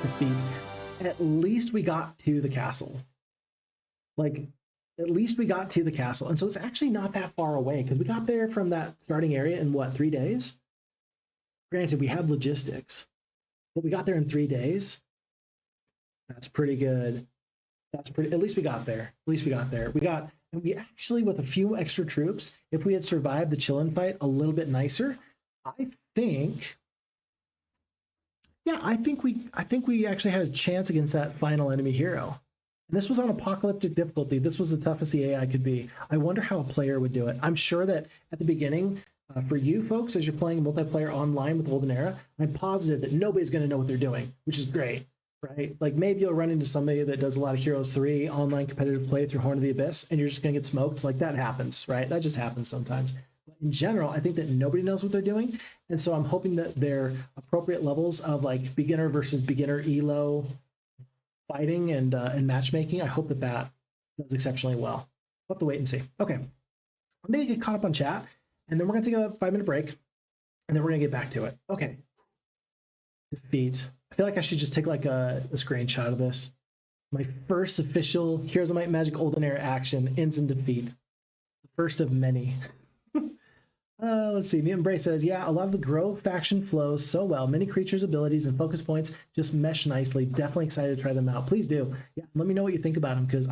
Defeat. At least we got to the castle. Like, at least we got to the castle. And so it's actually not that far away, because we got there from that starting area in, what, 3 days? Granted, we had logistics, but we got there in 3 days. That's pretty good. That's pretty, at least we got there. At least we got there. And we actually, with a few extra troops, if we had survived the Qilin fight a little bit nicer, I think we actually had a chance against that final enemy hero. And this was on apocalyptic difficulty. This was the toughest the AI could be. I wonder how a player would do it. I'm sure that at the beginning, for you folks, as you're playing multiplayer online with Olden Era, I'm positive that nobody's going to know what they're doing, which is great, right? Like maybe you'll run into somebody that does a lot of Heroes 3 online competitive play through Horn of the Abyss, and you're just going to get smoked. Like that happens, right? That just happens sometimes. But in general, I think that nobody knows what they're doing. And so I'm hoping that their appropriate levels of like beginner versus beginner elo fighting and matchmaking, I hope that does exceptionally well. We'll have to wait and see. Okay, I'm gonna get caught up on chat, and then we're gonna take a 5-minute break, and then we're gonna get back to it. Okay. Defeat. I feel like I should just take like a screenshot of this. My first official Heroes of Might and Magic Olden Era action ends in defeat. The first of many. Let's see. Mutant Bray says, yeah, a lot of the Grove faction flows so well. Many creatures' abilities and focus points just mesh nicely. Definitely excited to try them out. Please do. Yeah, let me know what you think about them, because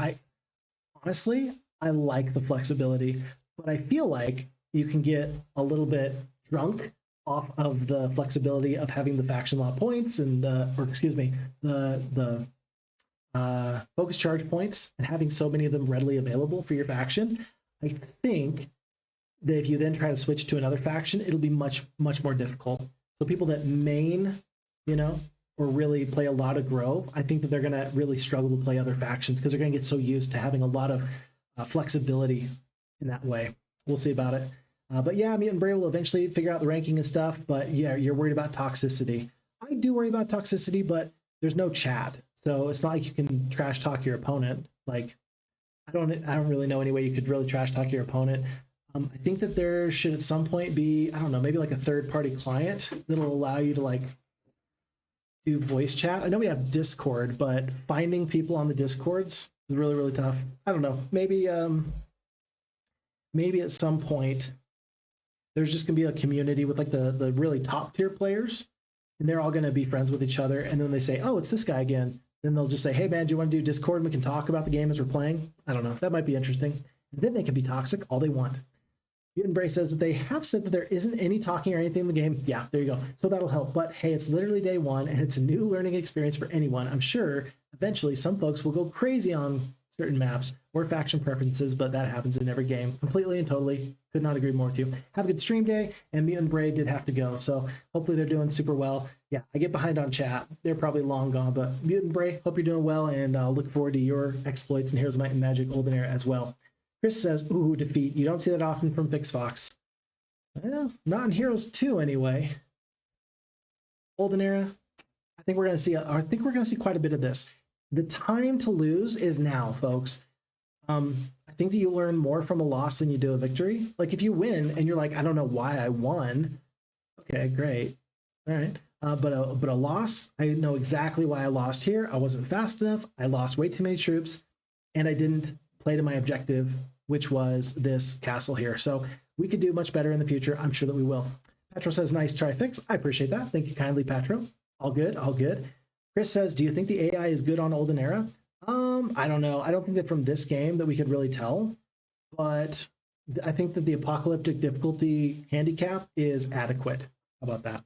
honestly, I like the flexibility, but I feel like you can get a little bit drunk off of the flexibility of having the faction law points and, the focus charge points and having so many of them readily available for your faction. I think that if you then try to switch to another faction, it'll be much, much more difficult. So people that main, or really play a lot of Grove, I think that they're going to really struggle to play other factions because they're going to get so used to having a lot of flexibility in that way. We'll see about it. But yeah, Mutant Bray will eventually figure out the ranking and stuff, but yeah, you're worried about toxicity. I do worry about toxicity, but there's no chat. So it's not like you can trash talk your opponent. Like, I don't really know any way you could really trash talk your opponent. I think that there should at some point be, I don't know, maybe like a third-party client that'll allow you to like do voice chat. I know we have Discord, but finding people on the Discords is really, really tough. I don't know. Maybe at some point there's just gonna be a community with like the really top tier players, and they're all gonna be friends with each other. And then they say, oh, it's this guy again. Then they'll just say, hey man, do you want to do Discord and we can talk about the game as we're playing? I don't know. That might be interesting. And then they can be toxic all they want. Mutant Bray says that they have said that there isn't any talking or anything in the game. Yeah, there you go. So that'll help. But hey, it's literally day one, and it's a new learning experience for anyone. I'm sure eventually some folks will go crazy on certain maps or faction preferences, but that happens in every game. Completely and totally could not agree more with you. Have a good stream day, and Mutant Bray did have to go, so hopefully they're doing super well. Yeah, I get behind on chat. They're probably long gone, but Mutant Bray, hope you're doing well, and I'll look forward to your exploits in Heroes of Might and Magic Olden Era as well. Chris says, ooh, defeat. You don't see that often from Fix Fox. Well, not in Heroes 2 anyway. Olden Era, I think we're going to see quite a bit of this. The time to lose is now, folks. I I think that you learn more from a loss than you do a victory. Like if you win and you're like, I don't know why I won. Okay, great. All right. But a loss, I know exactly why I lost here. I wasn't fast enough. I lost way too many troops, and I didn't play to my objective, which was this castle here. So we could do much better in the future. I'm sure that we will. Petro says, nice try, Fix. I appreciate that. Thank you kindly, Petro. All good, all good. Chris says, do you think the AI is good on Olden Era? I don't know. I don't think that from this game that we could really tell, but I think that the apocalyptic difficulty handicap is adequate. How about that?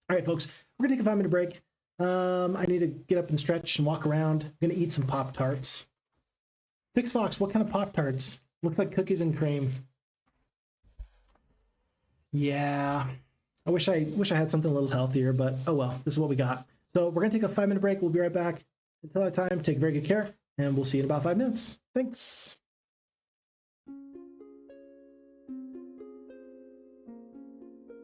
All right, folks, we're gonna take a 5-minute break. I need to get up and stretch and walk around. I'm gonna eat some Pop-Tarts. Fix Fox, what kind of Pop-Tarts? Looks like cookies and cream. Yeah, I wish I had something a little healthier, but oh well, this is what we got. So we're gonna take a 5-minute break. We'll be right back. Until that time, take very good care, and we'll see you in about 5 minutes. Thanks.